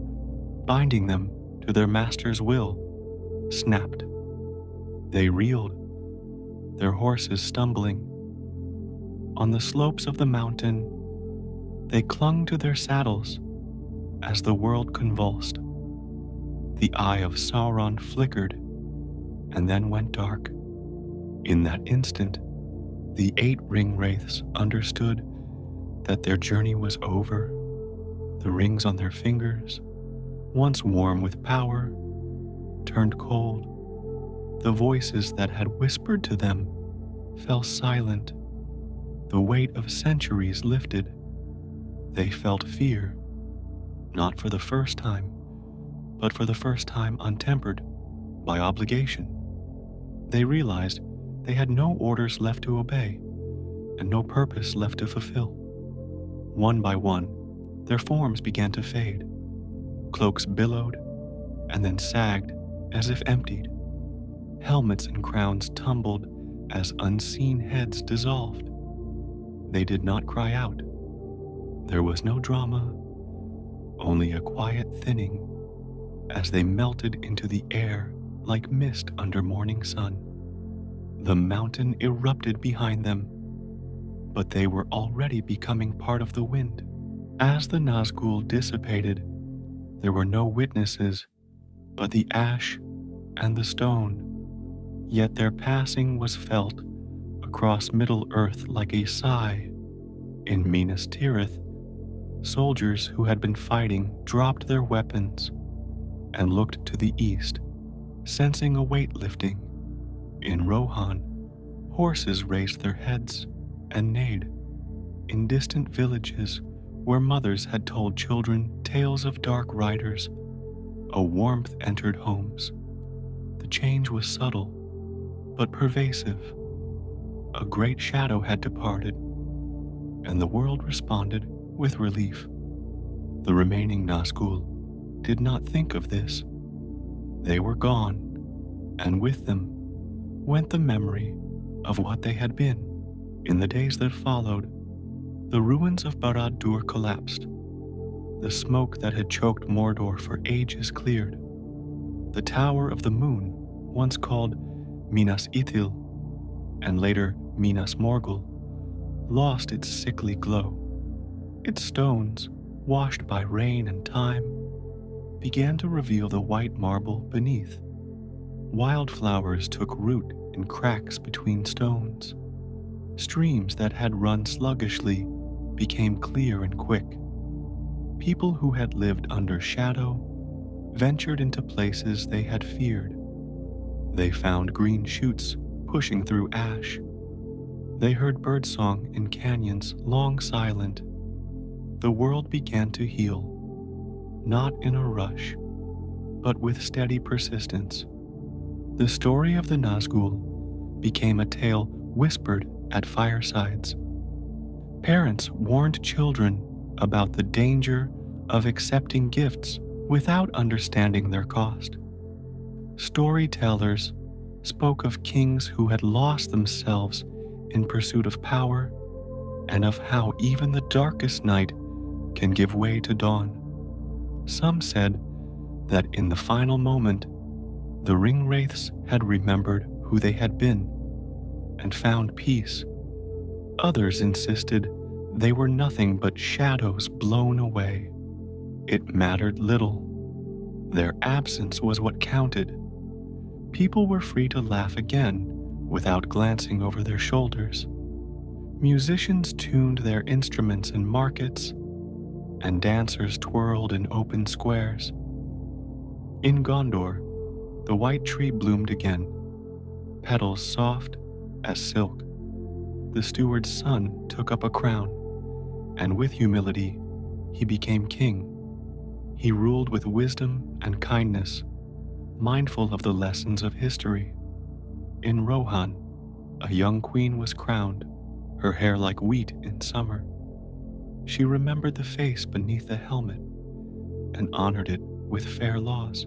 binding them to their master's will snapped. They reeled, their horses stumbling. On the slopes of the mountain, they clung to their saddles as the world convulsed. The eye of Sauron flickered and then went dark. In that instant, the 8 ring wraiths understood that their journey was over. The rings on their fingers, once warm with power, turned cold. The voices that had whispered to them fell silent. The weight of centuries lifted. They felt fear, not for the first time, but for the first time untempered by obligation. They realized they had no orders left to obey and no purpose left to fulfill. One by one, their forms began to fade. Cloaks billowed and then sagged as if emptied. Helmets and crowns tumbled as unseen heads dissolved. They did not cry out. There was no drama, only a quiet thinning as they melted into the air like mist under morning sun. The mountain erupted behind them, but they were already becoming part of the wind. As the Nazgul dissipated, there were no witnesses but the ash and the stone, yet their passing was felt across Middle-earth like a sigh. In Minas Tirith, soldiers who had been fighting dropped their weapons and looked to the east, sensing a weight lifting. In Rohan, horses raised their heads and neighed. In distant villages where mothers had told children tales of dark riders, a warmth entered homes. The change was subtle, but pervasive. A great shadow had departed, and the world responded with relief. The remaining Nazgul did not think of this. They were gone, and with them went the memory of what they had been. In the days that followed, the ruins of Barad-dûr collapsed. The smoke that had choked Mordor for ages cleared. The Tower of the Moon, once called Minas Ithil, and later Minas Morgul, lost its sickly glow. Its stones, washed by rain and time, began to reveal the white marble beneath. Wildflowers took root in cracks between stones. Streams that had run sluggishly became clear and quick. People who had lived under shadow ventured into places they had feared. They found green shoots pushing through ash. They heard birdsong in canyons long silent. The world began to heal, not in a rush, but with steady persistence. The story of the Nazgul became a tale whispered at firesides. Parents warned children about the danger of accepting gifts without understanding their cost. Storytellers spoke of kings who had lost themselves in pursuit of power, and of how even the darkest night can give way to dawn. Some said that in the final moment, the ringwraiths had remembered who they had been and found peace. Others insisted they were nothing but shadows blown away. It mattered little. Their absence was what counted. People were free to laugh again without glancing over their shoulders. Musicians tuned their instruments in markets, and dancers twirled in open squares. In Gondor, the white tree bloomed again, petals soft as silk. The steward's son took up a crown, and with humility, he became king. He ruled with wisdom and kindness, mindful of the lessons of history. In Rohan, a young queen was crowned, her hair like wheat in summer. She remembered the face beneath the helmet and honored it with fair laws.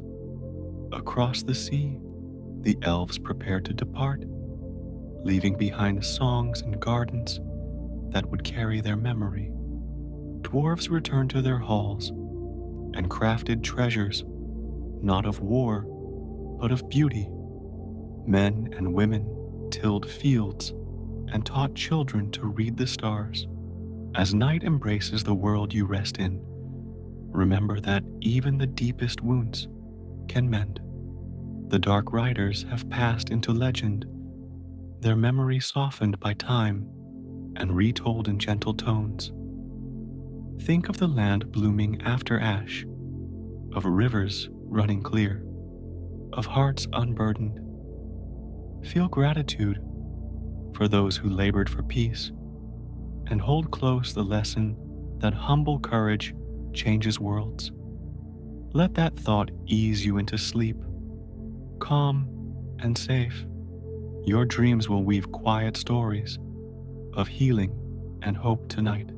Across the sea, the elves prepared to depart, leaving behind songs and gardens that would carry their memory. Dwarves returned to their halls and crafted treasures, not of war, but of beauty. Men and women tilled fields and taught children to read the stars. As night embraces the world you rest in, remember that even the deepest wounds can mend. The dark riders have passed into legend, their memory softened by time and retold in gentle tones. Think of the land blooming after ash, of rivers running clear, of hearts unburdened. Feel gratitude for those who labored for peace, and hold close the lesson that humble courage changes worlds. Let that thought ease you into sleep, calm and safe. Your dreams will weave quiet stories of healing and hope tonight.